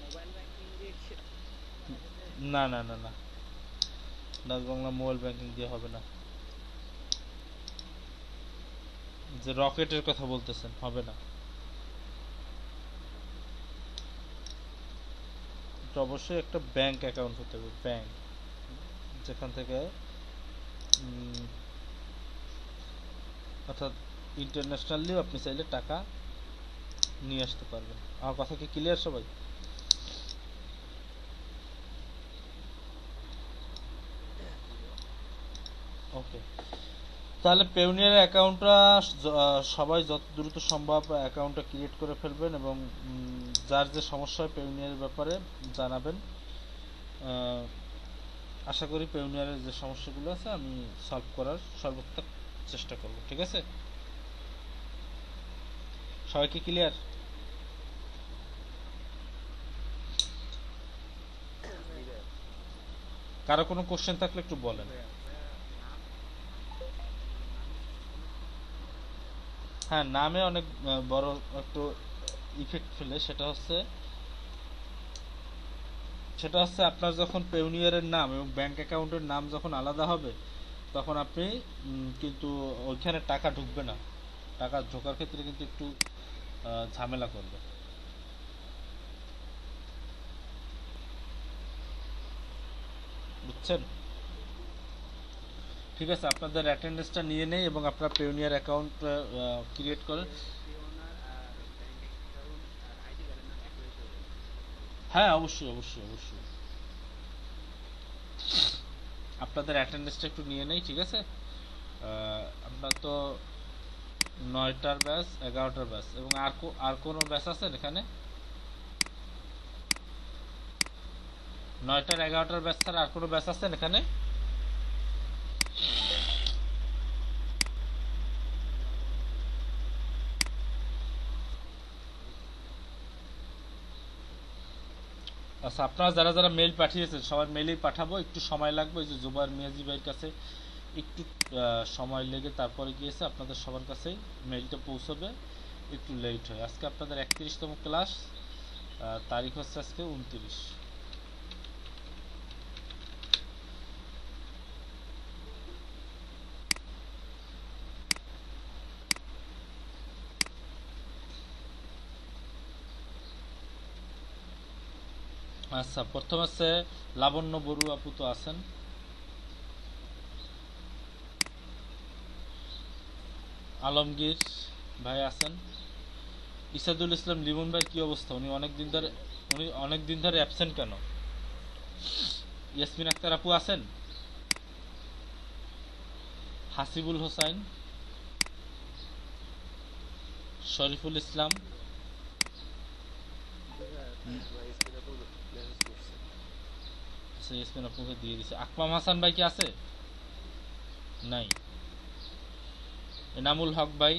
মোবাইল ব্যাংকিং দিয়ে হবে যে? না না না না, ডাচ বাংলা মোবাইল ব্যাংকিং দিয়ে হবে না। যে রকেটের কথা বলতেছেন, হবে না। এটা অবশ্যই একটা ব্যাংক অ্যাকাউন্ট হতে হবে, ব্যাংক, যেখান থেকে অর্থাৎ ইন্টারন্যাশনালিও আপনি চাইলে টাকা নিয়ে আসতে পারবেন। আমার কথা কি ক্লিয়ার সবাই? ওকে, তাহলে পেওনিয়ার অ্যাকাউন্টটা সবাই যত দ্রুত সম্ভব অ্যাকাউন্টটা ক্রিয়েট করে ফেলবেন এবং যার যে সমস্যা হয় পেওনিয়ারের ব্যাপারে জানাবেন। আশা করি পেওনিয়ারের যে সমস্যাগুলো আছে আমি সলভ করার সর্বোত্তম চেষ্টা করব, ঠিক আছে। সবাই কি ক্লিয়ার? কারো কোনো কোশ্চেন থাকলে একটু বলেন। হ্যাঁ, নামে অনেক বড় একটু ইফেক্ট ফেলে। সেটা হচ্ছে আপনার যখন পেওনিয়ারের নাম এবং ব্যাংক অ্যাকাউন্টের নাম যখন আলাদা হবে তখন আপনি কিন্তু ওইখানে টাকা ঢুকবে না, টাকা ঢোকার ক্ষেত্রে কিন্তু একটু ঝামেলা করবে, বুঝছেন? ঠিক আছে, আপনাদের অ্যাটেন্ডেন্সটা নিয়ে নেই এবং আপনার পেওনিয়ার অ্যাকাউন্ট ক্রিয়েট করেন। পেওনার আর ব্যাংক অ্যাকাউন্ট আর আইডি কার্ডের নাম এক হয়ে যাবে? হ্যাঁ অবশ্যই অবশ্যই অবশ্যই, আপনাদের অ্যাটেন্ডেন্সটা একটু নিয়ে নেই, ঠিক আছে। আপনার তো 9টার ব্যাচ, 11টার ব্যাচ এবং আর কোনো ব্যাচ আছেন এখানে? 9টার 11টার ব্যাচ ছাড়া আর কোনো ব্যাচ আছেন এখানে? আচ্ছা, আপনারা যারা যারা মেইল পাঠিয়েছেন সবার মেইলেই পাঠাবো, একটু সময় লাগবে। ওই যে জুবাইর মিয়াজি ভাইয়ের কাছে একটু সময় লেগে তারপরে গিয়েছে, আপনাদের সবার কাছেই মেইলটা পৌঁছবে, একটু লেট হয়। আজকে আপনাদের 31তম ক্লাস, তারিখ হচ্ছে আজকে 29। আচ্ছা, প্রথম আছে লাবণ্য বড়ু আপু তো আছেন, আলমগীর ভাই আছেন, ইসাদুল ইসলাম লিমন ভাইয়ের কি অবস্থা? উনি অনেক দিন ধরে অ্যাবসেন্ট কেন? ইয়াসমিন আক্তার আপু আছেন, হাসিবুল হোসাইন, শরীফুল ইসলাম, আচ্ছা ইয়াসমিন আপুকে দিয়ে দিছে। আকমাম হাসান ভাই কি আছে? নাই। এনামুল হক ভাই,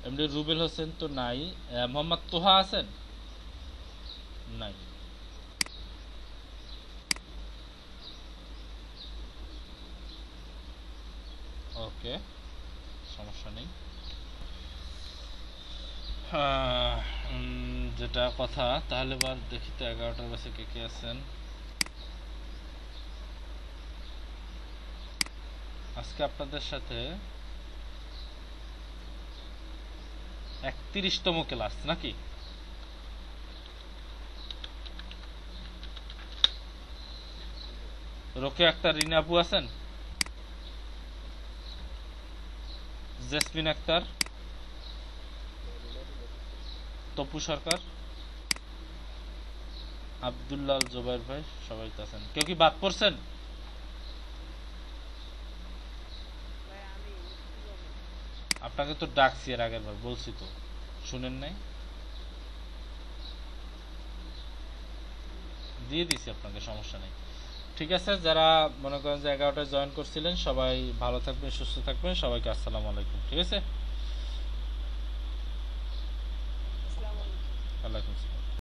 এমডি রুবেল হোসেন তো নাই। মোহাম্মদ তোহা আছেন? নাই। ওকে, সমস্যা নেই। যেটা কথা, তাহলে এবার দেখি তো 11টার বাসে কে কে আছেন। আজকে আপনাদের সাথে 31তম ক্লাস নাকি? রোকে আক্তার রিনা আপু আছেন, জেসমিন আক্তার, তপু সরকার, আব্দুল্লাহ জোবাইর ভাই, সবাই তো আছেন। কেউ কি বাদ পড়ছেন? ভাই আমি মুক্তিযোদ্ধা। আপনাকে তো ডাকছি এর আগের বার, বলছি তো, শুনেন নাই? দিয়ে দিছি আপনাকে, সমস্যা নেই। ঠিক আছে, যারা মনে করেন যে 11টায় জয়েন করছিলেন সবাই ভালো থাকবেন, সুস্থ থাকবেন, সবাইকে আসসালামু আলাইকুম। ঠিক আছে।